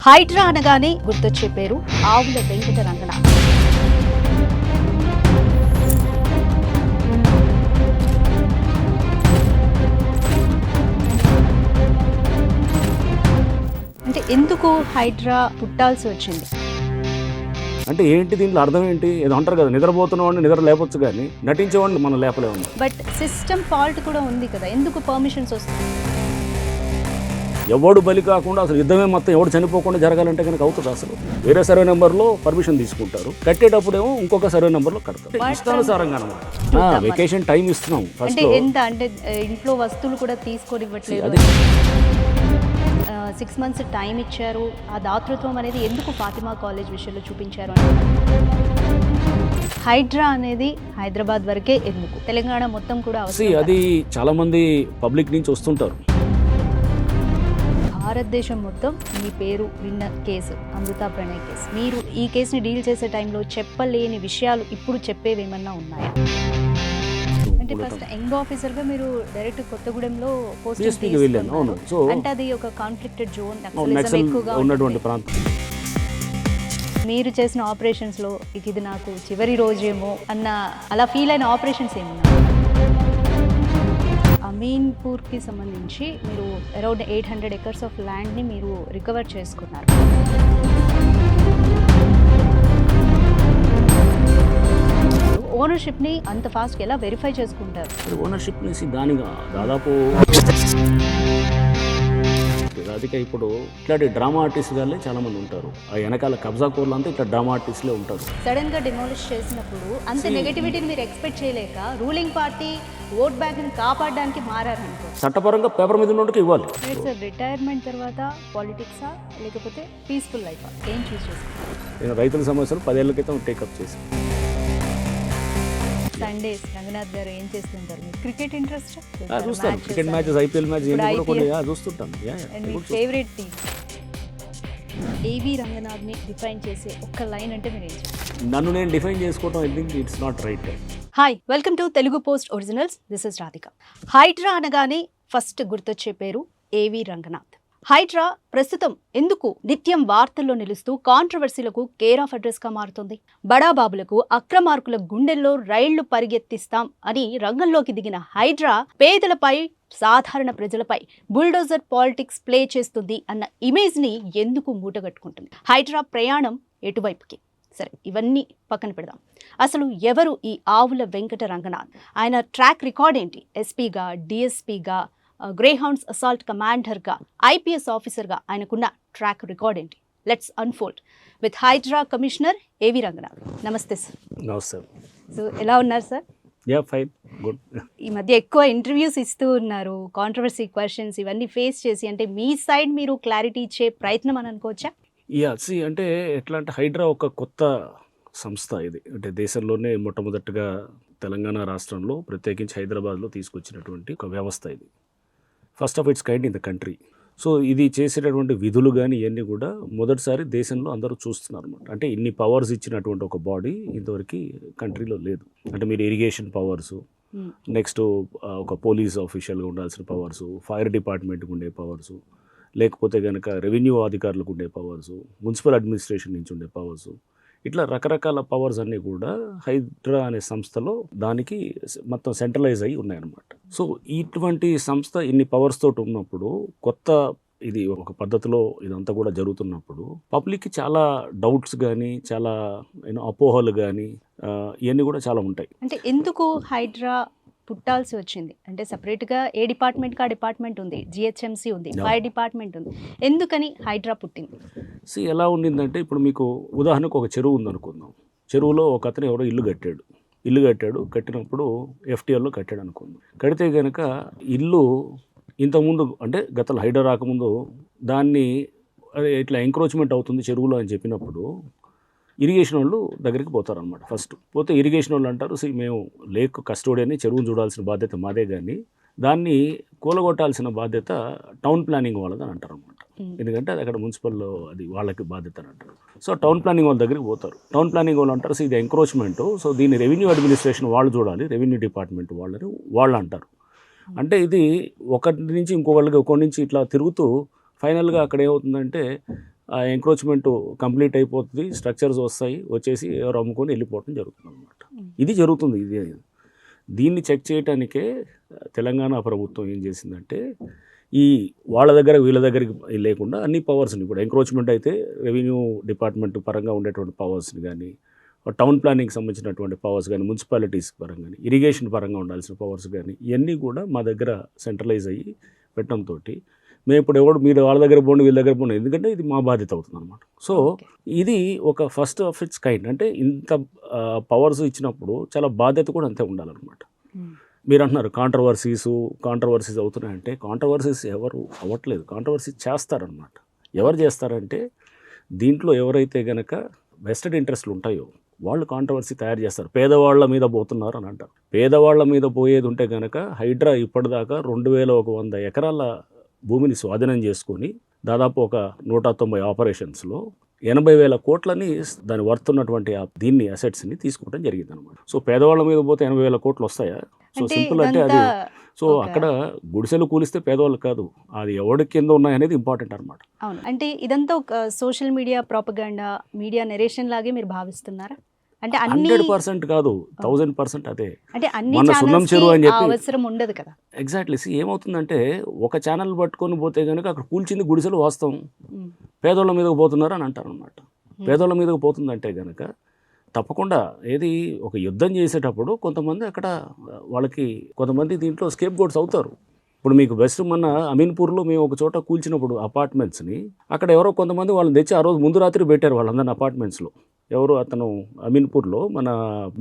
హైడ్రా అనగానే గుర్తొచ్చే పేరు ఆవుల వెంకట రంగనాథ్. అంటే ఎందుకు హైడ్రా పుట్టాల్సి వచ్చింది? అంటే ఏంటి దీంట్లో అర్థం ఏంటి? ఏదో అంటారు కదా, నిద్రపోతున్న వాడిని నిద్ర లేపొచ్చు కానీ నటించేవాడిని మనం లేపలేము. బట్ సిస్టమ్ ఫాల్ట్ కూడా ఉంది కదా, ఎందుకు పర్మిషన్స్ వస్తుంది? ఎవడు బలి కాకుండా అసలు యుద్ధమే మొత్తం ఎవడు చనిపోకుండా జరగాలంటే కనుక అవుతుంది. అసలు వేరే సర్వే నెంబర్లో పర్మిషన్ తీసుకుంటారు, కట్టేటప్పుడేమో ఇంకొక సర్వే నెంబర్లో కడతారు. ఇష్టానుసారంగా అనమాట. వెకేషన్ టైం ఇస్తున్నాం. అంటే ఎంత అంటే ఇంట్లో వస్తువులు కూడా తీసుకొని ఇవ్వట్లేదు. 6 months టైం ఇచ్చారు. ఆ దాతృత్వం అనేది ఎందుకు ఫాతిమా కాలేజ్ విషయంలో చూపించారు అంటే, హైడ్రా అనేది హైదరాబాద్ వరకే ఎందుకు, తెలంగాణ మొత్తం కూడా అది చాలా మంది పబ్లిక్ నుంచి వస్తుంటారు. భారతదేశం మొత్తం మీ పేరు విన్న కేసు అమృతా ప్రణయ్ కేసు. మీరు ఈ కేసుని డీల్ చేసే టైంలో చెప్పలేని విషయాలు ఇప్పుడు చెప్పేవేమన్నా ఉన్నాయా? అంటే ఫస్ట్ యంగ్ ఆఫీసర్ గా మీరు డైరెక్ట్ కొత్తగూడెంలో పోస్టింగ్ వెళ్ళాను. అంటే అది ఒక కాన్ఫ్లిక్టెడ్ జోన్, నక్సలిజం ఎక్కువగా ఉన్నటువంటి ప్రాంతం. మీరు చేసిన ఆపరేషన్స్ లో ఇది నాకు చివరి రోజేమో అన్న అలా ఫీల్ అయిన ఆపరేషన్స్ ఏమన్నా? అమీన్పూర్కి సంబంధించి మీరు అరౌండ్ 800 acres ఆఫ్ ల్యాండ్ని మీరు రికవర్ చేసుకున్నారు. ఓనర్షిప్ని అంత ఫాస్ట్గా ఎలా వెరిఫై చేసుకుంటారు? ఓనర్షిప్ని దానిగా దాదాపు రాధిక ఇప్పుడు ఇట్లాంటి డ్రామా ఆర్టిస్ట్ గానే చాలా మంది ఉంటారు. ఆ వెనకాల కబ్జా కోర్లు అంతా ఇట్లా డ్రామా ఆర్టిస్ట్లే ఉంటారు. సడన్ గా డిమాలిష్ చేసినప్పుడు అంత నెగటివిటీని మీరు ఎక్స్పెక్ట్ చేయలేక రూలింగ్ పార్టీ ఓట్ బ్యాంక్ ని కాపాడడానికి మారారనుకో, చట్టపరంగా పేపర్ మీద ఉన్నట్టుగా ఇవ్వాలి. సార్ రిటైర్మెంట్ తర్వాత పాలిటిక్సా లేకపోతే పీస్ఫుల్ లైఫ్ ఏం చూస్ చేసుకుంటారు? నేను రైతుల సమస్యలు 10 ఏళ్ల క్రితం టేకప్ చేశాను. సండేస్ రంగనాథ్ గారు ఏం చేస్తుంటారు? Cricket interest? చూస్తాను, క్రికెట్ మ్యాచెస్, ఐపీఎల్ మ్యాచ్ చూస్తుంటాను. ఫేవరెట్ టీమ్ ఏవి రంగనాథ్ ని డిఫైన్ చేసే ఒక్క లైన్ అంటే మీరు ఏం చెప్తారు? నన్ను నేను డిఫైన్ చేసుకోవడం I think it's not right. Hi, welcome to Telugu post originals. This is Radhika. Hydraa అనగానే ఫస్ట్ గుర్తొచ్చే పేరు ఏవి రంగనాథ్. హైడ్రా ప్రస్తుతం ఎందుకు నిత్యం వార్తల్లో నిలుస్తూ కాంట్రవర్సీలకు కేర్ ఆఫ్ అడ్రస్ గా మారుతుంది? బడాబాబులకు, అక్రమార్కుల గుండెల్లో రైళ్లు పరిగెత్తిస్తాం అని రంగంలోకి దిగిన హైడ్రా పేదలపై, సాధారణ ప్రజలపై బుల్డోజర్ పాలిటిక్స్ ప్లే చేస్తుంది అన్న ఇమేజ్ ని ఎందుకు మూటగట్టుకుంటుంది? హైడ్రా ప్రయాణం ఎటువైపుకి? సరే, ఇవన్నీ పక్కన పెడదాం. అసలు ఎవరు ఈ ఆవుల వెంకట రంగనాథ్? ఆయన ట్రాక్ రికార్డ్ ఏంటి? ఎస్పీగా, డిఎస్పీగా, గ్రేహౌండ్స్ అసాల్ట్ కమాండర్గా, ఐపీఎస్ ఆఫీసర్గా ఆయనకున్న ట్రాక్ రికార్డ్ ఏంటి? Let's unfold with Hydraa commissioner A V Ranganath. నమస్తే సార్. నమస్తే. సో ఎలా ఉన్నారు సార్? Fine, good. ఈ మధ్య ఎక్కువ ఇంటర్వ్యూస్ ఇస్తూ ఉన్నారు, కాంట్రవర్సీ క్వశ్చన్స్ ఇవన్నీ ఫేస్ చేసి, అంటే మీ సైడ్ మీరు క్లారిటీ ఇచ్చే ప్రయత్నం అని అనుకోవచ్చా? అంటే ఎట్లా అంటే హైడ్రా ఒక కొత్త సంస్థ ఇది. అంటే దేశంలోనే మొట్టమొదటిగా తెలంగాణ రాష్ట్రంలో, ప్రత్యేకించి హైదరాబాద్లో తీసుకొచ్చినటువంటి ఒక వ్యవస్థ ఇది. First of it's kind in the country. So ఇది చేసేటటువంటి విధులు కానీ ఇవన్నీ కూడా మొదటిసారి దేశంలో అందరూ చూస్తున్నారు అనమాట. అంటే ఇన్ని పవర్స్ ఇచ్చినటువంటి ఒక బాడీ ఇంతవరకు కంట్రీలో లేదు. అంటే మీరు ఇరిగేషన్ పవర్సు, నెక్స్ట్ ఒక పోలీస్ ఆఫీషియల్గా ఉండాల్సిన పవర్సు, ఫైర్ డిపార్ట్మెంట్కి ఉండే పవర్సు, లేకపోతే కనుక రెవెన్యూ అధికారులకు ఉండే పవర్సు, మున్సిపల్ అడ్మినిస్ట్రేషన్ నుంచి ఉండే పవర్సు, ఇట్లా రకరకాల పవర్స్ అన్నీ కూడా హైడ్రా అనే సంస్థలో దానికి మొత్తం సెంట్రలైజ్ అయ్యి ఉన్నాయన్నమాట. సో ఇటువంటి సంస్థ ఇన్ని పవర్స్ తోటి ఉన్నప్పుడు, కొత్త ఇది ఒక పద్ధతిలో ఇదంతా కూడా జరుగుతున్నప్పుడు పబ్లిక్కి చాలా డౌట్స్ కానీ, చాలా అపోహలు కానీ ఇవన్నీ కూడా చాలా ఉంటాయి. అంటే ఎందుకు హైడ్రా పుట్టాల్సి వచ్చింది? అంటే సపరేట్గా ఏ డిపార్ట్మెంట్కి ఆ డిపార్ట్మెంట్ ఉంది, జిహెచ్ఎంసీ ఉంది, ఫైర్ డిపార్ట్మెంట్ ఉంది, ఎందుకని హైడ్రా పుట్టింది? ఎలా ఉండిందంటే, ఇప్పుడు మీకు ఉదాహరణకు ఒక చెరువు ఉందనుకుందాం. చెరువులో ఒక అతను ఎవరో ఇల్లు కట్టాడు. కట్టినప్పుడు ఎఫ్టీఆర్లో కట్టాడు అనుకుందాం. కడితే కనుక ఇల్లు ఇంతకుముందు, అంటే గతంలో హైడ్రా రాకముందు దాన్ని ఇట్లా ఎంక్రోచ్మెంట్ అవుతుంది చెరువులో అని చెప్పినప్పుడు ఇరిగేషన్ వాళ్ళు దగ్గరికి పోతారనమాట. ఫస్ట్ పోతే ఇరిగేషన్ వాళ్ళు అంటారు, మేము లేక్ కస్టోడియన్ని, చెరువును చూడాల్సిన బాధ్యత మాదే, కానీ దాన్ని కూలగొట్టాల్సిన బాధ్యత టౌన్ ప్లానింగ్ వాళ్ళది అని అంటారు అనమాట. ఎందుకంటే అది అక్కడ మున్సిపల్, అది వాళ్ళకి బాధ్యత అని అంటారు. సో టౌన్ ప్లానింగ్ వాళ్ళ దగ్గరికి పోతారు. టౌన్ ప్లానింగ్ వాళ్ళు అంటారు, ఇది ఎంక్రోచ్మెంట్, సో దీన్ని రెవెన్యూ అడ్మినిస్ట్రేషన్ వాళ్ళు చూడాలి, రెవెన్యూ డిపార్ట్మెంట్ వాళ్ళు అంటారు. అంటే ఇది ఒకటి నుంచి ఇంకొకళ్ళకి, ఒకటి నుంచి ఇట్లా తిరుగుతూ ఫైనల్గా అక్కడ ఏమవుతుందంటే ఆ ఎంక్రోచ్మెంట్ కంప్లీట్ అయిపోతుంది, స్ట్రక్చర్స్ వస్తాయి, వచ్చేసి ఎవరు అమ్ముకొని వెళ్ళిపోవడం జరుగుతుంది అనమాట. ఇది జరుగుతుంది. దీన్ని చెక్ చేయడానికే తెలంగాణ ప్రభుత్వం ఏం చేసిందంటే ఈ వాళ్ళ దగ్గర వీళ్ళ దగ్గరికి లేకుండా అన్ని పవర్స్ని, ఇప్పుడు ఎంక్రోచ్మెంట్ అయితే రెవెన్యూ డిపార్ట్మెంట్ పరంగా ఉండేటువంటి పవర్స్ని కానీ, టౌన్ ప్లానింగ్కి సంబంధించినటువంటి పవర్స్ కానీ, మున్సిపాలిటీస్ పరంగా కానీ, ఇరిగేషన్ పరంగా ఉండాల్సిన పవర్స్ కానీ ఇవన్నీ కూడా మా దగ్గర సెంట్రలైజ్ అయ్యి పెట్టడంతో మేము ఇప్పుడు మీరు వాళ్ళ దగ్గర పోండి వీళ్ళ దగ్గర పోండి, ఎందుకంటే ఇది మా బాధ్యత అవుతుంది అనమాట. సో ఇది ఒక ఫస్ట్ ఆఫ్ ఇట్స్ కైండ్. అంటే ఇంత పవర్స్ ఇచ్చినప్పుడు చాలా బాధ్యత కూడా అంతే ఉండాలన్నమాట. మీరు అంటున్నారు కాంట్రవర్సీస్ అవుతున్నాయంటే కాంట్రవర్సీస్ ఎవరు అవ్వట్లేదు, కాంట్రవర్సీస్ చేస్తారనమాట. ఎవరు చేస్తారంటే దీంట్లో ఎవరైతే గనక వెస్టెడ్ ఇంట్రెస్ట్లు ఉంటాయో వాళ్ళు కాంట్రవర్సీ తయారు చేస్తారు. పేదవాళ్ళ మీద పోతున్నారు అని అంటారు. పేదవాళ్ళ మీద పోయేది ఉంటే కనుక హైడ్రా ఇప్పటిదాకా 2100 ఎకరాల భూమిని స్వాధీనం చేసుకొని దాదాపు ఒక 190 ఆపరేషన్స్లో 80,000 కోట్లని దాని వర్తున్నటువంటి దీన్ని అసెట్స్ని తీసుకోవడం జరిగింది అనమాట. సో పేదవాళ్ళ మీద పోతే 80,000 కోట్లు వస్తాయా? సో సింపుల్ అంటే అది. సో అక్కడ గుడిసెలు కూలిస్తే పేదవాళ్ళు కాదు, అది ఎవడి కింద ఉన్నాయనేది ఇంపార్టెంట్ అనమాట. అవును, అంటే ఇదంతా ఒక social media propaganda, media narration లాగే మీరు భావిస్తున్నారా? అంటే 100% కాదు, 1000% అదే. అంటే అన్ని మన సున్నం చెరువు అని చెప్పి అవసరం ఉండదు కదా. ఎగ్జాక్ట్లీ. ఏమవుతుందంటే ఒక ఛానల్ పట్టుకొని పోతే కనుక అక్కడ కూల్చింది గుడిసెలు వాస్తవం, పేదోళ్ళ మీదకి పోతున్నారు అని అంటారు అనమాట. పేదోళ్ళ మీదకి పోతుందంటే కనుక తప్పకుండా ఏది ఒక యుద్ధం చేసేటప్పుడు కొంతమంది అక్కడ వాళ్ళకి కొంతమంది దీంట్లో స్కేప్ గోడ్స్ అవుతారు. ఇప్పుడు మీకు బెస్ట్ మొన్న అమీన్పూర్లో మేము ఒక చోట కూల్చినప్పుడు అపార్ట్మెంట్స్ని అక్కడ ఎవరో కొంతమంది వాళ్ళని తెచ్చి ఆ రోజు ముందు రాత్రి పెట్టారు వాళ్ళందరినీ అపార్ట్మెంట్స్లో. ఎవరు అతను అమీన్పూర్లో మన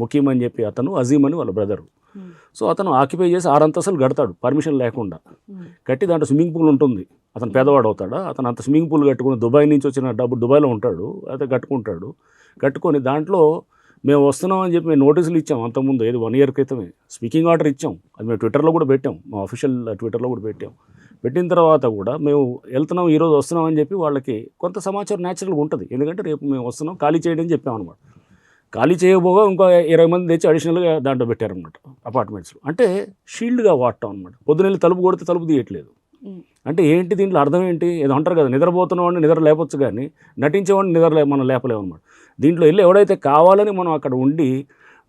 ముఖీం అని చెప్పి అతను అజీమ్ అని వాళ్ళ బ్రదరు. సో అతను ఆక్యుపై చేసి 6 అంతస్తులు కడతాడు పర్మిషన్ లేకుండా. కట్టి దాంట్లో స్విమ్మింగ్ పూల్ ఉంటుంది. అతను పేదవాడు అవుతాడా? అతను అంత స్విమ్మింగ్ పూల్ కట్టుకుని దుబాయ్ నుంచి వచ్చిన డబ్బు దుబాయ్లో ఉంటాడు, అయితే కట్టుకొని దాంట్లో మేము వస్తున్నామని చెప్పి మేము నోటీసులు ఇచ్చాం అంతకుముందు, ఏది 1 year క్రితమే స్పీకింగ్ ఆర్డర్ ఇచ్చాం. అది మేము ట్విట్టర్లో కూడా పెట్టాం, మా అఫీషియల్ ట్విట్టర్లో కూడా పెట్టిన తర్వాత కూడా మేము వెళ్తున్నాం ఈరోజు వస్తున్నాం అని చెప్పి వాళ్ళకి కొంత సమాచారం న్యాచురల్గా ఉంటుంది. ఎందుకంటే రేపు మేము వస్తున్నాం ఖాళీ చేయడం అని చెప్పాం అనమాట. ఖాళీ చేయబోగా ఇంకో 20 మంది తెచ్చి అడిషనల్గా దాంట్లో పెట్టారనమాట అపార్ట్మెంట్స్లో. అంటే షీల్డ్గా వాడటం అనమాట. పొద్దునెళ్ళి తలుపు కొడితే తలుపు తీయట్లేదు. అంటే ఏంటి దీంట్లో అర్థం ఏంటి? ఏదో అంటారు కదా, నిద్రపోతున్నవాడిని నిద్ర లేపొచ్చు కానీ నటించేవాడిని మనం లేపలేము అనమాట. దీంట్లో వెళ్ళి ఎవడైతే కావాలని మనం అక్కడ ఉండి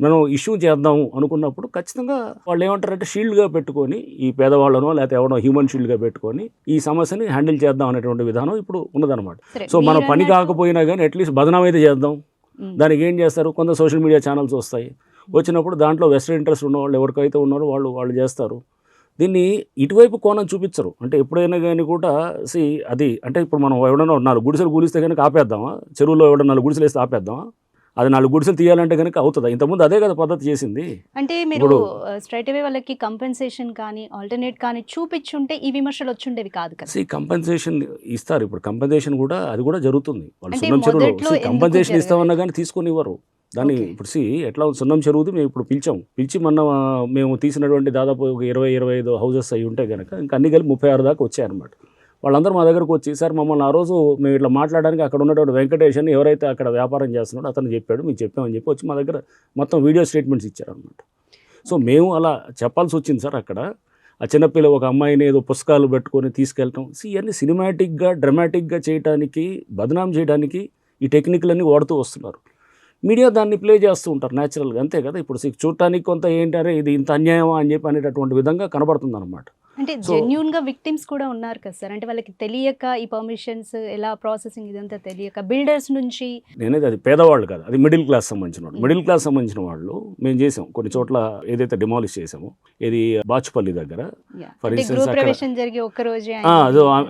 మనం ఇష్యూ చేద్దాం అనుకున్నప్పుడు ఖచ్చితంగా వాళ్ళు ఏమంటారంటే షీల్డ్గా పెట్టుకొని ఈ పేదవాళ్ళనో లేకపోతే ఎవడో హ్యూమన్ షీల్డ్గా పెట్టుకొని ఈ సమస్యని హ్యాండిల్ చేద్దాం అనేటువంటి విధానం ఇప్పుడు ఉన్నదన్నమాట. సో మన పని కాకపోయినా కానీ అట్లీస్ట్ బదనాం అయితే చేద్దాం. దానికి ఏం చేస్తారు, కొంత సోషల్ మీడియా ఛానల్స్ వస్తాయి. వచ్చినప్పుడు దాంట్లో వెస్టెడ్ ఇంట్రెస్ట్ ఉన్న వాళ్ళు ఎవరికైతే ఉన్నారో వాళ్ళు చేస్తారు. దీన్ని ఇటువైపు కోణం చూపించరు. అంటే ఎప్పుడైనా కానీ కూడా అది అంటే ఇప్పుడు మనం ఎవడన్నా 4 గుడిసెలు కూలిస్తే కనుక ఆపేద్దామా? చెరువులో ఎవడన్నా 4 గుడిసెలు వేస్తే ఆపేద్దామా? అది 4 గుడిసెలు తీయాలంటే కనుక అవుతుందా? ఇంతకుముందు అదే కదా పద్ధతి చేసింది. అంటే మీరు స్ట్రైట్ అవే వాళ్ళకి కంపెన్సేషన్ కానీ ఆల్టర్నేట్ కానీ చూపించుంటే ఈ విమర్శలు వచ్చుండేవి కాదు కదా. కంపెన్సేషన్ ఇస్తారు. ఇప్పుడు కంపెన్సేషన్ కూడా అది కూడా జరుగుతుంది. వాళ్ళు సున్నం చెరువులో కంపెన్సేషన్ ఇస్తామన్నా కానీ తీసుకొని ఇవ్వరు దాన్ని. ఇప్పుడు ఎట్లా సున్నం చెరువుది మేము ఇప్పుడు పిలిచి మొన్న మేము తీసినటువంటి దాదాపు ఒక 20-25 హౌసెస్ అయ్యి ఉంటే కనుక ఇంకా అన్ని కలిపి 36 దాకా వచ్చాయన్నమాట. వాళ్ళందరూ మా దగ్గరకు వచ్చి, సార్ మమ్మల్ని ఆ రోజు మేము ఇట్లా మాట్లాడడానికి అక్కడ ఉన్నటువంటి వెంకటేష్ అని ఎవరైతే అక్కడ వ్యాపారం చేస్తున్నాడో అతను చెప్పాడు, మీకు చెప్పామని చెప్పి వచ్చి మా దగ్గర మొత్తం వీడియో స్టేట్మెంట్స్ ఇచ్చారనమాట. సో మేము అలా చెప్పాల్సి వచ్చింది సార్. అక్కడ ఆ చిన్నపిల్ల ఒక అమ్మాయిని ఏదో పుస్తకాలు పెట్టుకొని తీసుకెళ్ళటం, ఇవన్నీ సినిమాటిక్గా డ్రమాటిక్గా చేయడానికి, బదనాం చేయడానికి ఈ టెక్నిక్లన్నీ వాడుతూ వస్తున్నారు. మీడియా దాన్ని ప్లే చేస్తూ ఉంటారు న్యాచురల్గా, అంతే కదా. ఇప్పుడు చూడటానికి కొంత ఏంటంటే ఇది ఇంత అన్యాయమా అని చెప్పి అనేటటువంటి విధంగా కనబడుతుంది అనమాట. అంటే జెన్యూన్ గా విక్టిమ్స్ కూడా ఉన్నారు కదా సార్. అంటే వాళ్ళకి తెలియక ఈ పర్మిషన్స్ ఎలా ప్రాసెసింగ్ ఇదంతా తెలియక బిల్డర్స్ నుంచి. నేనేది అది పేదవాళ్ళు కాదు, అది మిడిల్ క్లాస్ సంబంధించిన వాళ్ళు. మిడిల్ క్లాస్ సంబంధించిన వాళ్ళు మేము చేసాం కొన్ని చోట్ల ఏదైతే డిమాలిష్ చేసామో, ఇది బాచుపల్లి దగ్గర ఫర్ ఇన్స్టెన్స్ జరిగి ఒక్క రోజే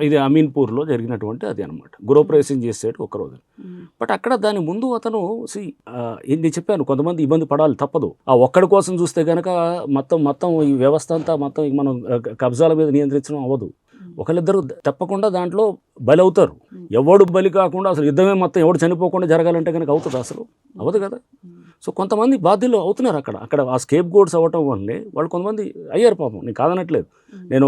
ఇది అమీన్పూర్లో జరిగినటువంటి అది అనమాట. గృహప్రవేశం చేసేటి ఒక్క రోజు. బట్ అక్కడ దాని ముందు అతను నేను చెప్పాను కొంతమంది ఇబ్బంది పడాలి తప్పదు. ఆ ఒక్కడి కోసం చూస్తే కనుక మొత్తం ఈ వ్యవస్థ అంతా మొత్తం మనం కబ్జాల మీద నియంత్రించడం అవ్వదు. ఒకళ్ళిద్దరు తప్పకుండా దాంట్లో బలి అవుతారు. ఎవడు బలి కాకుండా అసలు యుద్ధమే మొత్తం ఎవడు చనిపోకుండా జరగాలంటే కనుక అవుతుంది? అసలు అవ్వదు కదా. సో కొంతమంది బాధ్యులు అవుతున్నారు అక్కడ ఆ స్కేప్ గోడ్స్ అవ్వటం వల్లే వాళ్ళు కొంతమంది అయ్యారు పాపం. నేను కాదనట్లేదు. నేను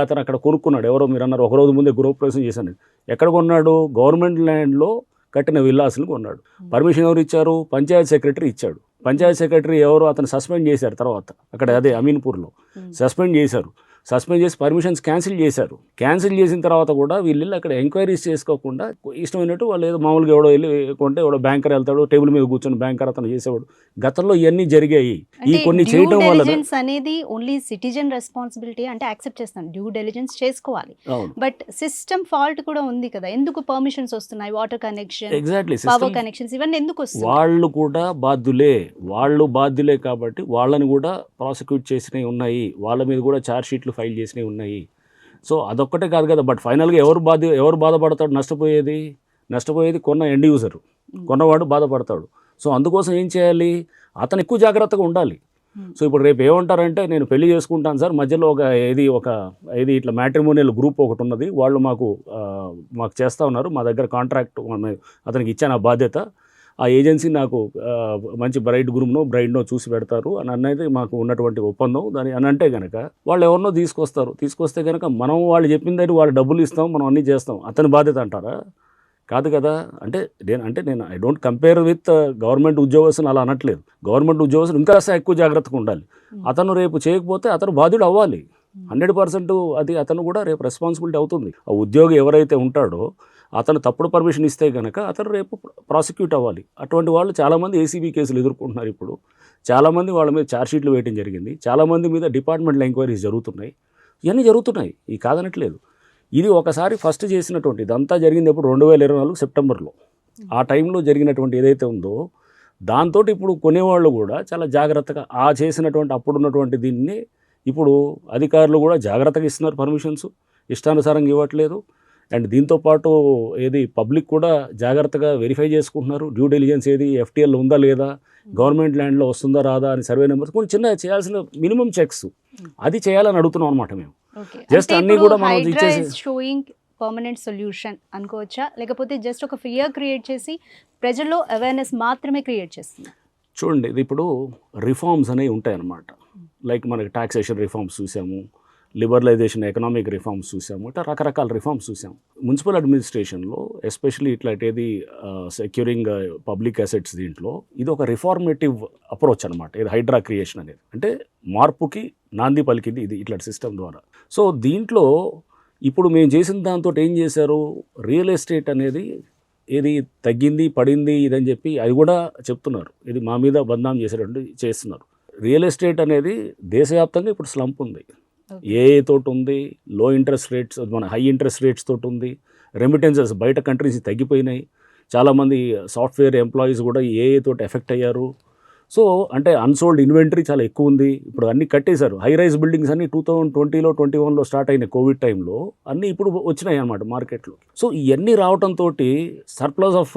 అతను అక్కడ కొనుక్కున్నాడు, ఎవరో మీరు అన్నారు ఒక రోజు ముందే గృహప్రవేశం చేశాను. ఎక్కడ కొన్నాడు? గవర్నమెంట్ ల్యాండ్లో కట్టిన విల్లాస్ని కొన్నాడు. పర్మిషన్ ఎవరు ఇచ్చారు? పంచాయత్ సెక్రటరీ ఇచ్చాడు. పంచాయత్ సెక్రటరీ ఎవరు? అతను సస్పెండ్ చేశారు తర్వాత అక్కడ, అదే అమీన్పూర్లో సస్పెండ్ చేశారు. సస్పెండ్ చేసి పర్మిషన్స్ క్యాన్సిల్ చేశారు. క్యాన్సిల్ చేసిన తర్వాత కూడా వీళ్ళు అక్కడ ఎంక్వైరీస్ చేసుకోకుండా ఇష్టమైనట్టు వాళ్ళు ఏదో మామూలుగా ఎవడో వెళ్ళి కొంటే ఎవడో బ్యాంకర్ వెళ్తాడు, టేబుల్ మీద కూర్చొని బ్యాంకర్ అతను చేసేవాడు. గతంలో ఇవన్నీ జరిగాయి. ఈ కొన్ని చేయడం వల్ల అనేది ఓన్లీ సిటిజన్ రెస్పాన్సిబిలిటీ అంటే యాక్సెప్ట్ చేస్తాను, డ్యూ డెలిజెన్స్ చేసుకోవాలి. బట్ సిస్టమ్ ఫాల్ట్ కూడా ఉంది కదా, ఎందుకు పర్మిషన్స్ వస్తున్నాయి, water connection, exactly power connections ఇవన్నీ ఎందుకు వస్తున్నాయి? వాళ్ళు కూడా బాధ్యులే కాబట్టి వాళ్ళని కూడా ప్రాసిక్యూట్ చేసినవి ఉన్నాయి, వాళ్ళ మీద కూడా ఛార్జ్ షీట్లు ఫైల్ చేసినవి ఉన్నాయి. సో అదొక్కటే కాదు కదా, బట్ ఫైనల్గా ఎవరు బాధపడతాడు? నష్టపోయేది కొన్న ఎండ్ యూజర్, కొన్నవాడు బాధపడతాడు. సో అందుకోసం ఏం చేయాలి? అతను ఎక్కువ జాగ్రత్తగా ఉండాలి. సో ఇప్పుడు రేపు ఏమంటారంటే, నేను పెళ్లి చేసుకుంటాను సార్, మధ్యలో ఏది ఇట్లా మ్యాట్రిమోనియల్ గ్రూప్ ఒకటి ఉన్నది, వాళ్ళు మాకు చేస్తూ ఉన్నారు, మా దగ్గర కాంట్రాక్ట్ అతనికి ఇచ్చాను ఆ బాధ్యత, ఆ ఏజెన్సీ నాకు మంచి బ్రైడ్నో చూసి పెడతారు అని అనేది మాకు ఉన్నటువంటి ఒప్పందం దాని అని అంటే కనుక వాళ్ళు ఎవరినో తీసుకొస్తే కనుక మనం వాళ్ళు చెప్పిందని వాళ్ళు డబ్బులు ఇస్తాం, మనం అన్నీ చేస్తాం, అతని బాధ్యత అంటారా? కాదు కదా. నేను I don't compare with government ఉద్యోగస్తులు అలా అనట్లేదు. గవర్నమెంట్ ఉద్యోగస్తులు ఇంకా ఎక్కువ జాగ్రత్తగా ఉండాలి. అతను రేపు చేయకపోతే అతను బాధ్యుడు అవ్వాలి 100%. అది అతను కూడా రేపు రెస్పాన్సిబిలిటీ అవుతుంది. ఆ ఉద్యోగి ఎవరైతే ఉంటాడో అతను తప్పుడు పర్మిషన్ ఇస్తే కనుక అతను రేపు ప్రాసిక్యూట్ అవ్వాలి. అటువంటి వాళ్ళు చాలామంది ఏసీబీ కేసులు ఎదుర్కొంటున్నారు. ఇప్పుడు చాలామంది వాళ్ళ మీద ఛార్జ్ షీట్లు వేయడం జరిగింది, చాలామంది మీద డిపార్ట్మెంటల్ ఎంక్వైరీస్ జరుగుతున్నాయి. ఇవన్నీ జరుగుతున్నాయి, ఈ కాదనట్లేదు. ఇది ఒకసారి ఫస్ట్ చేసినటువంటి ఇదంతా జరిగింది ఎప్పుడు 2024 సెప్టెంబర్లో. ఆ టైంలో జరిగినటువంటి ఏదైతే ఉందో దాంతో ఇప్పుడు కొనేవాళ్ళు కూడా చాలా జాగ్రత్తగా చేసినటువంటి అప్పుడున్నటువంటి దీన్ని ఇప్పుడు అధికారులు కూడా జాగ్రత్తగా ఇస్తున్నారు, పర్మిషన్స్ ఇష్టానుసారంగా ఇవ్వట్లేదు. అండ్ దీంతోపాటు పబ్లిక్ కూడా జాగ్రత్తగా వెరిఫై చేసుకుంటున్నారు, డ్యూ డెలిజెన్స్ ఎఫ్టీఎల్ ఉందా లేదా, గవర్నమెంట్ ల్యాండ్లో వస్తుందా రాదా అని సర్వే నెంబర్స్ కొన్ని చిన్న చేయాల్సిన మినిమం చెక్స్ అది చేయాలని అడుగుతున్నాం అనమాట మేము. జస్ట్ అన్నీ కూడా మనం షోయింగ్ పర్మనెంట్ సొల్యూషన్ అనుకోవచ్చా, లేకపోతే జస్ట్ ఒక ఫియర్ క్రియేట్ చేసి ప్రజల్లో అవేర్నెస్ మాత్రమే క్రియేట్ చేస్తుంది? చూడండి, ఇది ఇప్పుడు రిఫార్మ్స్ అనేవి ఉంటాయన్నమాట. లైక్ మనకి టాక్సేషన్ రిఫార్మ్స్ చూసాము, లిబరలైజేషన్ ఎకనామిక్ రిఫార్మ్స్ చూసాము, ఇట్లా రకరకాల రిఫార్మ్స్ చూసాము. మున్సిపల్ అడ్మినిస్ట్రేషన్లో ఎస్పెషల్లీ ఇట్లాంటిది సెక్యూరింగ్ పబ్లిక్ అసెట్స్ దీంట్లో ఇది ఒక రిఫార్మేటివ్ అప్రోచ్ అనమాట. ఇది హైడ్రా క్రియేషన్ అనేది అంటే మార్పుకి నాంది పలికింది ఇది ఇట్లాంటి సిస్టమ్ ద్వారా. సో దీంట్లో ఇప్పుడు మేము చేసిన దాంతో ఏం చేశారు, రియల్ ఎస్టేట్ అనేది తగ్గింది పడింది ఇదని చెప్పి అది కూడా చెప్తున్నారు. ఇది మా మీద బద్నాం చేస్తున్నారు. రియల్ ఎస్టేట్ అనేది దేశవ్యాప్తంగా ఇప్పుడు స్లంప్ ఉంది. తోటి ఉంది, లో ఇంట్రెస్ట్ రేట్స్, మన హై ఇంట్రెస్ట్ రేట్స్ తోటి ఉంది, రెమిటెన్సెస్ బయట కంట్రీస్ తగ్గిపోయినాయి, చాలామంది సాఫ్ట్వేర్ ఎంప్లాయీస్ కూడా తోటి ఎఫెక్ట్ అయ్యారు. సో అంటే అన్సోల్డ్ ఇన్వెంటరీ చాలా ఎక్కువ ఉంది. ఇప్పుడు అన్నీ కట్టేశారు. హై రైజ్ బిల్డింగ్స్ అన్నీ 2020లో 21లో స్టార్ట్ అయిన కోవిడ్ టైంలో అన్నీ ఇప్పుడు వచ్చినాయి అన్నమాట మార్కెట్లో. సో ఇవన్నీ రావడంతో సర్ప్లస్ ఆఫ్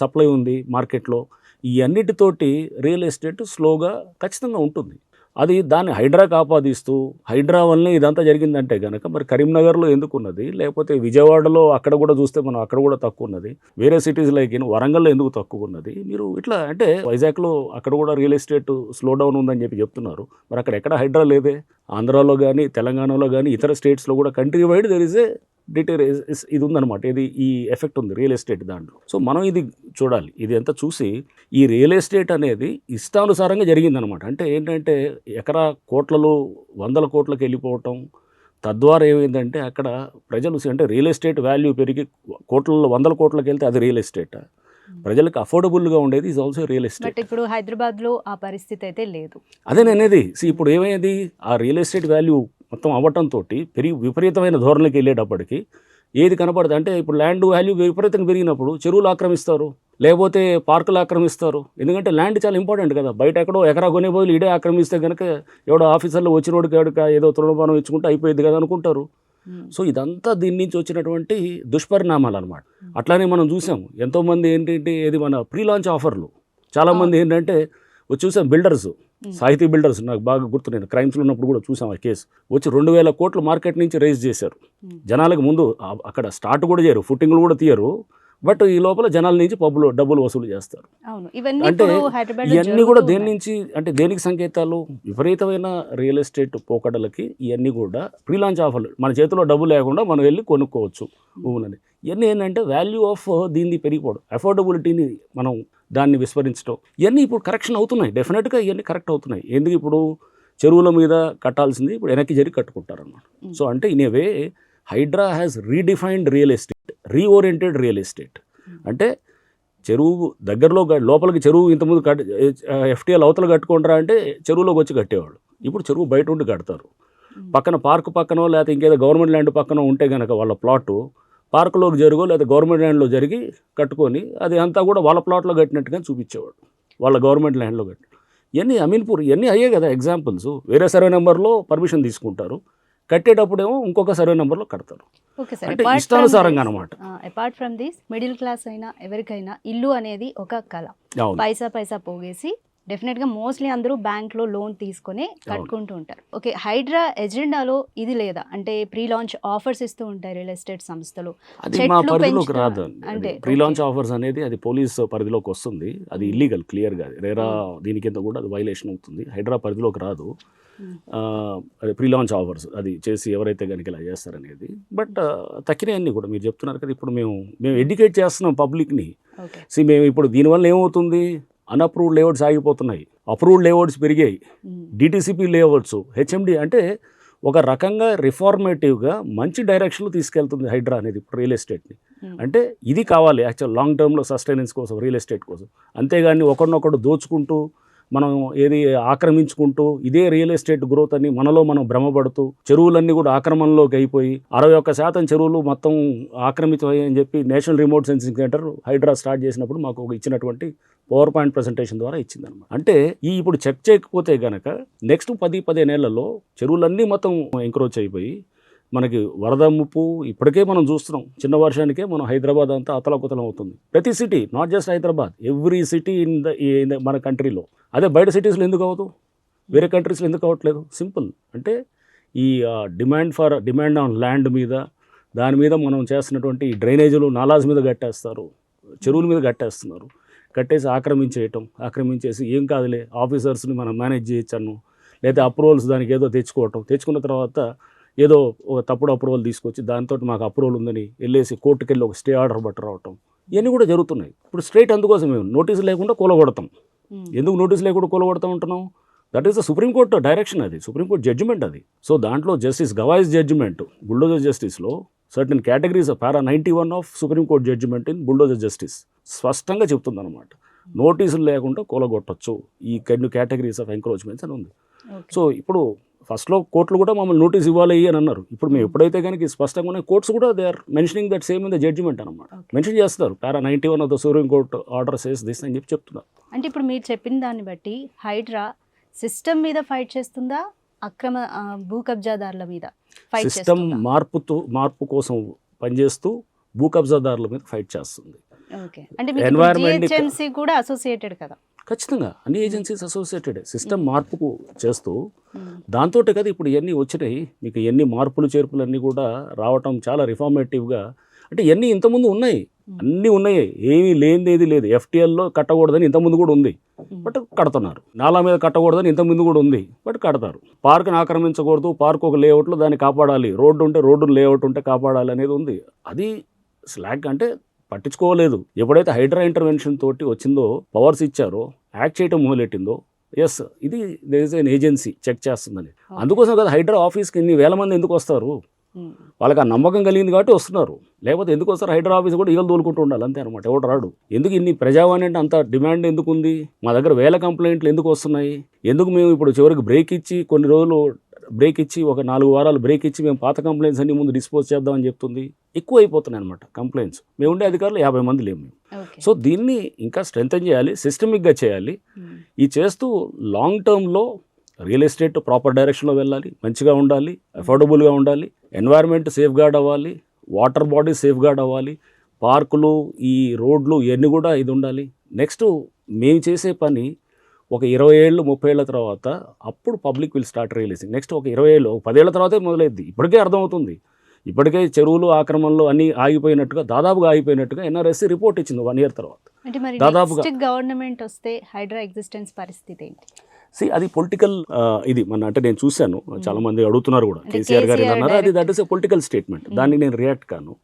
సప్లై ఉంది మార్కెట్లో. ఈ అన్నిటితోటి రియల్ ఎస్టేట్ స్లోగా ఖచ్చితంగా ఉంటుంది. అది దాన్ని హైడ్రాకి ఆపాదిస్తూ హైడ్రా వల్లనే ఇదంతా జరిగిందంటే కనుక మరి కరీంనగర్లో ఎందుకు ఉన్నది, లేకపోతే విజయవాడలో అక్కడ కూడా చూస్తే మనం అక్కడ కూడా తక్కువ ఉన్నది, వేరే సిటీస్ లైక్ వరంగల్లో ఎందుకు తక్కువ ఉన్నది, మీరు ఇట్లా అంటే వైజాగ్లో అక్కడ కూడా రియల్ ఎస్టేట్ స్లో డౌన్ ఉందని చెప్తున్నారు. మరి అక్కడ ఎక్కడ హైడ్రా లేదే. ఆంధ్రాలో కానీ తెలంగాణలో కానీ ఇతర స్టేట్స్లో కూడా country wide there is a detail ఇది ఉందన్నమాట. ఇది ఈ ఎఫెక్ట్ ఉంది రియల్ ఎస్టేట్ దాంట్లో. సో మనం ఇది చూడాలి. ఇది అంతా చూసి ఈ రియల్ ఎస్టేట్ అనేది ఇష్టానుసారంగా జరిగిందనమాట. అంటే ఏంటంటే ఎకరా కోట్లలో 100 కోట్లకు వెళ్ళిపోవటం, తద్వారా ఏమైందంటే అక్కడ ప్రజలు అంటే రియల్ ఎస్టేట్ వాల్యూ పెరిగి 100 కోట్లకు వెళ్తే అది రియల్ ఎస్టేట్, ప్రజలకు అఫోర్డబుల్గా ఉండేది is also real estate. But ఇప్పుడు హైదరాబాద్లో ఆ పరిస్థితి అయితే లేదు. అదే నేనేది ఇప్పుడు ఏమైంది, ఆ రియల్ ఎస్టేట్ వాల్యూ మొత్తం అవ్వటంతో విపరీతమైన ధోరణికి వెళ్ళేటప్పటికి ఏది కనపడదు అంటే ఇప్పుడు ల్యాండ్ వాల్యూ విపరీతంగా పెరిగినప్పుడు చెరువులు ఆక్రమిస్తారు, లేకపోతే పార్కులు ఆక్రమిస్తారు. ఎందుకంటే ల్యాండ్ చాలా ఇంపార్టెంట్ కదా. బయట ఎక్కడో ఎకరా కొనే బదులు ఇడే ఆక్రమిస్తే కనుక ఎవడో ఆఫీసర్లో వచ్చినోడికి ఎవడికి ఏదో తృణపానం ఇచ్చుకుంటే అయిపోయింది కదా అనుకుంటారు. సో ఇదంతా దీని నుంచి వచ్చినటువంటి దుష్పరిణామాలు అనమాట. అట్లానే మనం చూసాం ఎంతోమంది మన ప్రీ లాంచ్ ఆఫర్లు చాలామంది ఏంటంటే చూసాం. బిల్డర్స్, సాహితీ బిల్డర్స్ నాకు బాగా గుర్తు, నేను క్రైమ్స్లో ఉన్నప్పుడు కూడా చూసాం ఆ కేసు. వచ్చి 2000 కోట్లు మార్కెట్ నుంచి రైజ్ చేశారు. జనాలకు ముందు అక్కడ స్టార్ట్ కూడా చేయరు, ఫుట్టింగ్లు కూడా తీయరు, బట్ ఈ లోపల జనాల నుంచి పబ్బులు డబ్బులు వసూలు చేస్తారు. అంటే ఇవన్నీ కూడా దేని నుంచి అంటే దేనికి సంకేతాలు, విపరీతమైన రియల్ ఎస్టేట్ పోకడలకి ఇవన్నీ కూడా ప్రీ లాంచ్ ఆఫర్లు. మన చేతిలో డబ్బు లేకుండా మనం వెళ్ళి కొనుక్కోవచ్చు భూములని. ఇవన్నీ ఏంటంటే వాల్యూ ఆఫ్ దీన్ని పెరిగిపోవడం, అఫోర్డబిలిటీని మనం దాన్ని విస్మరించడం, ఇవన్నీ ఇప్పుడు కరెక్షన్ అవుతున్నాయి. డెఫినెట్గా ఇవన్నీ కరెక్ట్ అవుతున్నాయి. ఎందుకు ఇప్పుడు చెరువుల మీద కట్టాల్సింది ఇప్పుడు వెనక్కి జరిగి కట్టుకుంటారు అన్నమాట. సో అంటే in a way Hydraa has redefined real estate, reoriented real estate. అంటే చెరువు దగ్గరలో లోపలికి చెరువు ఇంతకుముందు ఎఫ్టీఎల్ అవతల కట్టుకుంటారా అంటే చెరువులోకి వచ్చి కట్టేవాళ్ళు. ఇప్పుడు చెరువు బయట ఉండి కడతారు. పక్కన పార్క్ పక్కనో లేకపోతే ఇంకేదో గవర్నమెంట్ ల్యాండ్ పక్కన ఉంటే కనుక వాళ్ళ ప్లాటు పార్కులోకి జరుగో లేదా గవర్నమెంట్ ల్యాండ్లో జరిగి కట్టుకొని అది అంతా కూడా వాళ్ళ ప్లాట్లో కట్టినట్టుగా చూపించేవాడు, వాళ్ళ గవర్నమెంట్ ల్యాండ్లో కట్టి. ఇవన్నీ అమీన్పూర్ ఇవన్నీ అయ్యే కదా ఎగ్జాంపుల్స్. వేరే సర్వే నెంబర్లో పర్మిషన్ తీసుకుంటారు, కట్టేటప్పుడేమో ఇంకొక సర్వే నెంబర్లో కడతారు. అంటే ఇష్టానుసారంగా అనమాట. Apart from this middle class అయినా ఎవరికైనా ఇల్లు అనేది ఒక కళ. పైసా పోగేసి డెఫినెట్గా మోస్ట్లీ అందరూ బ్యాంక్లో లోన్ తీసుకొని కట్టుకుంటూ ఉంటారు. ఓకే, హైడ్రా ఎజెండాలో ఇది లేదా అంటే ప్రీ లాంచ్ ఆఫర్స్ ఇస్తూ ఉంటాయి రియల్ ఎస్టేట్ సంస్థలు. అది మా పరిధిలోకి రాదు. అంటే ప్రీ లాంచ్ ఆఫర్స్ అనేది అది పోలీస్ పరిధిలోకి వస్తుంది. అది ఇల్లీగల్ క్లియర్గా. రేరా దీని కింద కూడా అది వైలేషన్ అవుతుంది. హైడ్రా పరిధిలోకి రాదు. అది ప్రీ లాంచ్ ఆఫర్స్ అది చేసి ఎవరైతే కనుక ఇలా చేస్తారనేది. బట్ తక్కినవన్నీ కూడా మీరు చెప్తున్నారు కదా, ఇప్పుడు మేము ఎడ్యుకేట్ చేస్తున్నాం పబ్లిక్ని. మేము ఇప్పుడు దీనివల్ల ఏమవుతుంది, అన్అప్రూవ్డ్ లేఅవుట్స్ ఆగిపోతున్నాయి, అప్రూవ్డ్ లేఅవుట్స్ పెరిగాయి, డిటిసిపి లేఅవుట్స్, హెచ్ఎండి. అంటే ఒక రకంగా రిఫార్మేటివ్గా మంచి డైరెక్షన్లో తీసుకెళ్తుంది హైడ్రా అనేది ఇప్పుడు రియల్ ఎస్టేట్ని. అంటే ఇది కావాలి యాక్చువల్ లాంగ్ టర్మ్లో సస్టైనెన్స్ కోసం, రియల్ ఎస్టేట్ కోసం. అంతేగాని ఒకరినొకడు దోచుకుంటూ మనం ఏది ఆక్రమించుకుంటూ ఇదే రియల్ ఎస్టేట్ గ్రోత్ అని మనలో మనం భ్రమపడుతూ చెరువులన్నీ కూడా ఆక్రమణలోకి అయిపోయి 61% చెరువులు మొత్తం ఆక్రమితమయ్యాయి అని చెప్పి national remote sensing centre Hydraa start చేసినప్పుడు మాకు ఇచ్చినటువంటి పవర్ పాయింట్ ప్రజెంటేషన్ ద్వారా ఇచ్చిందనమాట. అంటే ఇప్పుడు చెక్ చేయకపోతే కనుక నెక్స్ట్ 10-15 ఏళ్లలో చెరువులన్నీ మొత్తం ఎంక్రోచ్ అయిపోయి మనకి వరద ముప్పు ఇప్పటికే మనం చూస్తున్నాం. చిన్న వర్షానికే మనం హైదరాబాద్ అంతా అతలకుతలం అవుతుంది. ప్రతి city, not just Hyderabad, every city in the మన కంట్రీలో. అదే బయట సిటీస్లో ఎందుకు అవ్వదు, వేరే కంట్రీస్లో ఎందుకు అవ్వట్లేదు? సింపుల్. అంటే ఈ డిమాండ్ ఆన్ ల్యాండ్ మీద, దాని మీద మనం చేస్తున్నటువంటి డ్రైనేజీలు నాలాస్ మీద కట్టేస్తారు, చెరువుల మీద కట్టేస్తున్నారు. కట్టేసి ఆక్రమించేసి ఏం కాదులే ఆఫీసర్స్ని మనం మేనేజ్ చేయొచ్చాను, లేదా అప్రూవల్స్ దానికి ఏదో తెచ్చుకున్న తర్వాత ఏదో ఒక తప్పుడు అప్రూవల్ తీసుకొచ్చి దాంతో మాకు అప్రూవల్ ఉందని వెళ్ళేసి కోర్టుకు వెళ్ళి ఒక స్టే ఆర్డర్ బట్టి రావటం, ఇవన్నీ కూడా జరుగుతున్నాయి. ఇప్పుడు స్ట్రైట్ అందుకోసం మేము నోటీసు లేకుండా కూలగొడతాం. ఎందుకు నోటీసు లేకుండా కూలగొడతాం ఉంటున్నాం? That is the supreme court direction, అది సుప్రీంకోర్టు జడ్జిమెంట్ అది. సో దాంట్లో జస్టిస్ గవాయిస్ జడ్జిమెంట్ బుల్డోజర్ జస్టిస్లో certain categories para 91 of supreme court judgement in bulldozer justice స్పష్టంగా చెప్తుందన్నమాట. నోటీసులు లేకుండా కూలగొట్టచ్చు ఈ కొన్ని కేటగిరీస్ ఆఫ్ ఎంక్రోచ్మెంట్స్ అని ఉంది. సో ఇప్పుడు ఫస్ట్లో కోర్టులు కూడా మమ్మల్ని నోటీస్ ఇవ్వాలి అని అన్నారు. ఇప్పుడు మేము ఎప్పుడైతే కనుక స్పష్టంగా ఉన్నాయి, కోర్ట్స్ కూడా they are mentioning that same in the judgement అనమాట. మెన్షన్ చేస్తారు para 91 of the supreme court order says this అని చెప్తున్నారు. అంటే ఇప్పుడు మీరు చెప్పిన దాన్ని బట్టి హైడ్రా సిస్టమ్ మీద ఫైట్ చేస్తుందా, అక్రమ భూ కబ్జాదారుల మీద ఫైట్ సిస్టమ్ మార్పు కోసం పనిచేస్తూ భూ కబ్జాదారుల మీద ఫైట్ చేస్తుంది. ఎన్వైరన్మెంట్ కూడా అసోసియేటెడ్ కదా, ఖచ్చితంగా అన్ని ఏజెన్సీస్ అసోసియేటెడ్. సిస్టమ్ మార్పుకు చేస్తూ దాంతో కదా ఇప్పుడు ఇవన్నీ వచ్చినాయి. మీకు ఎన్ని మార్పులు చేర్పులు అన్నీ కూడా రావటం చాలా రిఫార్మేటివ్గా. అంటే ఇవన్నీ ఇంతకుముందు ఉన్నాయి, అన్నీ ఉన్నాయి, ఏమీ లేనిది లేదు. ఎఫ్టీఎల్లో కట్టకూడదని ఇంతకుముందు కూడా ఉంది, బట్ కడుతున్నారు. నాలా మీద కట్టకూడదని ఇంతకుముందు కూడా ఉంది, బట్ కడతారు. పార్క్ని ఆక్రమించకూడదు, పార్క్ ఒక లేఅవుట్లో దాన్ని కాపాడాలి, రోడ్డు ఉంటే రోడ్డు లేఅవుట్ ఉంటే కాపాడాలి అనేది ఉంది. అది స్లాగ్ అంటే పట్టించుకోలేదు. ఎప్పుడైతే హైడ్రా ఇంటర్వెన్షన్ తోటి వచ్చిందో, పవర్స్ ఇచ్చారో, యాక్ట్ చేయటం మొదలెట్టిందో, ఎస్ ఇది there is an agency check చేస్తుందని. అందుకోసం కదా హైడ్రా ఆఫీస్కి ఇన్ని వేల మంది ఎందుకు వస్తారు? వాళ్ళకి ఆ నమ్మకం కలిగింది కాబట్టి వస్తున్నారు. లేకపోతే ఎందుకు వస్తారు? హైడ్రా ఆఫీస్ కూడా ఈగలు తోలుకుంటూ ఉండాలి అంతే అనమాట. ఎవడు రాడు. ఎందుకు ఇన్ని ప్రజావాణి అంటే అంత డిమాండ్ ఎందుకు ఉంది? మా దగ్గర వేల కంప్లైంట్లు ఎందుకు వస్తున్నాయి? ఎందుకు మేము ఇప్పుడు చివరికి బ్రేక్ ఇచ్చి కొన్ని రోజులు బ్రేక్ ఇచ్చి ఒక 4 వారాలు బ్రేక్ ఇచ్చి మేము పాత కంప్లైంట్స్ అన్ని ముందు డిస్పోజ్ చేద్దామని చెప్తుంది. ఎక్కువ అయిపోతున్నాయి అనమాట కంప్లైంట్స్. మేము ఉండే అధికారులు 50 మంది లేము మేము. సో దీన్ని ఇంకా స్ట్రెంథన్ చేయాలి, సిస్టమిక్గా చేయాలి. ఈ చేస్తూ లాంగ్ టర్మ్లో రియల్ ఎస్టేట్ ప్రాపర్ డైరెక్షన్లో వెళ్ళాలి, మంచిగా ఉండాలి, అఫోర్డబుల్గా ఉండాలి, ఎన్వైర్న్మెంట్ సేఫ్ గార్డ్ అవ్వాలి, వాటర్ బాడీ సేఫ్ గార్డ్ అవ్వాలి, పార్కులు ఈ రోడ్లు ఇవన్నీ కూడా ఇది ఉండాలి. నెక్స్ట్ మేము చేసే పని ఒక 20 ఏళ్ళు 30 ఏళ్ళ తర్వాత అప్పుడు public will start realising. Next ఒక 20 ఏళ్ళు 10 ఏళ్ల తర్వాతే మొదలైద్ది. ఇప్పటికే అర్థమవుతుంది. ఇప్పటికే చెరువులు ఆక్రమణలు అన్నీ ఆగిపోయినట్టుగా, దాదాపుగా ఆగిపోయినట్టుగా ఎన్ఆర్ఎస్సీ రిపోర్ట్ ఇచ్చింది 1 year తర్వాత. దాదాపుగా గవర్నమెంట్ వస్తే హైడ్రా ఎగ్జిస్టెన్స్ పరిస్థితి ఏంటి? అది పొలిటికల్ ఇది అంటే నేను చూశాను, చాలా మంది అడుగుతున్నారు కూడా, కేసీఆర్ గారు అన్నారు, అది that is a political statement. దాన్ని నేను రియాక్ట్ కాను.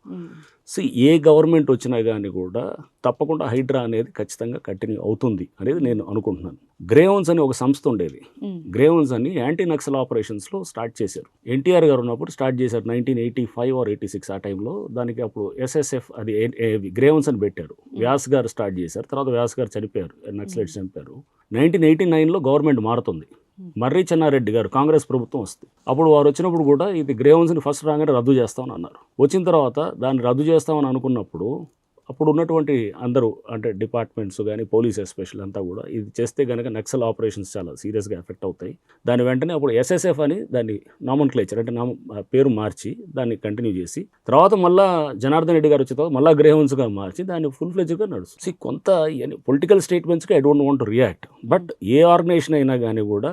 ఏ గవర్నమెంట్ వచ్చినా కానీ కూడా తప్పకుండా హైడ్రా అనేది ఖచ్చితంగా కంటిన్యూ అవుతుంది అనేది నేను అనుకుంటున్నాను. గ్రేవన్స్ అని ఒక సంస్థ ఉండేది. గ్రేవన్స్ అని యాంటీ నక్సల్ ఆపరేషన్స్లో స్టార్ట్ చేశారు. ఎన్టీఆర్ గారు ఉన్నప్పుడు స్టార్ట్ చేశారు 1985 or 86 ఆ టైంలో. దానికి అప్పుడు SSF అది గ్రేవన్స్ అని పెట్టారు. వ్యాస్ గారు స్టార్ట్ చేశారు. తర్వాత వ్యాస్ గారు చనిపోయారు, నక్సలైట్స్ చనిపోయారు. 1989లో గవర్నమెంట్ మారుతుంది. మర్రి చెన్నారెడ్డి గారు కాంగ్రెస్ ప్రభుత్వం వస్తుంది. అప్పుడు వారు వచ్చినప్పుడు కూడా ఇది గ్రేవన్స్ని ఫస్ట్ రాగానే రద్దు చేస్తామని అన్నారు. వచ్చిన తర్వాత దాన్ని రద్దు చేస్తామని అనుకున్నప్పుడు అప్పుడు ఉన్నటువంటి అందరూ అంటే డిపార్ట్మెంట్స్ కానీ పోలీస్ ఎస్పెషల్ అంతా కూడా ఇది చేస్తే కనుక నక్సల్ ఆపరేషన్స్ చాలా సీరియస్గా ఎఫెక్ట్ అవుతాయి. దాని వెంటనే అప్పుడు SSF అని దాన్ని నామన్క్లేచర్ అంటే పేరు మార్చి దాన్ని కంటిన్యూ చేసి తర్వాత మళ్ళీ జనార్దన్ రెడ్డి గారు వచ్చిన తర్వాత మళ్ళీ గ్రేవన్స్గా మార్చి దాన్ని ఫుల్ ఫ్లెడ్జ్గా నడుస్తుంది. కొంత పొలిటికల్ స్టేట్మెంట్స్కి I don't want to react. But a organization అయినా కానీ కూడా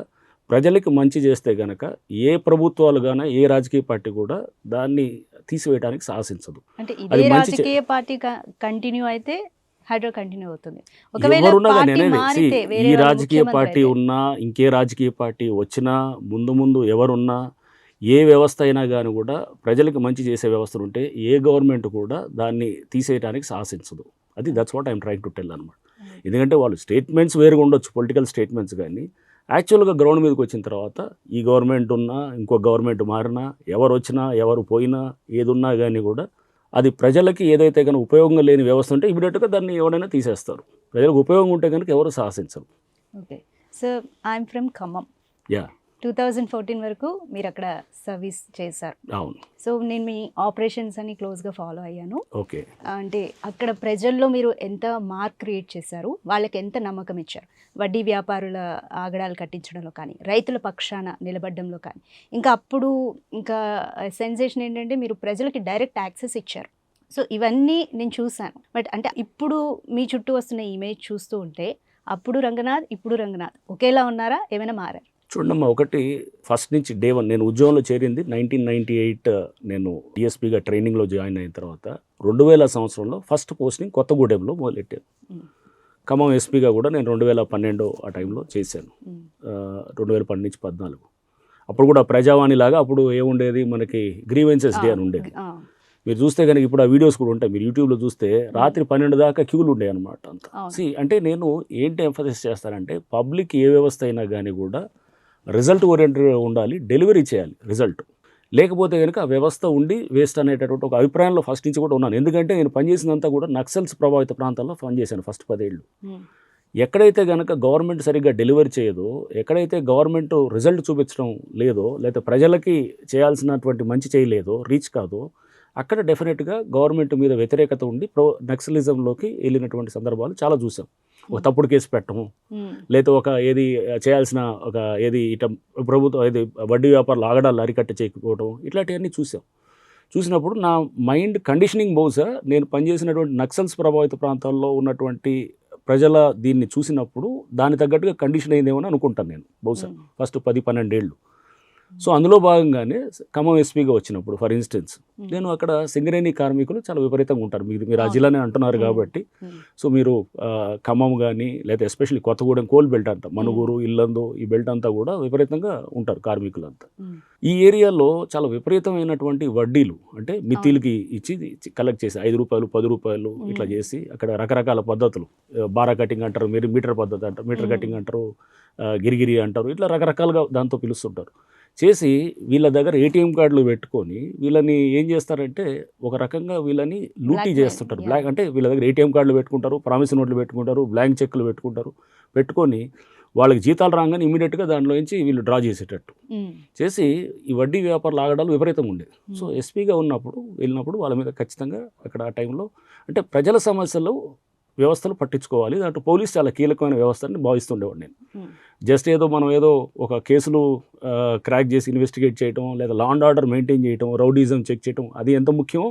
ప్రజలకు మంచి చేస్తే గనక ఏ ప్రభుత్వాలు గాన ఏ రాజకీయ పార్టీ కూడా దాన్ని తీసివేయడానికి సాహసించదు. అంటే ఇదే రాజకీయ పార్టీ కంటిన్యూ అయితే హైడ్రా కంటిన్యూ అవుతుంది. ఒకవేళ పార్టీ మారితే ఈ రాజకీయ పార్టీ ఉన్నా ఇంకే రాజకీయ పార్టీ వచ్చినా ముందు ఎవరున్నా ఏ వ్యవస్థ అయినా కానీ కూడా ప్రజలకు మంచి చేసే వ్యవస్థలు ఉంటే ఏ గవర్నమెంట్ కూడా దాన్ని తీసేయడానికి సాహసించదు. అది that's what I'm trying to tell అనమాట. ఎందుకంటే వాళ్ళు స్టేట్మెంట్స్ వేరుగా ఉండొచ్చు, పొలిటికల్ స్టేట్మెంట్స్, కానీ యాక్చువల్గా గ్రౌండ్ మీదకి వచ్చిన తర్వాత ఈ గవర్నమెంట్ ఉన్నా ఇంకో గవర్నమెంట్ మారినా ఎవరు వచ్చినా ఎవరు పోయినా ఏదున్నా కానీ కూడా అది ప్రజలకి ఏదైతే కనుక ఉపయోగంగా లేని వ్యవస్థ ఉంటే ఇమీడియట్గా దాన్ని ఎవరైనా తీసేస్తారు. ప్రజలకు ఉపయోగం ఉంటే కనుక ఎవరు సాహసించరు. Okay sir, I'm from Khammam. 2014 వరకు మీరు అక్కడ సర్వీస్ చేశారు. అవును. సో నేను మీ ఆపరేషన్స్ అని క్లోజ్గా ఫాలో అయ్యాను. ఓకే. అంటే అక్కడ ప్రజల్లో మీరు ఎంత మార్క్ క్రియేట్ చేశారు, వాళ్ళకి ఎంత నమ్మకం ఇచ్చారు, వడ్డీ వ్యాపారుల ఆగడాలు కట్టించడంలో కానీ రైతుల పక్షాన నిలబడడంలో కానీ. ఇంకా సెన్సేషన్ ఏంటంటే మీరు ప్రజలకి డైరెక్ట్ యాక్సెస్ ఇచ్చారు. సో ఇవన్నీ నేను చూశాను. బట్ అంటే ఇప్పుడు మీ చుట్టూ వస్తున్న ఇమేజ్ చూస్తూ ఉంటే అప్పుడు రంగనాథ్ ఇప్పుడు రంగనాథ్ ఒకేలా ఉన్నారా, ఏమైనా మారారు? చూడమ్మా, ఒకటి ఫస్ట్ నుంచి డే 1 నేను ఉద్యోగంలో చేరింది 1998. నేను DSPగా ట్రైనింగ్లో జాయిన్ అయిన తర్వాత 2000 సంవత్సరంలో ఫస్ట్ పోస్టింగ్ కొత్తగూడెంలో మొదలెట్టాను. ఖమ్మం SPగా కూడా నేను 2012 ఆ టైంలో చేశాను. 2012 నుంచి 14. అప్పుడు కూడా ప్రజావాణి లాగా అప్పుడు ఏముండేది, మనకి గ్రీవెన్సెస్ డే అని ఉండేది. మీరు చూస్తే కనుక ఇప్పుడు ఆ వీడియోస్ కూడా ఉంటాయి, మీరు యూట్యూబ్లో చూస్తే రాత్రి 12 దాకా క్యూలు ఉండేవి అనమాట అంతా. అంటే నేను ఏంటి ఎంఫసైజ్ చేస్తానంటే పబ్లిక్ ఏ వ్యవస్థ అయినా కానీ కూడా రిజల్ట్ ఓరియంటెడ్ ఉండాలి, డెలివరీ చేయాలి రిజల్ట్. లేకపోతే కనుక ఆ వ్యవస్థ ఉండి వేస్ట్ అనేటటువంటి ఒక అభిప్రాయంలో ఫస్ట్ నుంచి కూడా ఉన్నాను. ఎందుకంటే నేను పనిచేసినంతా కూడా నక్సల్స్ ప్రభావిత ప్రాంతాల్లో పనిచేశాను ఫస్ట్ 10 ఏళ్ళు. ఎక్కడైతే కనుక గవర్నమెంట్ సరిగ్గా డెలివరీ చేయదో, ఎక్కడైతే గవర్నమెంట్ రిజల్ట్ చూపించడం లేదో, లేకపోతే ప్రజలకి చేయాల్సినటువంటి మంచి చేయలేదో, రీచ్ కాదో, అక్కడ డెఫినెట్గా గవర్నమెంట్ మీద వ్యతిరేకత ఉండి నక్సలిజంలోకి వెళ్ళినటువంటి సందర్భాలు చాలా చూసాం. ఒక తప్పుడు కేసు పెట్టము, లేదా ఒక ఏది చేయాల్సిన ఒక ఏది ప్రభుత్వం ఏది వడ్డీ వ్యాపారాలు ఆగడాలు అరికట్ట చేయకపోవడం, ఇట్లాంటివన్నీ చూసినప్పుడు నా మైండ్ కండిషనింగ్ బహుశా నేను పనిచేసినటువంటి నక్సల్స్ ప్రభావిత ప్రాంతాల్లో ఉన్నటువంటి ప్రజల దీన్ని చూసినప్పుడు దాని తగ్గట్టుగా కండిషన్ అయిందేమని అనుకుంటాను నేను బహుశా ఫస్ట్ 10-12 ఏళ్ళు. సో అందులో భాగంగానే ఖమ్మం SPగా వచ్చినప్పుడు ఫర్ ఇన్స్టెన్స్ నేను అక్కడ సింగరేణి కార్మికులు చాలా విపరీతంగా ఉంటారు. మీరు ఆ జిల్లానే అంటున్నారు కాబట్టి, సో మీరు ఖమ్మం కానీ లేదా ఎస్పెషల్లీ కొత్తగూడెం కోల్ బెల్ట్ అంతా, మనుగూరు, ఇల్లందు, ఈ బెల్ట్ అంతా కూడా విపరీతంగా ఉంటారు కార్మికులంతా. ఈ ఏరియాలో చాలా విపరీతమైనటువంటి వడ్డీలు అంటే మిత్తిలకి ఇచ్చి కలెక్ట్ చేసి 5 రూపాయలు 10 రూపాయలు ఇట్లా చేసి అక్కడ రకరకాల పద్ధతులు, బారా కటింగ్ అంటారు, మీటర్ పద్ధతి అంటారు, మీటర్ కటింగ్ అంటారు, గిరిగిరి అంటారు, ఇట్లా రకరకాలుగా దాంతో పిలుస్తుంటారు. చేసి వీళ్ళ దగ్గర ATM కార్డులు పెట్టుకొని వీళ్ళని ఏం చేస్తారంటే ఒక రకంగా వీళ్ళని లూటీ చేస్తుంటారు. బ్లాక్ అంటే వీళ్ళ దగ్గర ATM కార్డులు పెట్టుకుంటారు, ప్రామిస్ నోట్లు పెట్టుకుంటారు, బ్లాంక్ చెక్లు పెట్టుకొని వాళ్ళకి జీతాలు రాగానే ఇమీడియట్గా దాంట్లో నుంచి వీళ్ళు డ్రా చేసేటట్టు చేసి ఈ వడ్డీ వ్యాపారాలు ఆగడాలు విపరీతంగా ఉండేది. సో SPగా వెళ్ళినప్పుడు వాళ్ళ మీద ఖచ్చితంగా అక్కడ ఆ టైంలో అంటే ప్రజల సమస్యలు వ్యవస్థలు పట్టించుకోవాలి, దాంట్లో పోలీస్ చాలా కీలకమైన వ్యవస్థని భావిస్తుండేవాడు నేను. జస్ట్ మనం ఒక కేసులు క్రాక్ చేసి ఇన్వెస్టిగేట్ చేయటం, లేదా లా అండ్ ఆర్డర్ మెయింటైన్ చేయటం, రౌడీజం చెక్ చేయటం, అది ఎంత ముఖ్యమో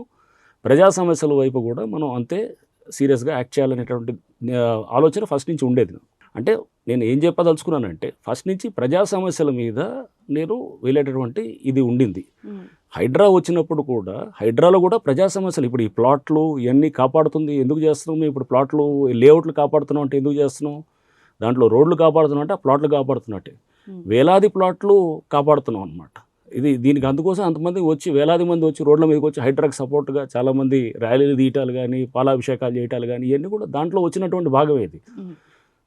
ప్రజా సమస్యల వైపు కూడా మనం అంతే సీరియస్గా యాక్ట్ చేయాలనేటువంటి ఆలోచన ఫస్ట్ నుంచి ఉండేది. అంటే నేను ఏం చెప్పదలుచుకున్నానంటే ఫస్ట్ నుంచి ప్రజా సమస్యల మీద నేను వెళ్ళేటటువంటి ఇది ఉండింది. హైడ్రా వచ్చినప్పుడు కూడా హైడ్రాలో కూడా ప్రజా సమస్యలు, ఇప్పుడు ఈ ప్లాట్లు ఇవన్నీ కాపాడుతుంది ఎందుకు చేస్తున్నాం, ఇప్పుడు ప్లాట్లు లేఅవుట్లు కాపాడుతున్నాం అంటే ఎందుకు చేస్తున్నాం, దాంట్లో రోడ్లు కాపాడుతున్నాం అంటే ఆ ప్లాట్లు కాపాడుతున్నట్టే వేలాది ప్లాట్లు కాపాడుతున్నాం అనమాట. దీనికి అందుకోసం అంతమంది వచ్చి వేలాది మంది వచ్చి రోడ్ల మీదకి వచ్చి హైడ్రాకి సపోర్ట్గా చాలామంది ర్యాలీలు తీయటాలు కానీ పాలాభిషేకాలు చేయటాలు కానీ ఇవన్నీ కూడా దాంట్లో వచ్చినటువంటి భాగమే ఇది.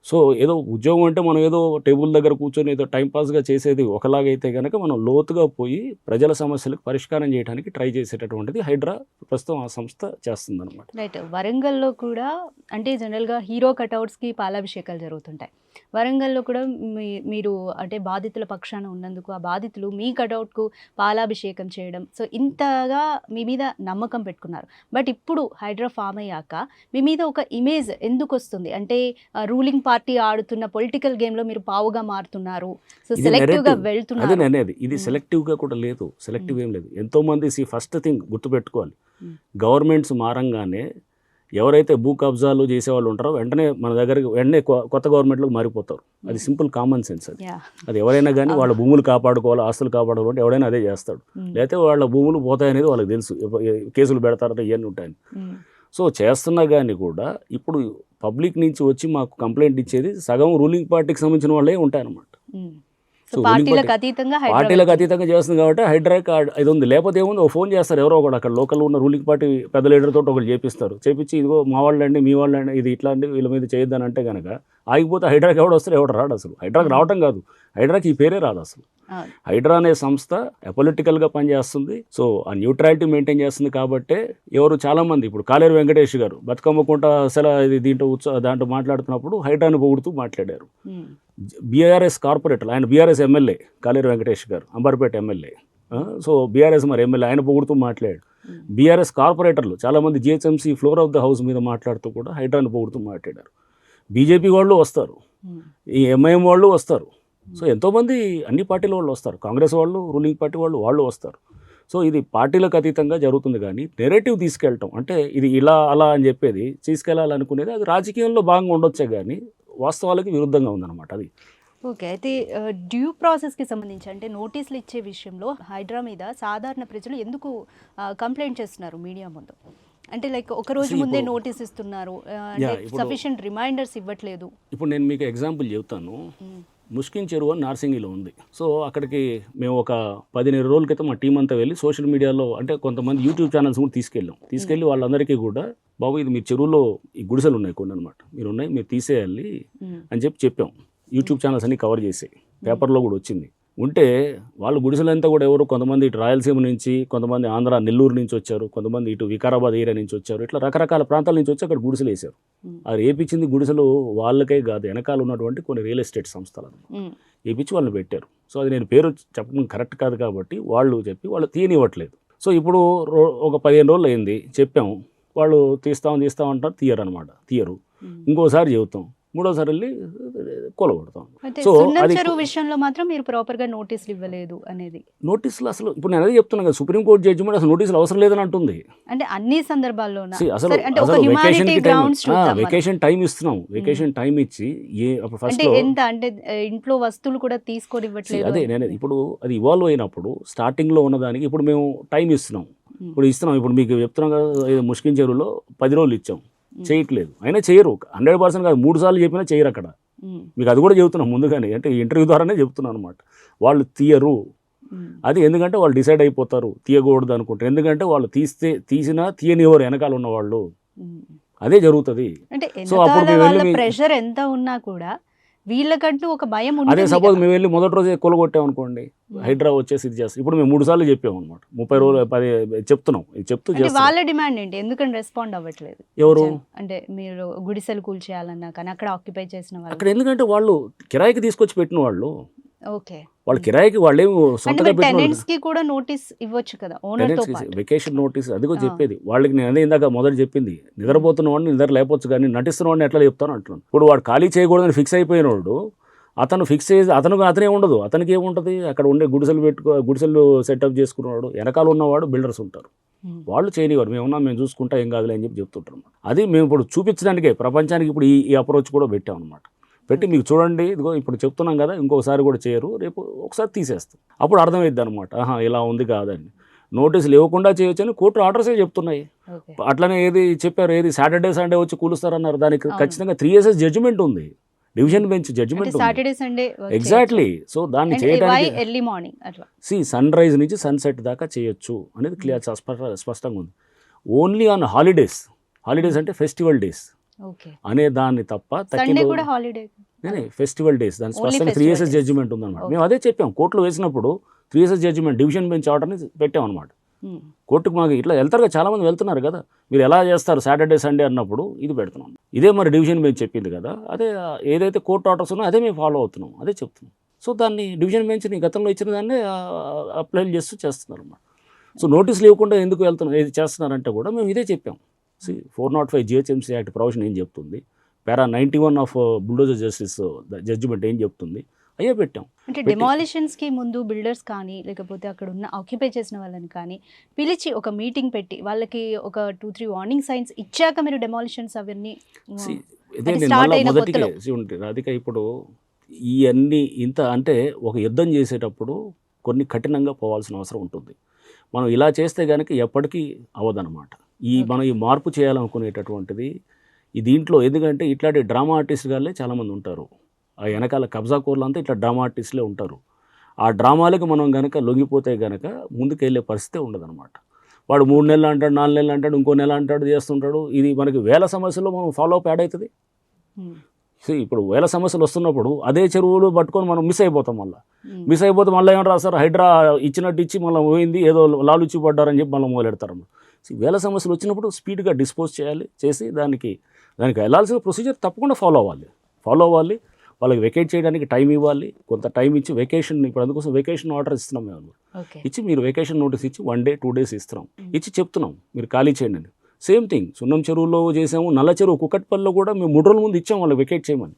సో ఏదో ఉద్యోగం అంటే మనం ఏదో టేబుల్ దగ్గర కూర్చొని ఏదో టైంపాస్గా చేసేది ఒకలాగైతే కనుక మనం లోతుగా పోయి ప్రజల సమస్యలకు పరిష్కారం చేయడానికి ట్రై చేసేటటువంటిది హైడ్రా ప్రస్తుతం ఆ సంస్థ చేస్తుందన్నమాట. రైట్. వరంగల్లో కూడా అంటే జనరల్గా హీరో కటౌట్స్కి పాలాభిషేకాలు జరుగుతుంటాయి. వరంగల్లో కూడా మీరు అంటే బాధితుల పక్షాన ఉన్నందుకు ఆ బాధితులు మీ కటౌట్కు పాలాభిషేకం చేయడం, సో ఇంతగా మీ మీద నమ్మకం పెట్టుకున్నారు. బట్ ఇప్పుడు హైడ్రా ఫామ్ అయ్యాక మీ మీద ఒక ఇమేజ్ ఎందుకు వస్తుంది అంటే రూలింగ్ పార్టీ ఆడుతున్న పొలిటికల్ గేమ్లో మీరు పావుగా మారుతున్నారు, సో సెలెక్టివ్గా వెళ్తున్నారు. అదే అనేది ఇది సెలెక్టివ్గా కూడా లేదు, సెలెక్టివ్ ఏం లేదు. ఎంతోమంది ఫస్ట్ థింగ్ గుర్తుపెట్టుకోవాలి, గవర్నమెంట్స్ మారంగానే ఎవరైతే భూ కబ్జాలు చేసేవాళ్ళు ఉంటారో వెంటనే మన దగ్గరికి వెంటనే కొత్త గవర్నమెంట్లోకి మారిపోతారు. అది సింపుల్ కామన్ సెన్స్. అది ఎవరైనా కానీ వాళ్ళ భూములు కాపాడుకోవాలి, ఆస్తులు కాపాడుకోవాలి, ఎవడైనా అదే చేస్తాడు. లేకపోతే వాళ్ళ భూములు పోతాయనేది వాళ్ళకి తెలుసు, కేసులు పెడతారంటే ఇవన్నీ ఉంటాయని. సో చేస్తున్నా కానీ కూడా ఇప్పుడు పబ్లిక్ నుంచి వచ్చి మాకు కంప్లైంట్ ఇచ్చేది సగం రూలింగ్ పార్టీకి సంబంధించిన వాళ్ళే ఉంటాయన్నమాట. పార్టీలకు అతీతంగా చేస్తుంది కాబట్టి హైడ్రాకి ఇది ఉంది. లేకపోతే ఏముంది, ఓ ఫోన్ చేస్తారు ఎవరో ఒకటి అక్కడ లోకల్ ఉన్న రూలింగ్ పార్టీ పెద్ద లీడర్ తోటి ఒకటి చేపించి ఇదిగో మా వాళ్ళండి మీ వాళ్ళండి ఇది ఇట్లా అండి వీళ్ళ మీద చేయొద్దని అంటే కనుక ఆగిపోతే హైడ్రాకి ఎవడు వస్తారు, ఎవడు రాడు. అసలు హైడ్రాకి రావటం కాదు, హైడ్రాకి ఈ పేరే రాదు అసలు. హైడ్రా అనే సంస్థ అపొలిటికల్గా పనిచేస్తుంది. సో ఆ న్యూట్రాలిటీ మెయింటైన్ చేస్తుంది కాబట్టి ఎవరు చాలామంది ఇప్పుడు కాలేరు వెంకటేష్ గారు బతుకమ్మకుంట అసలు ఇది దాంట్లో మాట్లాడుతున్నప్పుడు హైడ్రాని పొగుడుతూ మాట్లాడారు. బీఆర్ఎస్ కార్పొరేటర్, ఆయన బీఆర్ఎస్ ఎమ్మెల్యే కాలేరు వెంకటేష్ గారు, అంబర్పేట ఎమ్మెల్యే. సో బీఆర్ఎస్ మరి ఎమ్మెల్యే ఆయన పొగుడుతూ మాట్లాడాడు. బీఆర్ఎస్ కార్పొరేటర్లు చాలామంది GHMC floor of the house మీద మాట్లాడుతూ కూడా హైడ్రాని పొగుడుతూ మాట్లాడారు. బీజేపీ వాళ్ళు వస్తారు, ఈ ఎంఐఎం వాళ్ళు వస్తారు. సో ఎంతోమంది అన్ని పార్టీల వాళ్ళు వస్తారు, కాంగ్రెస్ వాళ్ళు, రూలింగ్ పార్టీ వాళ్ళు వస్తారు. సో ఇది పార్టీలకు అతీతంగా జరుగుతుంది. కానీ నెరేటివ్ తీసుకెళ్ళటం అంటే ఇది ఇలా అలా అని చెప్పేది తీసుకెళ్లాలనుకునేది అది రాజకీయంలో భాగంగా ఉండొచ్చే కానీ వాస్తవాలకి విరుద్ధంగా ఉందన్నమాట అది. ఓకే. అయితే డ్యూ ప్రాసెస్కి సంబంధించి అంటే నోటీసులు ఇచ్చే విషయంలో హైడ్రా మీద సాధారణ ప్రజలు ఎందుకు కంప్లైంట్ చేస్తున్నారు మీడియా ముందు? అంటే లైక్ ఒక రోజు ముందే నోటీస్ ఇస్తున్నారు, సఫిషియెంట్ రిమైండర్స్ ఇవ్వట్లేదు. ఇప్పుడు నేను మీకు ఎగ్జాంపుల్ చెబుతాను. ముష్కిన్ చెరువు అని నార్సింగిలో ఉంది. సో అక్కడికి మేము ఒక 15 రోజుల క్రితం మా టీం అంతా వెళ్ళి సోషల్ మీడియాలో అంటే కొంతమంది యూట్యూబ్ ఛానల్స్ కూడా తీసుకెళ్ళి వాళ్ళందరికీ కూడా బాబు ఇది మీ చెరువులో ఈ గుడిసెలు ఉన్నాయి కొన్ని అనమాట, మీరు తీసేయాలి అని చెప్పాం. యూట్యూబ్ ఛానల్స్ అన్ని కవర్ చేసాయి, పేపర్లో కూడా వచ్చింది. ఉంటే వాళ్ళు గుడిసెలంతా కూడా ఎవరు కొంతమంది ఇటు రాయలసీమ నుంచి, కొంతమంది ఆంధ్ర నెల్లూరు నుంచి వచ్చారు, కొంతమంది ఇటు వికారాబాద్ ఏరియా నుంచి వచ్చారు, ఇట్లా రకరకాల ప్రాంతాల నుంచి వచ్చి అక్కడ గుడిసెలు వేశారు. అది వేయించింది గుడిసెలు వాళ్ళకే కాదు, వెనకాల ఉన్నటువంటి కొన్ని రియల్ ఎస్టేట్ సంస్థలను వేయించి వాళ్ళని పెట్టారు. సో అది నేను పేరు చెప్పడం కరెక్ట్ కాదు కాబట్టి వాళ్ళు తీయనివ్వట్లేదు. సో ఇప్పుడు ఒక 15 రోజులు అయింది, చెప్పాము, వాళ్ళు తీస్తామంటారు, తీయరు. ఇంకోసారి చెబుతాం, మూడోసారి వెళ్ళి కొలగొడతాం. సో చెరువు విషయంలో మాత్రం మీరు ప్రాపర్గా నోటీసులు ఇవ్వలేదు అనేది. నోటీసులు అసలు ఇప్పుడు నేను అదే చెప్తున్నాను కదా, సుప్రీంకోర్టు జడ్జిమెంట్ అసలు నోటీసులు అవసరం లేదని అంటుంది. అంటే అన్ని సందర్భాల్లో అసలు వెకేషన్ టైం ఇస్తున్నాం, వెకేషన్ టైం ఇచ్చి ఫస్ట్ ఎంత అంటే ఇంట్లో వస్తువులు కూడా తీసుకొని ఇవ్వట్లేదు. అదే నేను ఇప్పుడు అది ఇవాల్వ్ అయినప్పుడు స్టార్టింగ్లో ఉన్నదానికి ఇప్పుడు మేము టైం ఇస్తున్నాం. ఇప్పుడు మీకు చెప్తున్నాం కదా, ముష్కిన్ చెరువులో 10 రోజులు ఇచ్చాం, చేయట్లేదు. అయినా చేయరు, 100% కాదు, 3 సార్లు చెప్పినా చేయరు అక్కడ. మీకు అది కూడా చెబుతున్నాం ముందుగానే, అంటే ఇంటర్వ్యూ ద్వారానే చెప్తున్నాను అనమాట. వాళ్ళు తీయరు, అది ఎందుకంటే వాళ్ళు డిసైడ్ అయిపోతారు తీయకూడదు అనుకుంటారు. ఎందుకంటే వాళ్ళు తీసినా తీయనివ్వరు వెనకాల ఉన్న వాళ్ళు, అదే జరుగుతుంది. సో అప్పుడు ప్రెషర్ ఎంత ఉన్నా కూడా వీళ్ళకంటూ ఒక భయం ఉంటుంది. అదే సపోజ్ మేము వెళ్ళి మొదటి రోజే కొలగొట్టాం అనుకోండి, హైడ్రా వచ్చేసి ఇది చేస్తాం. ఇప్పుడు మేము 3 సార్లు చెప్పాము అనమాట, 30 రోజులు 10 చెప్తున్నాం. వాళ్ళ డిమాండ్ ఏంటి, ఎందుకంటే రెస్పాండ్ అవ్వట్లేదు ఎవరు? అంటే మీరు గుడిసెలు కూల్చేయాలన్నా కానీ అక్కడ ఆక్యుపై చేసిన వాళ్ళు అక్కడ, ఎందుకంటే వాళ్ళు కిరాయికి తీసుకొచ్చి పెట్టిన వాళ్ళు. ఓకే, వాళ్ళు కిరాయికి వాళ్ళేం సొంతగా టెనెంట్స్కి కూడా నోటీస్ ఇవ్వచ్చు కదా, ఓనర్తో పాటు వెకేషన్ నోటీస్. అదిగో చెప్పేది వాళ్ళకి. నేను అదే ఇందాక మొదటి చెప్పింది, నిద్రపోతున్న వాడిని నిద్ర లేకపోవచ్చు కానీ నటిస్తున్న వాడిని ఎట్లా చెప్తాను అంటున్నాను. ఇప్పుడు వాడు ఖాళీ చేయకూడదని ఫిక్స్ అయిపోయిన వాడు అతను ఫిక్స్ చేసి అతనే ఉండదు, అతనికి ఏముంటుంది, అక్కడ ఉండే గుడిసెలు సెటప్ చేసుకున్నవాడు, వెనకాల ఉన్నవాడు బిల్డర్స్ ఉంటారు, వాళ్ళు చేయనివారు. మేము చూసుకుంటా ఏం కాదులే అని చెప్తుంటారు. అది మేము ఇప్పుడు చూపించడానికే ప్రపంచానికి ఇప్పుడు ఈ అప్రోచ్ కూడా పెట్టాం అనమాట. పెట్టి మీకు చూడండి, ఇదిగో ఇప్పుడు చెప్తున్నాం కదా, ఇంకొకసారి కూడా చేయరు, రేపు ఒకసారి తీసేస్తాం. అప్పుడు అర్థమైద్ది అనమాట, ఇలా ఉంది కాదని. నోటీసులు ఇవ్వకుండా చేయొచ్చని కోర్టు ఆర్డర్సే చెప్తున్నాయి. అట్లనే ఏది చెప్పారు, ఏది సాటర్డే సండే వచ్చి కూలుస్తారన్నారు, దానికి ఖచ్చితంగా 3 years జడ్జిమెంట్ ఉంది. Division bench judgement Saturday Sunday exactly. So దాన్ని చేయడానికి ఎర్లీ మార్నింగ్ అట్లా సన్ రైజ్ నుంచి సన్సెట్ దాకా చేయొచ్చు అనేది క్లియర్ స్పష్టంగా ఉంది. ఓన్లీ ఆన్ హాలిడేస్ అంటే ఫెస్టివల్ డేస్ ఓకే అనే దాన్ని తప్ప సండే కూడా హాలిడే ఫెస్టివల్ డేస్ దాని స్పష్టంగా 3 years జడ్జిమెంట్ ఉందన్నమాట. మేము అదే చెప్పాం కోర్టులో వేసినప్పుడు 3 years జడ్జిమెంట్ డివిజన్ బెంచ్ ఆర్డర్ని పెట్టాం అనమాట. కోర్టుకు మాకు ఇట్లా వెళ్తారు చాలా మంది వెళ్తున్నారు కదా, మీరు ఎలా చేస్తారు సాటర్డే సండే అన్నప్పుడు ఇది పెడుతున్నాం. ఇదే మరి డివిజన్ బెంచ్ చెప్పింది కదా, అదే ఏదైతే కోర్టు ఆర్డర్స్ ఉన్నాయో అదే మేము ఫాలో అవుతున్నాం, అదే చెప్తున్నాం. సో దాన్ని డివిజన్ బెంచ్ని గతంలో ఇచ్చిన దాన్ని అప్లై చేస్తున్నారు అన్నమాట. సో నోటీసులు ఇవ్వకుండా ఎందుకు వెళ్తున్నారు ఏది చేస్తున్నారంటే కూడా మేము ఇదే చెప్పాం. 405 GHMC యాక్ట్ ప్రొవిజన్ ఏం చెప్తుంది, పారా 91 ఆఫ్ బుల్డోజర్ జస్టిస్ జడ్జిమెంట్ ఏం చెప్తుంది, అయ్యే పెట్టాం. అంటే డెమాలిషన్స్ కి ముందు బిల్డర్స్ కానీ లేకపోతే అక్కడ ఉన్న ఆక్యుపై చేసిన వాళ్ళని కానీ పిలిచి ఒక మీటింగ్ పెట్టి వాళ్ళకి ఒక 2-3 వార్నింగ్ సైన్స్ ఇచ్చాక మీరు డెమాలిషన్స్ అవన్నీ రాధిక ఇప్పుడు ఇవన్నీ ఇంత అంటే ఒక యుద్ధం చేసేటప్పుడు కొన్ని కఠినంగా పోవాల్సిన అవసరం ఉంటుంది. మనం ఇలా చేస్తే కనుక ఎప్పటికీ అవ్వదన్నమాట. మనం ఈ మార్పు చేయాలనుకునేటటువంటిది ఈ దీంట్లో ఎందుకంటే ఇట్లాంటి డ్రామా ఆర్టిస్ట్ గాళ్ళే చాలామంది ఉంటారు. ఆ వెనకాల కబ్జా కోర్లు అంతా ఇట్లా డ్రామా ఆర్టిస్టులే ఉంటారు. ఆ డ్రామాలకు మనం కనుక లొంగిపోతే కనుక ముందుకెళ్ళే పరిస్థితే ఉండదన్నమాట. వాడు 3 నెలలు అంటాడు, 4 నెలలు అంటాడు, ఇంకో నెల అంటాడు, చేస్తుంటాడు. ఇది మనకి వేల సమస్యల్లో మనం ఫాలో అప్ యాడ్ అవుతుంది. ఇప్పుడు వేల సమస్యలు వస్తున్నప్పుడు అదే చెరువులు పట్టుకొని మనం మిస్ అయిపోతాం. మళ్ళీ ఏమైనా రాస్తారు, హైడ్రా ఇచ్చినట్టు ఇచ్చి మళ్ళీ పోయింది ఏదో లాలుచి పడ్డారని చెప్పి మళ్ళీ మొదలెడతారు. వేల సమస్యలు వచ్చినప్పుడు స్పీడ్గా డిస్పోజ్ చేసి దానికి వెళ్ళాల్సిన ప్రొసీజర్ తప్పకుండా ఫాలో అవ్వాలి. వాళ్ళకి వెకేట్ చేయడానికి టైం ఇవ్వాలి, కొంత టైం ఇచ్చి వెకేషన్, ఇప్పుడు అందుకోసం వెకేషన్ ఆర్డర్ ఇస్తున్నాం మేము. ఇచ్చి మీరు వెకేషన్ నోటీస్ ఇచ్చి 1 day 2 days ఇస్తున్నాం, ఇచ్చి చెప్తున్నాం మీరు ఖాళీ చేయండి అని. సేమ్ థింగ్ సున్నం చెరువులో చేసాము, నల్ల చెరువు కుకట్పల్లిలో కూడా మేము 3 రోజుల ముందు ఇచ్చాము వాళ్ళకి వెకేట్ చేయమని.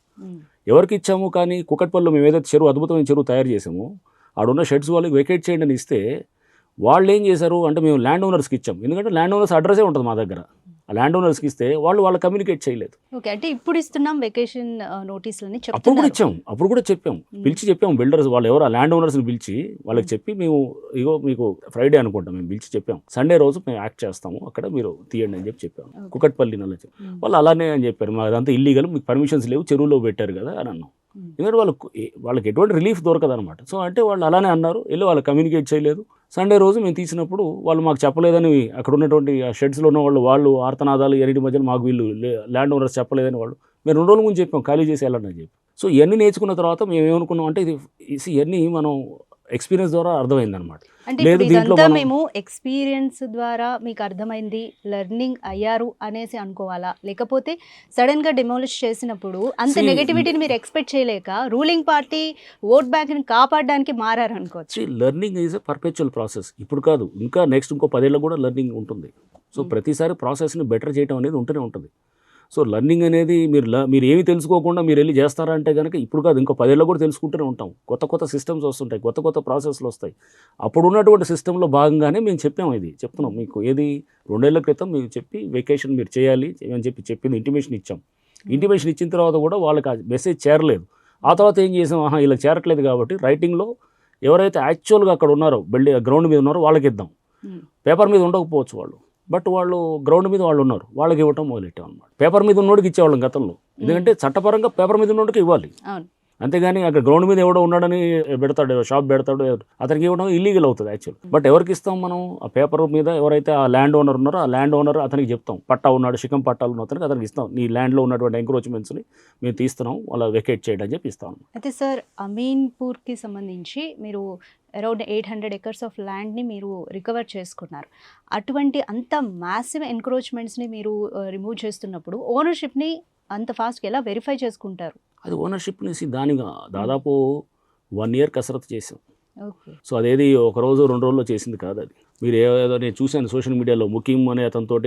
ఎవరికి ఇచ్చాము కానీ కుకట్పల్లిలో మేము ఏదైతే చెరువు అద్భుతమైన చెరువు తయారు చేసామో ఆడున్న షెడ్స్ వాళ్ళకి వెకేట్ చేయండి అని ఇస్తే వాళ్ళు ఏం చేశారు అంటే మేము ల్యాండ్ ఓనర్స్కి ఇచ్చాం. ఎందుకంటే ల్యాండ్ ఓనర్స్ అడ్రస్సే ఉంటుంది మా దగ్గర. ఆ ల్యాండ్ ఓనర్స్కి ఇస్తే వాళ్ళు కమ్యూనికేట్ చేయలేదు. ఓకే, అంటే ఇప్పుడు ఇస్తున్నాం వెకేషన్ నోటీసులని అప్పుడు కూడా చెప్పాం, పిలిచి చెప్పాం బిల్డర్స్ వాళ్ళు ఎవరు ఆ ల్యాండ్ ఓనర్స్ని పిలిచి వాళ్ళకి చెప్పి మేము ఇగో మీకు ఫ్రైడే అనుకుంటాం మేము పిలిచి చెప్పాం, సండే రోజు మేము యాక్ట్ చేస్తాము అక్కడ మీరు తీయండి అని చెప్పాం. కుకట్పల్లి నల్ల చెరువు వాళ్ళు అలానే అని చెప్పారు, మాకు అదంతా ఇల్లీగల్, మీకు పర్మిషన్స్ లేవు, చెరువులో పెట్టారు కదా అని అన్నాం. ఎందుకంటే వాళ్ళకి ఎటువంటి రిలీఫ్ దొరకదు అనమాట. సో అంటే వాళ్ళు అలానే అన్నారు, వెళ్ళి వాళ్ళు కమ్యూనికేట్ చేయలేదు. సండే రోజు మేము తీసినప్పుడు వాళ్ళు మాకు చెప్పలేదని అక్కడ ఉన్నటువంటి షెడ్స్లో ఉన్న వాళ్ళు ఆర్తనాదాలు ఎన్నిటి మధ్యలో మాకు వీళ్ళు ల్యాండ్ ఓనర్స్ చెప్పలేదని వాళ్ళు మేము 2 రోజుల ముందు చెప్పాం ఖాళీ చేసి వెళ్ళండి అని చెప్పి. సో ఇవన్నీ నేర్చుకున్న తర్వాత మేము ఏమనుకున్నాం అంటే ఇవన్నీ మనం ఎక్స్పీరియన్స్ ద్వారా అర్థమైందనమాట. లేదు దీంట్లో మేము ఎక్స్పీరియన్స్ ద్వారా మీకు అర్థమైంది లెర్నింగ్ అయ్యారు అనేసి అనుకోవాలా, లేకపోతే సడన్ గా డెమోలిష్ చేసినప్పుడు అంత నెగటివిటీని మీరు ఎక్స్పెక్ట్ చేయలేక రూలింగ్ పార్టీ ఓట్ బ్యాంక్ ని కాపాడడానికి మారారు అనుకోవచ్చు. Learning is a perpetual process. ఇప్పుడు కాదు, ఇంకా నెక్స్ట్ ఇంకో 10 ఏళ్ళకు కూడా లెర్నింగ్ ఉంటుంది. సో ప్రతిసారి ప్రాసెస్ని బెటర్ చేయడం అనేది ఉంటూనే ఉంటుంది. సో లెర్నింగ్ అనేది మీరు ఏమి తెలుసుకోకుండా మీరు వెళ్ళి చేస్తారంటే కనుక ఇప్పుడు కాదు ఇంకో 10 ఏళ్ళకు కూడా తెలుసుకుంటూనే ఉంటాం. కొత్త సిస్టమ్స్ వస్తుంటాయి, కొత్త ప్రాసెస్లు వస్తాయి. అప్పుడు ఉన్నటువంటి సిస్టంలో భాగంగానే మేము చెప్తున్నాం మీకు. ఏది 2 ఏళ్ల క్రితం మేము చెప్పి వెకేషన్ మీరు చేయాలి అని చెప్పింది ఇంటిమేషన్ ఇచ్చాం. ఇంటిమేషన్ ఇచ్చిన తర్వాత కూడా వాళ్ళకి ఆ మెసేజ్ చేరలేదు. ఆ తర్వాత ఏం చేసాం, ఇలా చేరట్లేదు కాబట్టి రైటింగ్లో ఎవరైతే యాక్చువల్గా అక్కడ ఉన్నారో గ్రౌండ్ మీద ఉన్నారో వాళ్ళకి ఇద్దాం. పేపర్ మీద ఉండకపోవచ్చు వాళ్ళు, బట్ వాళ్ళు గ్రౌండ్ మీద వాళ్ళు ఉన్నారు, వాళ్ళకి ఇవ్వటం మొదలెట్టాం అనమాట. పేపర్ మీద ఉన్నోడికి ఇచ్చేవాళ్ళం గతంలో, ఎందుకంటే చట్టపరంగా పేపర్ మీద ఉన్నోడికి ఇవ్వాలి. అంతేగాని అక్కడ గ్రౌండ్ మీద ఎవడో ఉన్నాడని షాప్ పెడతాడు అతనికి ఇవ్వడం ఇల్లీగల్ అవుతుంది యాక్చువల్. బట్ ఎవరికి ఇస్తాం మనం, ఆ పేపర్ మీద ఎవరైతే ఆ ల్యాండ్ ఓనర్ ఉన్నారో ఆ ల్యాండ్ ఓనర్ అతనికి చెప్తాం, పట్టా ఉన్నాడు శిఖం పట్టాలు ఉన్న అతనికి ఇస్తాం, నీ ల్యాండ్లో ఉన్నటువంటి ఎంక్రోచ్మెంట్స్ని మేము తీస్తున్నాం, వాళ్ళ వెకేట్ చేయడం అని చెప్పి ఇస్తాం. అయితే సార్ అమీన్పూర్కి సంబంధించి మీరు అరౌండ్ 800 acres ఆఫ్ ల్యాండ్ని మీరు రికవర్ చేసుకున్నారు. అటువంటి అంత మ్యాసివ్ ఎన్క్రోచ్మెంట్స్ని మీరు రిమూవ్ చేస్తున్నప్పుడు ఓనర్షిప్ని అంత ఫాస్ట్గా ఎలా వెరిఫై చేసుకుంటారు? అది ఓనర్షిప్ని దానిగా దాదాపు 1 year కసరత్తు చేసాం. సో అదేది 1 రోజు 2 రోజుల్లో చేసింది కాదు. అది మీరు ఏదో నేను చూశాను సోషల్ మీడియాలో ముఖీం అనే అతనితో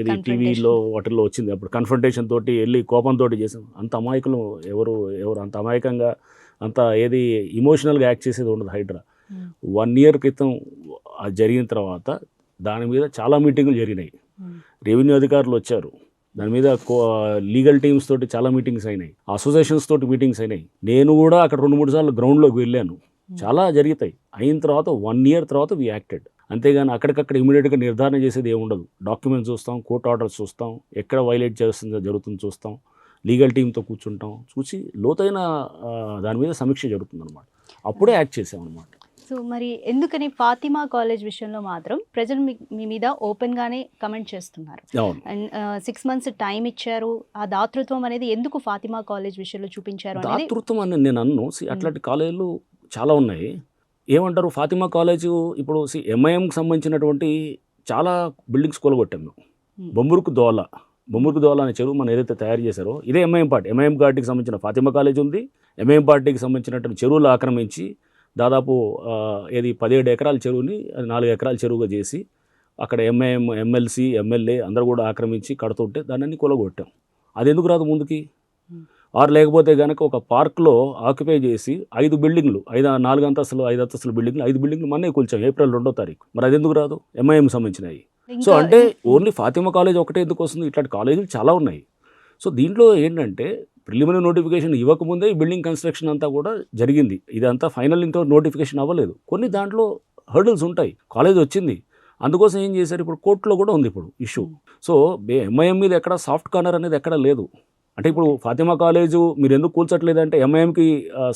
ఏది టీవీలో వాటిల్లో వచ్చింది. అప్పుడు కన్ఫ్రంటేషన్ తోటి వెళ్ళి కోపంతో చేసాం. అంత అమాయకులు ఎవరు అంత అమాయకంగా అంత ఇమోషనల్గా యాక్ట్ చేసేది ఉండదు హైడ్రా. 1 year క్రితం జరిగిన తర్వాత దాని మీద చాలా మీటింగులు జరిగినాయి. రెవెన్యూ అధికారులు వచ్చారు, దాని మీద లీగల్ టీమ్స్ తోటి చాలా మీటింగ్స్ అయినాయి, అసోసియేషన్స్ తోటి మీటింగ్స్ అయినాయి. నేను కూడా అక్కడ 2-3 సార్లు గ్రౌండ్లోకి వెళ్ళాను. చాలా జరుగుతాయి. అయిన తర్వాత 1 year తర్వాత వి యాక్టెడ్. అంతేగాని అక్కడికక్కడ ఇమీడియట్గా నిర్ధారణ చేసేది ఏముండదు. డాక్యుమెంట్స్ చూస్తాం, కోర్ట్ ఆర్డర్స్ చూస్తాం, ఎక్కడ వైలేట్ జరుగుతుందో చూస్తాం, లీగల్ టీంతో కూర్చుంటాం, చూసి లోతైన దాని మీద సమీక్ష జరుగుతుందన్నమాట. అప్పుడే యాక్ట్ చేసామన్నమాట. సో మరి ఎందుకని ఫాతిమా కాలేజ్ విషయంలో మాత్రం ప్రజలు మీ మీద ఓపెన్గానే కమెంట్ చేస్తున్నారు. అవును, అండ్ 6 months టైం ఇచ్చారు. ఆ దాతృత్వం అనేది ఎందుకు ఫాతిమా కాలేజ్ విషయంలో చూపించారు అనేది దాతృత్వం అని నేను అన్ను. అట్లాంటి కాలేజీలు చాలా ఉన్నాయి. ఏమంటారు, ఫాతిమా కాలేజు ఇప్పుడు ఎంఐఎంకి సంబంధించినటువంటి చాలా బిల్డింగ్స్ కూలగొట్టాం మేము. బొమ్మరుకు దోల అనే చెరువు మనం ఏదైతే తయారు చేశారో ఇదే ఎంఐఎం పార్టీకి సంబంధించిన ఫాతిమా కాలేజ్ ఉంది. ఎంఐఎం పార్టీకి సంబంధించినటువంటి చెరువులు ఆక్రమించి దాదాపు 17 ఎకరాల చెరువుని 4 ఎకరాల చెరువుగా చేసి అక్కడ ఎంఐఎం ఎమ్మెల్సీ ఎమ్మెల్యే అందరూ కూడా ఆక్రమించి కడుతుంటే దాన్ని కూలగొట్టాం. అది ఎందుకు రాదు ముందుకి? లేకపోతే కనుక ఒక పార్క్లో ఆక్యుపై చేసి 5 బిల్డింగ్లు 4 అంతస్తులు 5 అంతస్తుల బిల్డింగ్లు 5 బిల్డింగ్లు మొన్నే కూల్చాం April 2వ తారీఖు. మరి అది ఎందుకు రాదు? ఎంఐఎం సంబంధించినవి. సో అంటే ఓన్లీ ఫాతిమా కాలేజ్ ఒకటే ఎందుకు వస్తుంది? ఇట్లాంటి కాలేజీలు చాలా ఉన్నాయి. సో దీంట్లో ఏంటంటే ప్రిలిమినరీ నోటిఫికేషన్ ఇవ్వకముందే ఈ బిల్డింగ్ కన్స్ట్రక్షన్ అంతా కూడా జరిగింది. ఇదంతా ఫైనల్ ఇంత నోటిఫికేషన్ అవ్వలేదు. కొన్ని దాంట్లో హర్డల్స్ ఉంటాయి. కాలేజ్ వచ్చింది, అందుకోసం ఏం చేశారు, ఇప్పుడు కోర్టులో కూడా ఉంది ఇప్పుడు ఇష్యూ. సో ఎంఐఎం మీద ఎక్కడ సాఫ్ట్ కార్నర్ అనేది ఎక్కడ లేదు. అంటే ఇప్పుడు ఫాతిమా కాలేజు మీరు ఎందుకు కూల్చట్లేదంటే ఎంఐఎంకి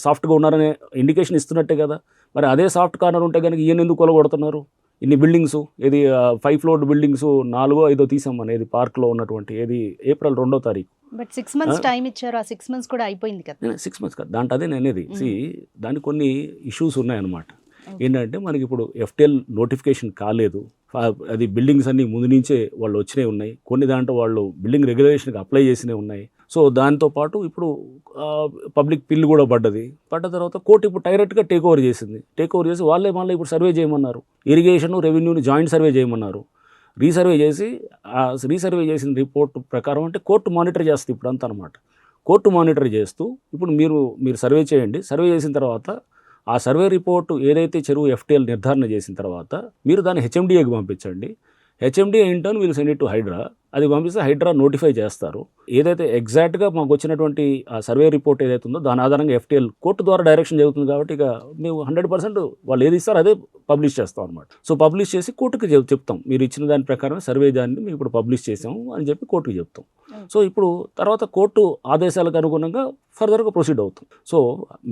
సాఫ్ట్గా ఉన్నారనే ఇండికేషన్ ఇస్తున్నట్టే కదా. మరి అదే సాఫ్ట్ కార్నర్ ఉంటే కనుక ఈయన ఎందుకు కొలగొడుతున్నారు? ఇన్ని బిల్డింగ్స్ 5 ఫ్లోర్డ్ బిల్డింగ్స్ 4ో 5ో తీసామనేది పార్క్లో ఉన్నటువంటి April 2వ తారీఖు. బట్ 6 months టైం ఇచ్చారు. ఆ 6 months కూడా అయిపోయింది కదా. 6 months కాదు, దాంట్లో అదే నేనేది దానికి కొన్ని ఇష్యూస్ ఉన్నాయన్నమాట. ఏంటంటే మనకి ఇప్పుడు FTL నోటిఫికేషన్ కాలేదు. అది బిల్డింగ్స్ అన్నీ ముందు నుంచే వాళ్ళు వచ్చినవి ఉన్నాయి. కొన్ని దాంట్లో వాళ్ళు బిల్డింగ్ రెగ్యులేషన్కి అప్లై చేసినవి ఉన్నాయి. సో దాంతోపాటు ఇప్పుడు పబ్లిక్ పిల్లు కూడా పడ్డ తర్వాత కోర్టు ఇప్పుడు డైరెక్ట్గా టేక్ ఓవర్ చేసి వాళ్ళే మళ్ళీ ఇప్పుడు సర్వే చేయమన్నారు. ఇరిగేషన్ రెవెన్యూని జాయింట్ సర్వే చేయమన్నారు. రీసర్వే చేసిన రిపోర్ట్ ప్రకారం అంటే కోర్టు మానిటర్ చేస్తుంది ఇప్పుడు అంతా అనమాట. కోర్టు మానిటర్ చేస్తూ ఇప్పుడు మీరు సర్వే చేయండి. సర్వే చేసిన తర్వాత ఆ సర్వే రిపోర్టు ఏదైతే చెరువు FTL నిర్ధారణ చేసిన తర్వాత మీరు దాన్ని HMDAకి పంపించండి. HMDA in turn will send it to Hydraa. అది పంపిస్తే హైడ్రా నోటిఫై చేస్తారు. ఏదైతే ఎగ్జాక్ట్గా మాకు వచ్చినటువంటి ఆ సర్వే రిపోర్ట్ ఏదైతే ఉందో దాని ఆధారంగా FTL కోర్టు ద్వారా డైరెక్షన్ జరుగుతుంది కాబట్టి ఇక మేము 100% వాళ్ళు ఏది ఇస్తారో అదే పబ్లిష్ చేస్తాం అనమాట. సో పబ్లిష్ చేసి కోర్టుకి చెప్తాం, మీరు ఇచ్చిన దాని ప్రకారం సర్వే దాన్ని మేము ఇప్పుడు పబ్లిష్ చేసాము అని చెప్పి కోర్టుకి చెప్తాం. సో ఇప్పుడు తర్వాత కోర్టు ఆదేశాలకు అనుగుణంగా ఫర్దర్గా ప్రొసీడ్ అవుతాం. సో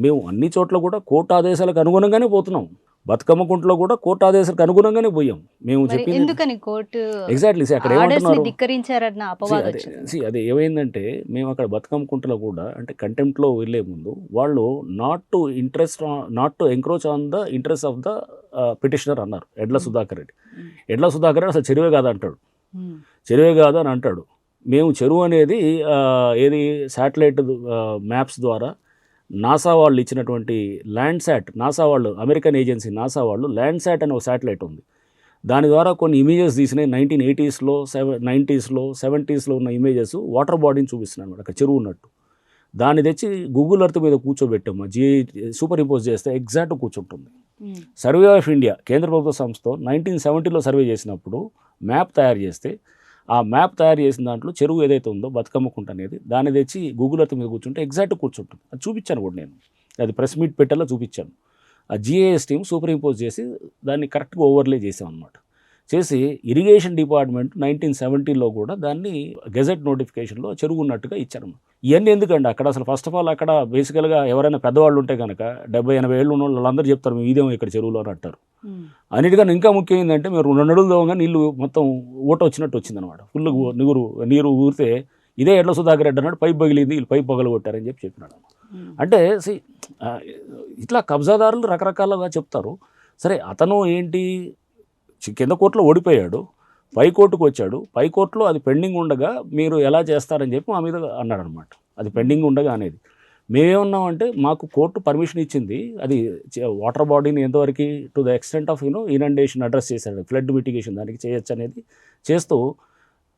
మేము అన్ని చోట్ల కూడా కోర్టు ఆదేశాలకు అనుగుణంగానే పోతున్నాం. బతుకమ్మ కుంటలో కూడా కోర్టు ఆదేశాలకు అనుగుణంగానే పోయాం. మేము చెప్పింది ఎందుకని కోర్టు ఎగ్జాక్ట్లీ అక్కడ ఏమంటున్నారు, ధిక్కరించారన్న అపవాదం వచ్చింది. అదే ఏమైందంటే మేము అక్కడ బతుకమ్మ కుంటలో కూడా అంటే కంటెంప్ట్లో వెళ్ళే ముందు వాళ్ళు not to encroach on the interest of the petitioner అన్నారు. ఎడ్ల సుధాకర్ రెడ్డి అసలు చెరువే కాదంటాడు. చెరువే కాదు అని అంటాడు. మేము చెరువు అనేది శాటిలైట్ మ్యాప్స్ ద్వారా నాసా వాళ్ళు ఇచ్చినటువంటి ల్యాండ్సాట్, నాసా వాళ్ళు అమెరికన్ ఏజెన్సీ నాసా వాళ్ళు ల్యాండ్సాట్ అనే ఒక శాటిలైట్ ఉంది. దాని ద్వారా కొన్ని ఇమేజెస్ తీసినాయి. 1980s, 90s, 70s ఉన్న ఇమేజెస్ వాటర్ బాడీని చూపిస్తున్నాయి అనమాట, అక్కడ చెరువు ఉన్నట్టు. దాన్ని తెచ్చి గూగుల్ ఎర్త్ మీద కూర్చోబెట్టాము. సూపర్ ఇంపోజ్ చేస్తే ఎగ్జాక్ట్ కూర్చుంటుంది. సర్వే ఆఫ్ ఇండియా కేంద్ర ప్రభుత్వ సంస్థ 1970లో సర్వే చేసినప్పుడు మ్యాప్ తయారు చేస్తే ఆ మ్యాప్ తయారు చేసిన దాంట్లో చెరువు ఏదైతే ఉందో బతుకమ్మ కుంట అనేది దాన్ని తెచ్చి గూగుల్ ఎర్త్ మీద కూర్చుంటే ఎగ్జాక్ట్ కూర్చుంటుంది. అది చూపించాను కూడా నేను, అది ప్రెస్ మీట్ పెట్టేలా చూపించాను. ఆ GIS టీమ్ సూపర్ ఇంపోజ్ చేసి దాన్ని కరెక్ట్గా ఓవర్లే చేసాం అనమాట. చేసి ఇరిగేషన్ డిపార్ట్మెంట్ 1970లో కూడా దాన్ని గెజెట్ నోటిఫికేషన్లో చెరువు ఉన్నట్టుగా ఇచ్చారు. ఇవన్నీ ఎందుకండి అక్కడ అసలు ఫస్ట్ ఆఫ్ ఆల్ అక్కడ బేసికల్గా ఎవరైనా పెద్దవాళ్ళు ఉంటే కనుక 70-80 ఏళ్ళు ఉన్న వాళ్ళందరూ చెప్తారు మేము ఇదేమో ఇక్కడ చెరువులో అని అంటారు. అన్నిటికన్నా ఇంకా ముఖ్యం ఏంటంటే మీరు 2 అడుగులు దోవగా నీళ్ళు మొత్తం ఊట వచ్చినట్టు వచ్చిందనమాట. ఫుల్ నీరు ఊరితే ఇదే ఎడ్ల సుధాకర్ రెడ్డి అన్నాడు పైప్ పగిలింది, వీళ్ళు పైప్ పగలగొట్టారని చెప్పినాడు. అంటే ఇట్లా కబ్జాదారులు రకరకాలుగా చెప్తారు. సరే అతను ఏంటి కింద కోర్టులో ఓడిపోయాడు, పై కోర్టుకు వచ్చాడు. పై కోర్టులో అది పెండింగ్ ఉండగా మీరు ఎలా చేస్తారని చెప్పి మా మీద అన్నాడు అనమాట. అది పెండింగ్ ఉండగా అనేది మేమేమన్నామంటే మాకు కోర్టు పర్మిషన్ ఇచ్చింది, అది వాటర్ బాడీని ఎంతవరకు to the extent of inundation address చేశాడు, ఫ్లడ్ మిటిగేషన్ దానికి చేయొచ్చు అనేది చేస్తూ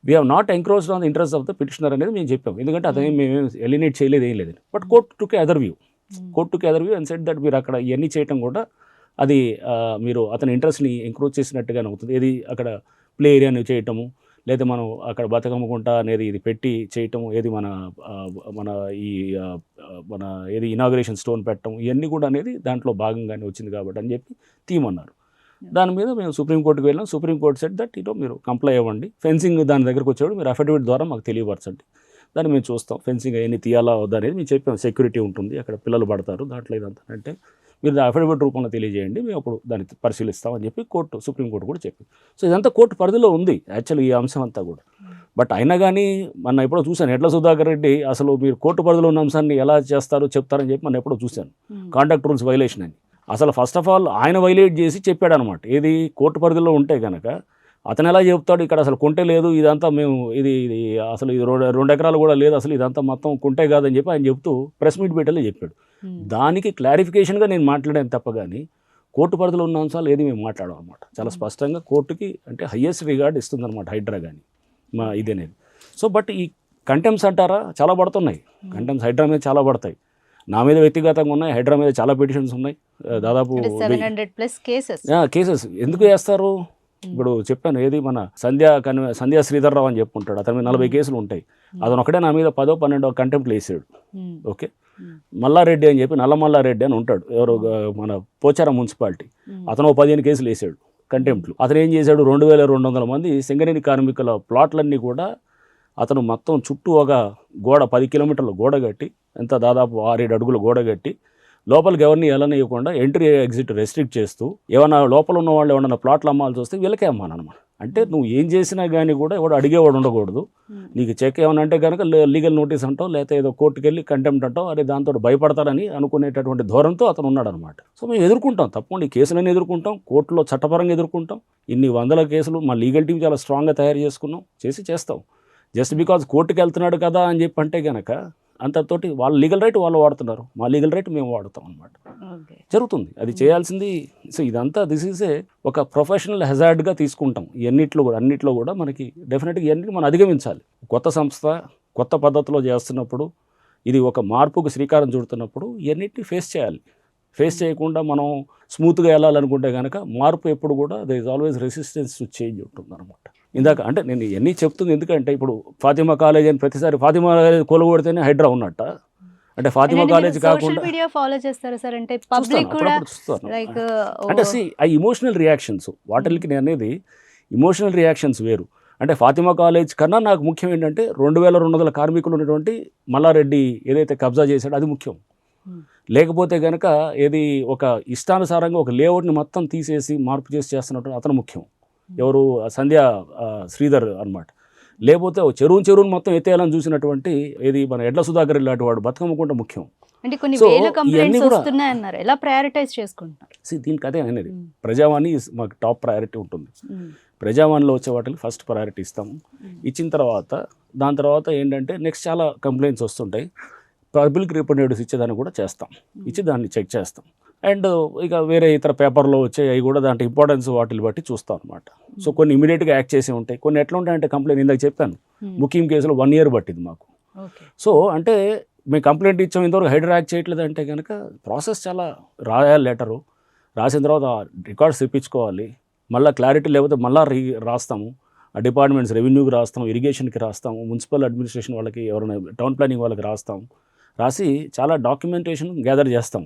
we have not encroached on the interest of the petitioner అనేది మేము చెప్పాము. ఎందుకంటే అతను మేము ఎలినేట్ చేయలేదు, ఏం లేదు. But court took other view and said that మీరు అక్కడ ఇవన్నీ చేయటం కూడా అది మీరు అతని ఇంట్రెస్ట్ని ఎంక్రోచ్ చేసినట్టుగానే అవుతుంది. ఏది అక్కడ ప్లే ఏరియాని చేయటము, లేదా మనం అక్కడ బతుకమ్మకుంట అనేది ఇది పెట్టి చేయటము, ఏది మన ఇనాగ్రేషన్ స్టోన్ పెట్టడం, ఇవన్నీ కూడా అనేది దాంట్లో భాగంగానే వచ్చింది కాబట్టి అని చెప్పి తీయమన్నారు. దాని మీద మేము సుప్రీంకోర్టుకి వెళ్ళాం. సుప్రీంకోర్టు సెట్ దట్ మీరు కంప్లై అవ్వండి, ఫెన్సింగ్ దాని దగ్గరకు వచ్చేవాడు మీరు అఫిడవిట్ ద్వారా మాకు తెలియపరచండి. దాన్ని మేము చూస్తాం, ఫెన్సింగ్ అవన్నీ తీయాలా వద్దా అనేది మేము చెప్పాం, సెక్యూరిటీ ఉంటుంది అక్కడ, పిల్లలు పడతారు దాంట్లో ఇదంతా అంటే మీరు అఫిడవిట్ రూపంలో తెలియజేయండి, మేము అప్పుడు దాన్ని పరిశీలిస్తామని చెప్పి సుప్రీంకోర్టు కూడా చెప్పింది. సో ఇదంతా కోర్టు పరిధిలో ఉంది యాక్చువల్లీ ఈ అంశం అంతా కూడా. బట్ అయినా కానీ మన ఎప్పుడో చూశాను ఎడ్ల సుధాకర్ రెడ్డి అసలు మీరు కోర్టు పరిధిలో ఉన్న అంశాన్ని ఎలా చేస్తారో చెప్తారని చెప్పి మనం ఎప్పుడో చూశాను, కాంటాక్ట్ రూల్స్ వైలేషన్ అని. అసలు ఫస్ట్ ఆఫ్ ఆల్ ఆయన వైలేట్ చేసి చెప్పాడు అనమాట, ఏది కోర్టు పరిధిలో ఉంటే కనుక అతను ఎలా చెప్తాడు, ఇక్కడ అసలు కుంటే లేదు, ఇదంతా మేము ఇది అసలు ఇది 2 ఎకరాలు కూడా లేదు, అసలు ఇదంతా మొత్తం కుంటే కాదని చెప్పి ఆయన చెప్తూ ప్రెస్ మీట్ పెట్టేలా చెప్పాడు. దానికి క్లారిఫికేషన్గా నేను మాట్లాడాను తప్ప కానీ కోర్టు పరిధిలో ఉన్న అంశాలు ఏది మేము మాట్లాడాం అనమాట. చాలా స్పష్టంగా కోర్టుకి అంటే హయ్యెస్ట్ రిగార్డ్ ఇస్తుంది అనమాట హైడ్రా కానీ మా ఇదేనేది. సో బట్ ఈ కంటెంప్ట్స్ అంటారా చాలా పడుతున్నాయి, కంటెంప్ట్స్ హైడ్రా మీద చాలా పడతాయి, నా మీద వ్యక్తిగతంగా ఉన్నాయి, హైడ్రా మీద చాలా పిటిషన్స్ ఉన్నాయి, దాదాపు 700+ కేసెస్. ఎందుకు వేస్తారు ఇప్పుడు చెప్పాను, ఏది మన సంధ్యా శ్రీధర్రావు అని చెప్పుకుంటాడు, అతని మీద 40 కేసులు ఉంటాయి, అతను ఒకటే నా మీద 10-12 కంటెంప్ట్లు వేసాడు. ఓకే, మల్లారెడ్డి అని చెప్పి నల్లమల్లారెడ్డి అని ఉంటాడు, ఎవరు మన పోచారం మున్సిపాలిటీ, అతను 15 కేసులు వేసాడు కంటెంప్ట్లు. అతను ఏం చేశాడు, 2200 మంది సింగరేణి కార్మికుల ప్లాట్లన్నీ కూడా అతను మొత్తం చుట్టూ ఒక గోడ 10 కిలోమీటర్ల గోడ కట్టి, ఎంత దాదాపు 6-7 అడుగుల గోడ కట్టి లోపలికి ఎవరిని వెళ్ళనివ్వకుండా ఎంట్రీ ఎగ్జిట్ రెస్ట్రిక్ట్ చేస్తూ, ఏమన్నా లోపల ఉన్న వాళ్ళు ఏమన్నా ప్లాట్లు అమ్మాల్సి వస్తే వీళ్ళకే అమ్మానమాట. అంటే నువ్వు ఏం చేసినా కానీ కూడా ఎవడు అడిగేవాడు ఉండకూడదు, నీకు చెక్ ఏమన్నా అంటే కనుక లీగల్ నోటీస్ అంటావు, లేకపోతే ఏదో కోర్టుకు వెళ్ళి కంటెంప్ట్ అంటావు, అదే దాంతో భయపడతారని అనుకునేటటువంటి ధోరణితో అతను ఉన్నాడనమాట. సో మేము ఎదుర్కొంటాం, తప్పకుండా ఈ కేసులన్నీ ఎదుర్కొంటాం, కోర్టులో చట్టపరంగా ఎదుర్కొంటాం, ఇన్ని 100 కేసులు మా లీగల్ టీం చాలా స్ట్రాంగ్గా తయారు చేసుకున్నాం, చేస్తాం. జస్ట్ బికాజ్ కోర్టుకు వెళ్తున్నాడు కదా అని చెప్పి అంటే కనుక అంతతోటి వాళ్ళ లీగల్ రైట్ వాళ్ళు వాడుతున్నారు, మా లీగల్ రైట్ మేము వాడుతాం అనమాట. జరుగుతుంది, అది చేయాల్సింది. సో ఇదంతా దిస్ ఈజ్ ఒక ప్రొఫెషనల్ హెజార్డ్గా తీసుకుంటాం. అన్నిట్లో కూడా మనకి డెఫినెట్గా ఇవన్నీ మనం అధిగమించాలి. కొత్త సంస్థ కొత్త పద్ధతిలో చేస్తున్నప్పుడు, ఇది ఒక మార్పుకు శ్రీకారం చుడుతున్నప్పుడు ఇవన్నిటిని ఫేస్ చేయాలి. ఫేస్ చేయకుండా మనం స్మూత్గా వెళ్ళాలనుకుంటే కనుక మార్పు ఎప్పుడు కూడా they is always resistance to change ఉంటుంది అనమాట. ఇందాక అంటే నేను ఇవన్నీ చెప్తుంది ఎందుకంటే ఇప్పుడు ఫాతిమా కాలేజ్ అని ప్రతిసారి ఫాతిమా కాలేజ్ కొలగొడితేనే హైడ్రా ఉన్నట్ట, అంటే ఫాతిమా కాలేజ్ కాకుండా ఫాలో చేస్తారా సార్? అంటే పబ్లిక్ కూడా లైక్ అంటే ఆ ఇమోషనల్ రియాక్షన్స్ వాటికి నేను అనేది ఇమోషనల్ రియాక్షన్స్ వేరు. అంటే ఫాతిమా కాలేజ్ కన్నా నాకు ముఖ్యం ఏంటంటే 2200 కార్మికులు ఉన్నటువంటి మల్లారెడ్డి ఏదైతే కబ్జా చేశాడో అది ముఖ్యం. లేకపోతే కనుక ఏది ఒక ఇష్టానుసారంగా ఒక లేఅవుట్ని మొత్తం తీసేసి మార్పు చేస్తున్నట్టు అతను ముఖ్యం. ఎవరు సంధ్యా శ్రీధర్ అనమాట. లేకపోతే చెరువుని మొత్తం ఎత్తేయాలని చూసినటువంటి ఏది మన ఎడ్ల సుధాకర్ ఇలాంటి వాడు బతుకమ్మకుంటే ముఖ్యం. అంటే కొన్ని వేల కంప్లైంట్స్ వస్తున్నాయన్నారు, ఎలా ప్రయారిటైజ్ చేసుకుంటున్నారు? దీనికి అదే అనేది ప్రజావాణి మాకు టాప్ ప్రయారిటీ ఉంటుంది. ప్రజావాణిలో వచ్చే వాటికి ఫస్ట్ ప్రయారిటీ ఇస్తాము. ఇచ్చిన తర్వాత దాని తర్వాత ఏంటంటే నెక్స్ట్ చాలా కంప్లైంట్స్ వస్తుంటాయి, పబ్లిక్ రిప్రజెంటేటివ్స్ ఇచ్చేదాన్ని కూడా చేస్తాం, ఇచ్చి దాన్ని చెక్ చేస్తాం. అండ్ ఇక వేరే ఇతర పేపర్లో వచ్చే అవి కూడా దాంట్లో ఇంపార్టెన్స్ వాటిని బట్టి చూస్తాం అనమాట. సో కొన్ని ఇమీడియట్గా యాక్ట్ చేసి ఉంటాయి, కొన్ని ఎట్లా ఉంటాయంటే కంప్లైంట్ ఇందాక చెప్పాను ముఖ్యం కేసులో 1 year పట్టింది మాకు. సో అంటే మేము కంప్లైంట్ ఇచ్చాం, ఇంతవరకు హైడ్రా యాక్ట్ చేయట్లేదు అంటే కనుక ప్రాసెస్ చాలా రాయాలి. లెటరు రాసిన తర్వాత రికార్డ్స్ తెప్పించుకోవాలి, మళ్ళీ క్లారిటీ లేకపోతే మళ్ళీ రాస్తాము. ఆ డిపార్ట్మెంట్స్ రెవెన్యూకి రాస్తాం, ఇరిగేషన్కి రాస్తాము, మున్సిపల్ అడ్మినిస్ట్రేషన్ వాళ్ళకి, ఎవరైనా టౌన్ ప్లానింగ్ వాళ్ళకి రాస్తాం. రాసి చాలా డాక్యుమెంటేషన్ గ్యాదర్ చేస్తాం.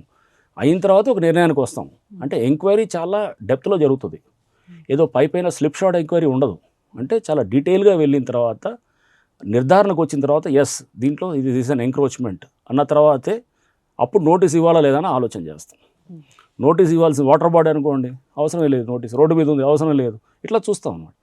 అయిన తర్వాత ఒక నిర్ణయానికి వస్తాం. అంటే ఎంక్వైరీ చాలా డెప్త్లో జరుగుతుంది, ఏదో పైపైన స్లిప్ షాట్ ఎంక్వైరీ ఉండదు. అంటే చాలా డీటెయిల్గా వెళ్ళిన తర్వాత నిర్ధారణకు వచ్చిన తర్వాత ఎస్ దీంట్లో ఇది ఈజ్ అన్ ఎంక్రోచ్మెంట్ అన్న తర్వాతే అప్పుడు నోటీస్ ఇవ్వాలా లేదా అని ఆలోచన చేస్తాం. నోటీస్ ఇవ్వాల్సిన వాటర్ బాడీ అనుకోండి, అవసరమే లేదు నోటీస్, రోడ్డు మీద ఉంది అవసరం లేదు, ఇట్లా చూస్తాం అన్నమాట.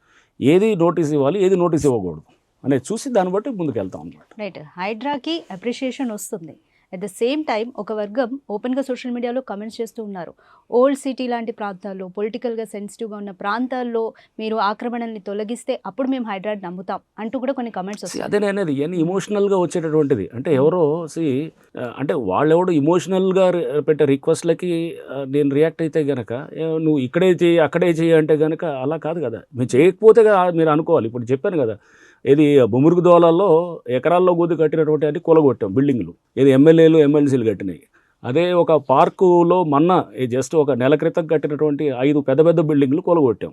ఏది నోటీస్ ఇవ్వాలి ఏది నోటీస్ ఇవ్వకూడదు అనేది చూసి దాన్ని బట్టి ముందుకు వెళ్తాం అన్నమాట. రైట్, హైడ్రాకి అప్రిషియేషన్ వస్తుంది. అట్ ద సేమ్ టైం ఒక వర్గం ఓపెన్గా సోషల్ మీడియాలో కమెంట్స్ చేస్తూ ఉన్నారు, ఓల్డ్ సిటీ లాంటి ప్రాంతాల్లో, పొలిటికల్గా సెన్సిటివ్గా ఉన్న ప్రాంతాల్లో మీరు ఆక్రమణల్ని తొలగిస్తే అప్పుడు మేము హైడ్రాని నమ్ముతాం అంటూ కూడా కొన్ని కమెంట్స్ వస్తాయి. అదే అనేది ఇవన్నీ ఇమోషనల్గా వచ్చేటటువంటిది. అంటే ఎవరో అంటే వాళ్ళెవడు ఇమోషనల్గా పెట్టే రిక్వెస్ట్లకి నేను రియాక్ట్ అయితే కనుక నువ్వు ఇక్కడే చేయి అక్కడే చేయి అంటే కనుక అలా కాదు కదా. మీరు చేయకపోతే మీరు అనుకోవాలి. ఇప్పుడు చెప్పాను కదా, ఇది బొమురుగు దోళాల్లో ఎకరాల్లో కూది కట్టినటువంటి అది కూలగొట్టాం బిల్డింగ్లు, ఇది ఎమ్మెల్యేలు ఎమ్మెల్సీలు కట్టినాయి. అదే ఒక పార్కులో జస్ట్ ఒక నెల క్రితం కట్టినటువంటి 5 పెద్ద బిల్డింగ్లు కూలగొట్టాం.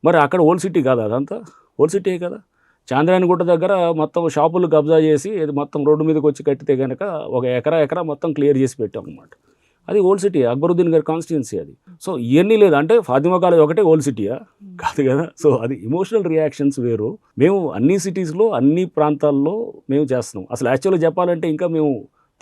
మరి అక్కడ ఓల్డ్ సిటీ కాదా? అదంతా ఓల్డ్ సిటీ కదా. చాంద్రాయణగుట్ట దగ్గర మొత్తం షాపులు కబ్జా చేసి ఇది మొత్తం రోడ్డు మీదకి వచ్చి కట్టితే కనుక ఒక ఎకరా మొత్తం క్లియర్ చేసి పెట్టాం అన్నమాట. అది ఓల్డ్ సిటీ, అక్బరుద్దీన్ గారి కాన్స్టిట్యున్సీ అది. సో ఇవన్నీ లేదు అంటే ఫాతిమా కాలేజ్ ఒకటే ఓల్డ్ సిటీయా? కాదు కదా. సో అది ఎమోషనల్ రియాక్షన్స్ వేరు. మేము అన్ని సిటీస్లో అన్ని ప్రాంతాల్లో మేము చేస్తున్నాం. అసలు యాక్చువల్గా చెప్పాలంటే ఇంకా మేము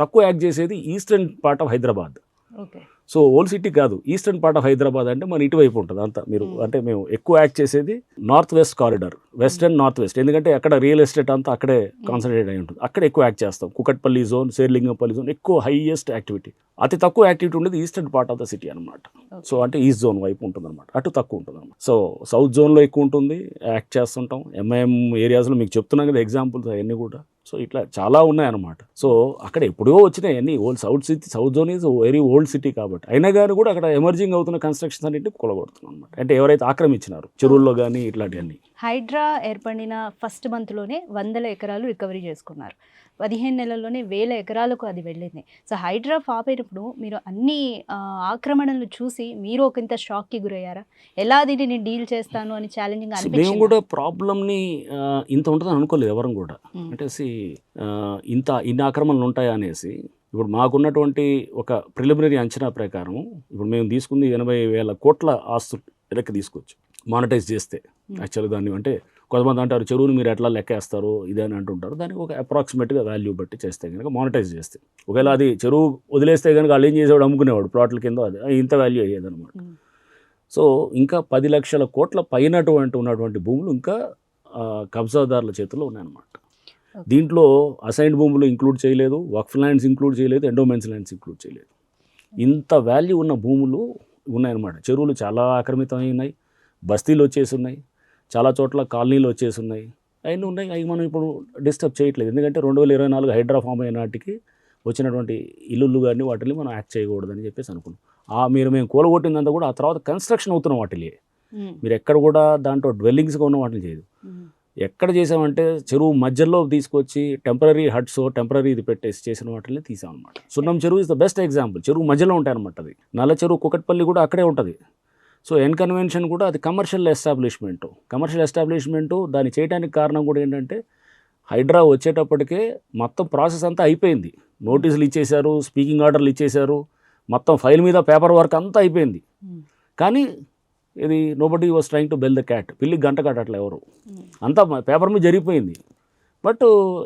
తక్కువ యాక్ట్ చేసేది eastern part of Hyderabad. Okay. So old city కాదు, ఈస్టర్న్ పార్ట్ ఆఫ్ హైదరాబాద్ అంటే మన ఇటువైపు ఉంటుంది అంతా. మీరు అంటే మేము ఎక్కువ యాక్ట్ చేసేది north west corridor, west and north west, ఎందుకంటే అక్కడ రియల్ ఎస్టేట్ అంతా అక్కడే కాన్సన్ట్రేట్ అయి ఉంటుంది. అక్కడ ఎక్కువ యాక్ట్ చేస్తాం. కుకట్పల్లి జోన్, శేర్లింగంపల్లి జోన్ ఎక్కువ హైయెస్ట్ యాక్టివిటీ. అతి తక్కువ యాక్టివిటీ ఉండేది eastern part of the city అనమాట. సో అంటే ఈస్ట్ జోన్ వైపు ఉంటుంది అనమాట, అటు తక్కువ ఉంటుంది అనమాట. సో సౌత్ జోన్లో ఎక్కువ ఉంటుంది, యాక్ట్ చేస్తుంటాం. ఎంఐఎం ఏరియాస్లో మీకు చెప్తున్నాం కదా ఎగ్జాంపుల్స్ అవన్నీ కూడా. సో ఇట్లా చాలా ఉన్నాయన్నమాట. సో అక్కడ ఎప్పుడో వచ్చినాయి అన్నీ. Old south city, south zone is very old city కాబట్టి అయినా కానీ కూడా అక్కడ ఎమర్జింగ్ అవుతున్న కన్స్ట్రక్షన్స్ అన్నింటినీ కొలగొడుతున్నాం అనమాట. అంటే ఎవరైతే ఆక్రమించినారు చెరువుల్లో కానీ ఇట్లాంటివన్నీ. హైడ్రా ఏర్పడిన ఫస్ట్ మంత్లోనే 100 ఎకరాలు రికవరీ చేసుకున్నారు. 15 నెలల్లోనే 1000 ఎకరాలకు అది వెళ్ళింది. సో హైడ్రా ఫాప్ అయినప్పుడు మీరు అన్ని ఆక్రమణలు చూసి మీరు ఒక ఇంత షాక్కి గురయ్యారా? ఎలా దీన్ని నేను డీల్ చేస్తాను అని ఛాలెంజింగ్ మేము అనిపించింది? కూడా ప్రాబ్లమ్ని ఇంత ఉంటుందని అనుకోలేదు ఎవరం కూడా. అంటే ఇన్ని ఆక్రమణలు ఉంటాయా అనేసి. ఇప్పుడు మాకున్నటువంటి ఒక ప్రిలిమినరీ అంచనా ప్రకారం ఇప్పుడు మేము తీసుకుంది 80,000 కోట్ల ఆస్తులు వెనక్కి తీసుకొచ్చు మానిటైజ్ చేస్తే. యాక్చువల్గా దాన్ని అంటే కొంతమంది అంటారు చెరువుని మీరు ఎట్లా లెక్కేస్తారు ఇది అని అంటుంటారు. దానికి ఒక అప్రాక్సిమేట్గా వాల్యూ బట్టి చేస్తే కనుక మానిటైజ్ చేస్తే, ఒకవేళ అది చెరువు వదిలేస్తే కనుక వాళ్ళు ఏం చేసేవాడు, అమ్ముకునేవాడు ప్లాట్ల కింద, అది ఇంత వాల్యూ అయ్యేది అనమాట. సో ఇంకా 10 లక్షల కోట్ల పైనటువంటి ఉన్నటువంటి భూములు ఇంకా కబ్జాదారుల చేతుల్లో ఉన్నాయన్నమాట. దీంట్లో అసైన్డ్ భూములు ఇంక్లూడ్ చేయలేదు, వక్ఫ్ ల్యాండ్స్ ఇంక్లూడ్ చేయలేదు, ఎండోమెంట్స్ ల్యాండ్స్ ఇంక్లూడ్ చేయలేదు. ఇంత వాల్యూ ఉన్న భూములు ఉన్నాయన్నమాట. చెరువులు చాలా ఆక్రమితమైనాయి, బస్తీలు వచ్చేసి ఉన్నాయి, చాలా చోట్ల కాలనీలు వచ్చేసి ఉన్నాయి, అవన్నీ ఉన్నాయి. అవి మనం ఇప్పుడు డిస్టర్బ్ చేయట్లేదు, ఎందుకంటే 2024 హైడ్రా ఫామ్ అయిన నాటికి వచ్చినటువంటి ఇల్లులు కానీ వాటిని మనం యాక్ట్ చేయకూడదని చెప్పేసి అనుకున్నాం. మేము కూలగొట్టిందంతా కూడా ఆ తర్వాత కన్స్ట్రక్షన్ అవుతున్న వాటిలే. మీరు ఎక్కడ కూడా దాంట్లో డ్వెల్లింగ్స్గా ఉన్న వాటిని చేయదు. ఎక్కడ చేసామంటే చెరువు మధ్యలో తీసుకొచ్చి టెంపరీ హట్స్, టెంపరీ ఇది పెట్టేసి చేసిన వాటిని తీసామన్నమాట. సున్నం చెరువు ఇస్ ద బెస్ట్ ఎగ్జాంపుల్. చెరువు మధ్యలో ఉంటాయి అనమాట. అది నల్ల చెరువు కుకట్పల్లి కూడా అక్కడే ఉంటుంది. సో ఎన్కన్వెన్షన్ కూడా అది కమర్షియల్ ఎస్టాబ్లిష్మెంటు. దాన్ని చేయడానికి కారణం కూడా ఏంటంటే హైడ్రా వచ్చేటప్పటికే మొత్తం ప్రాసెస్ అంతా అయిపోయింది. నోటీసులు ఇచ్చేశారు, స్పీకింగ్ ఆర్డర్లు ఇచ్చేశారు, మొత్తం ఫైల్ మీద పేపర్ వర్క్ అంతా అయిపోయింది. కానీ ఇది nobody was trying to bell the cat. పిల్లి గంట కట్టట్లే ఎవరు, అంతా పేపర్ మీద జరిగిపోయింది. బట్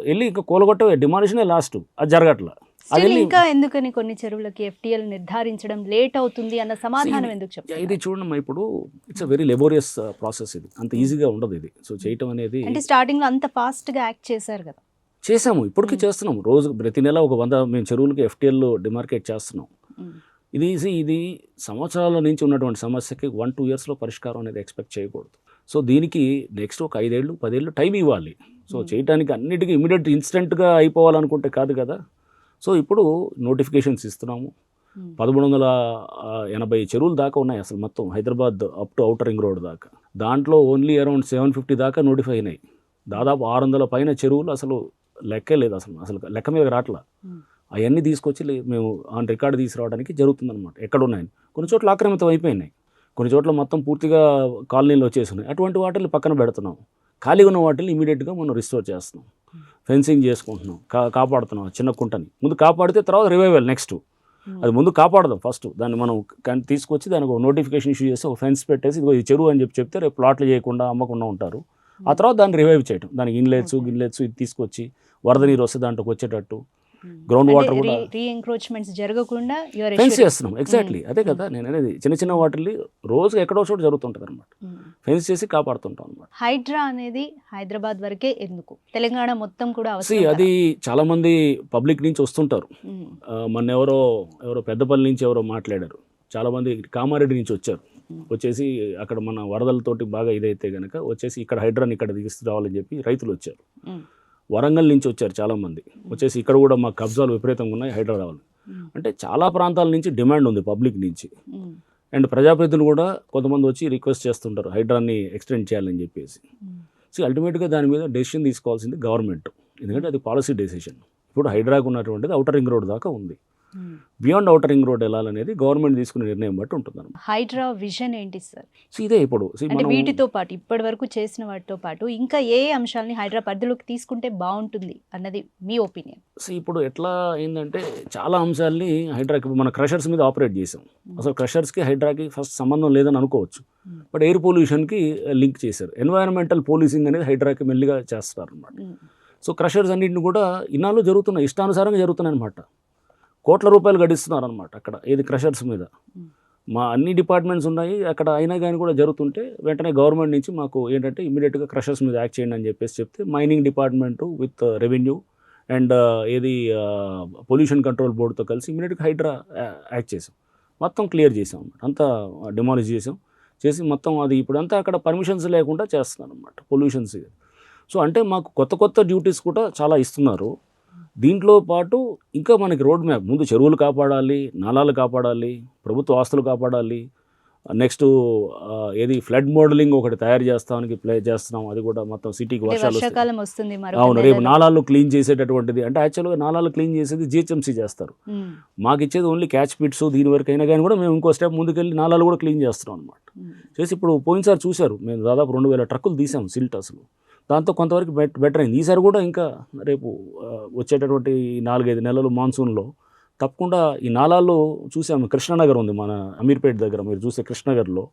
వెళ్ళి ఇంకా కూలగొట్టే డిమాలిషనే లాస్ట్, అది జరగట్లా. ఇంకా ఎందుకని కొన్ని చెరువులకి FTL నిర్ధారించడం లేట్ అవుతుంది అన్న సమాధానం ఎందుకు చెప్తారు? ఇది చూడమ్మా, ఇప్పుడు ఇట్స్ అ వెరీ లెబోరియస్ ప్రాసెస్. ఇది అంత ఈజీగా ఉండదు ఇది. సో చేయటం అనేది అంటే స్టార్టింగ్లో అంత ఫాస్ట్గా యాక్ట్ చేశారు కదా. చేసాము, ఇప్పటికీ చేస్తున్నాం. రోజు ప్రతి నెల ఒక 100 మేము చెరువులకి FTL డిమార్కేట్ చేస్తున్నాం. ఇది సంవత్సరాల నుంచి ఉన్నటువంటి సమస్యకి 1-2 ఇయర్స్లో పరిష్కారం అనేది ఎక్స్పెక్ట్ చేయకూడదు. సో దీనికి నెక్స్ట్ ఒక 5 ఏళ్ళు 10 ఏళ్ళు టైం ఇవ్వాలి. సో చేయడానికి అన్నిటికీ ఇమీడియట్ ఇన్స్టెంట్గా అయిపోవాలనుకుంటే కాదు కదా. సో ఇప్పుడు నోటిఫికేషన్స్ ఇస్తున్నాము. 1380 చెరువులు దాకా ఉన్నాయి అసలు మొత్తం Hyderabad up to outer ring road దాకా. దాంట్లో ఓన్లీ అరౌండ్ 750 దాకా నోటిఫై అయినాయి. దాదాపు 600 పైన చెరువులు అసలు లెక్కే లేదు, అసలు లెక్క మీద రావట్లా. అవన్నీ తీసుకొచ్చి మేము ఆన్ రికార్డు తీసుకురావడానికి జరుగుతుందన్నమాట. ఎక్కడ ఉన్నాయని కొన్ని చోట్ల ఆక్రమితం అయిపోయినాయి, కొన్ని చోట్ల మొత్తం పూర్తిగా కాలనీలు వచ్చేసి ఉన్నాయి. అటువంటి వాటిని పక్కన పెడుతున్నాం. ఖాళీగా ఉన్న వాటిని ఇమీడియట్గా మనం రిస్టోర్ చేస్తున్నాం, ఫెన్సింగ్ చేసుకుంటున్నాం, కాపాడుతున్నాం. చిన్న కుంటని ముందు కాపాడితే తర్వాత రివైవల్ నెక్స్ట్. అది ముందు కాపాడదాం ఫస్ట్. దాన్ని మనం తీసుకొచ్చి దానికి ఒక నోటిఫికేషన్ ఇష్యూ చేసి ఒక ఫెన్స్ పెట్టేసి ఇదిగో ఈ చెరువు అని చెప్తే రేపు ప్లాట్లు చేయకుండా అమ్మకుండా ఉంటారు. ఆ తర్వాత దాన్ని రివైవ్ చేయడం, దానికి ఇన్లెట్స్ ఇది తీసుకొచ్చి వరద నీరు వస్తే దాంట్లోకి వచ్చేటట్టు గ్రౌండ్ వాటర్ కూడా రీఎంక్రోచ్మెంట్స్ జరగకుండా ఫెన్స్ చేస్తున్నాం. ఎగ్జాక్ట్లీ అదే కదా నేను అనేది. చిన్న వాటిని రోజు ఎక్కడో చోట జరుగుతుంటుంది అనమాట, ఫెన్స్ చేసి కాపాడుతుంటాం అనమాట. హైడ్రా అనేది హైదరాబాద్ వరకే ఎందుకు, తెలంగాణ మొత్తం కూడా అది చాలా మంది పబ్లిక్ నుంచి వస్తుంటారు. మొన్న ఎవరో పెద్దపల్లి నుంచి ఎవరో మాట్లాడారు, చాలా మంది కామారెడ్డి నుంచి వచ్చారు. వచ్చేసి అక్కడ మన వరదలతోటి బాగా ఇదైతే కనుక వచ్చేసి ఇక్కడ హైడ్రాని ఇక్కడ తీసుకురావాలని చెప్పి రైతులు వచ్చారు. వరంగల్ నుంచి వచ్చారు చాలామంది, వచ్చేసి ఇక్కడ కూడా మాకు కబ్జాలు విపరీతంగా ఉన్నాయి, హైడ్రా రావాలి అంటే. చాలా ప్రాంతాల నుంచి డిమాండ్ ఉంది పబ్లిక్ నుంచి. అండ్ ప్రజాప్రతినిధులు కూడా కొంతమంది వచ్చి రిక్వెస్ట్ చేస్తుంటారు హైడ్రాని ఎక్స్టెండ్ చేయాలని చెప్పేసి. సో అల్టిమేట్గా దాని మీద డెసిషన్ తీసుకోవాల్సింది గవర్నమెంట్, ఎందుకంటే అది పాలసీ డెసిషన్. ఇప్పుడు హైడ్రాకు ఉన్నటువంటిది ఔటర్ రింగ్ రోడ్ దాకా ఉంది. బియాండ్ అవుటర్ రింగ్ రోడ్ వెళ్ళాలనేది గవర్నమెంట్ తీసుకునే నిర్ణయం బట్టి ఉంటుంది అనమాట. హైడ్రా విజన్ ఏంటి సార్? సో ఇదే ఇప్పుడు అంటే వీటితో పాటు ఇప్పటి వరకు చేసిన వాటితో పాటు ఇంకా ఏ అంశాలని హైడ్రా పరిధిలోకి తీసుకుంటే బాగుంటుంది అన్నది మీ ఒపీనియన్? సో ఇప్పుడు ఎట్లా ఏంటంటే చాలా అంశాలని హైడ్రాకి మన క్రషర్స్ మీద ఆపరేట్ చేసాం. అసలు క్రషర్స్కి హైడ్రాకి ఫస్ట్ సంబంధం లేదని అనుకోవచ్చు, బట్ ఎయిర్ పొల్యూషన్కి లింక్ చేశారు. ఎన్వైరన్మెంటల్ పోలీసింగ్ అనేది హైడ్రాకి మెల్లిగా చేస్తారు అనమాట. సో క్రషర్స్ అన్నింటిని కూడా ఇన్నాళ్ళు జరుగుతున్నాయి, ఇష్టానుసారంగా జరుగుతున్నాయి అనమాట. కోట్ల రూపాయలు గడిస్తున్నారు అనమాట అక్కడ ఏది క్రషర్స్ మీద. మా అన్ని డిపార్ట్మెంట్స్ ఉన్నాయి అక్కడ, అయినా కానీ కూడా జరుగుతుంటే వెంటనే గవర్నమెంట్ నుంచి మాకు ఏంటంటే ఇమీడియట్గా క్రషర్స్ మీద యాక్ట్ చేయండి అని చెప్పేసి చెప్తే mining department with revenue and ఏది పొల్యూషన్ కంట్రోల్ బోర్డుతో కలిసి ఇమీడియట్గా హైడ్రా యాక్ట్ చేసాం, మొత్తం క్లియర్ చేసాం అనమాట. అంతా డిమాలిష్ చేసి మొత్తం అది ఇప్పుడంతా అక్కడ పర్మిషన్స్ లేకుండా చేస్తున్నారు అనమాట పొల్యూషన్స్. సో అంటే మాకు కొత్త డ్యూటీస్ కూడా చాలా ఇస్తున్నారు. దీంట్లో పాటు ఇంకా మనకి రోడ్ మ్యాప్, ముందు చెరువులు కాపాడాలి, నాలాలు కాపాడాలి, ప్రభుత్వ ఆస్తులు కాపాడాలి, నెక్స్ట్ ఏది ఫ్లడ్ మోడలింగ్ ఒకటి తయారు చేస్తానికి ప్లే చేస్తున్నాం, అది కూడా మొత్తం సిటీకి వర్షాకాలం వస్తుంది. అవును, రేపు నాలాలు క్లీన్ చేసేటటువంటిది అంటే యాక్చువల్గా నాలాలు క్లీన్ చేసేది జిహెచ్ఎంసీ చేస్తారు, మాకు ఇచ్చేది ఓన్లీ క్యాచ్ పిట్స్. దీని వరకు అయినా కానీ కూడా మేము ఇంకో స్టెప్ ముందుకెళ్ళి నాలాలు కూడా క్లీన్ చేస్తున్నాం అనమాట. చేసి ఇప్పుడు పోయినసారి చూశారు, మేము దాదాపు 2000 ట్రక్కులు తీసాం సిల్ట్. అసలు దాంతో కొంతవరకు బెటర్ అయింది. ఈసారి కూడా ఇంకా రేపు వచ్చేటటువంటి 4-5 నెలలు మాన్సూన్లో తప్పకుండా ఈ నాలాల్లో చూసాము. కృష్ణనగర్ ఉంది మన అమీర్పేట దగ్గర, మీరు చూసే కృష్ణనగర్లో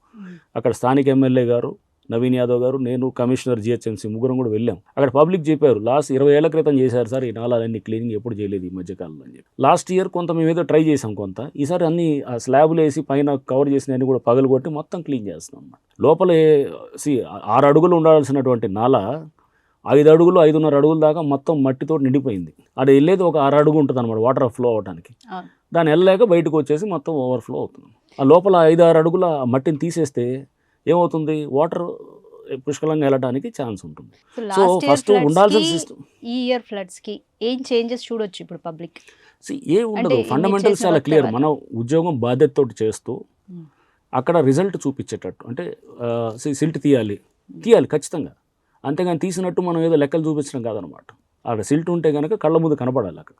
అక్కడ స్థానిక ఎమ్మెల్యే గారు నవీన్ యాదవ్ గారు, నేను, కమిషనర్ జిహెచ్ఎంసీ ముగ్గురం కూడా వెళ్ళాం. అక్కడ పబ్లిక్ చెప్పారు లాస్ట్ 20 ఏళ్ల క్రితం చేశారు సార్ ఈ నాలాలన్నీ క్లీనింగ్, ఎప్పుడు చేయలేదు ఈ మధ్యకాలంలో అని చెప్పి. లాస్ట్ ఇయర్ కొంత మేము ఏదో ట్రై చేసాం కొంత, ఈసారి అన్ని స్లాబులు వేసి పైన కవర్ చేసినవన్నీ కూడా పగలగొట్టి మొత్తం క్లీన్ చేస్తున్నాం అన్నమాట. లోపల 6 అడుగులు ఉండాల్సినటువంటి నాల 5 అడుగులు 5.5 అడుగుల దాకా మొత్తం మట్టితో నిండిపోయింది. అది వెళ్ళేది ఒక 6 అడుగు ఉంటుంది అనమాట వాటర్ ఫ్లో అవడానికి. దాన్ని వెళ్ళలేక బయటకు వచ్చేసి మొత్తం ఓవర్ఫ్లో అవుతుంది. ఆ లోపల 5-6 అడుగుల మట్టిని తీసేస్తే ఏమవుతుంది, వాటర్ పుష్కలంగా వెళ్ళడానికి ఛాన్స్ ఉంటుంది. సో ఫస్ట్ ఉండాల్సిన సిస్టమ్. ఈ ఇయర్ ఫ్లడ్స్ కి ఏం చేంజెస్ చూడొచ్చు ఇప్పుడు పబ్లిక్? ఏం ఉండదు, ఫండమెంటల్స్ చాలా క్లియర్. మనం ఉద్యోగం బాధ్యతతో చేస్తూ అక్కడ రిజల్ట్ చూపించేటట్టు, అంటే సిల్ట్ తీయాలి ఖచ్చితంగా, అంతేగాని తీసినట్టు మనం ఏదో లెక్కలు చూపించడం కాదనమాట. అక్కడ సిల్ట్ ఉంటే కనుక కళ్ళ ముందు కనపడాలి. అక్కడ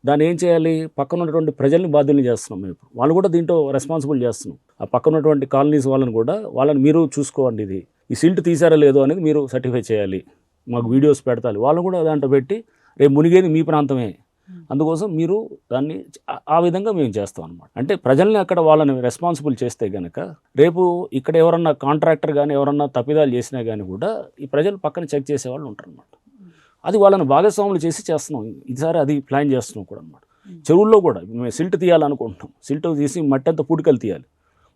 దాన్ని ఏం చేయాలి, పక్కన ఉన్నటువంటి ప్రజల్ని బాధ్యుల్ని చేస్తున్నాం మేము. వాళ్ళు కూడా దీంట్లో రెస్పాన్సిబుల్ చేస్తున్నాం. ఆ పక్కన ఉన్నటువంటి కాలనీస్ వాళ్ళని మీరు చూసుకోండి, ఇది ఈ సిల్ట్ తీసారా లేదో అనేది మీరు సర్టిఫై చేయాలి, మాకు వీడియోస్ పెడతాలి. వాళ్ళని కూడా దాంట్లో పెట్టి రేపు మునిగేది మీ ప్రాంతమే, అందుకోసం మీరు దాన్ని ఆ విధంగా మేము చేస్తాం అనమాట. అంటే ప్రజల్ని అక్కడ వాళ్ళని రెస్పాన్సిబుల్ చేస్తే కనుక రేపు ఇక్కడ ఎవరన్నా కాంట్రాక్టర్ కానీ ఎవరన్నా తప్పిదాలు చేసినా కానీ కూడా ఈ ప్రజలు పక్కన చెక్ చేసేవాళ్ళు ఉంటారు అనమాట. అది వాళ్ళని భాగస్వాములు చేసి చేస్తున్నాం. ఈసారి అది ప్లాన్ చేస్తున్నాం కూడా అనమాట. చెరువుల్లో కూడా మేము సిల్ట్ తీయాలనుకుంటున్నాం, సిల్ట్ తీసి మట్టి అంతా పుడికలు తీయాలి,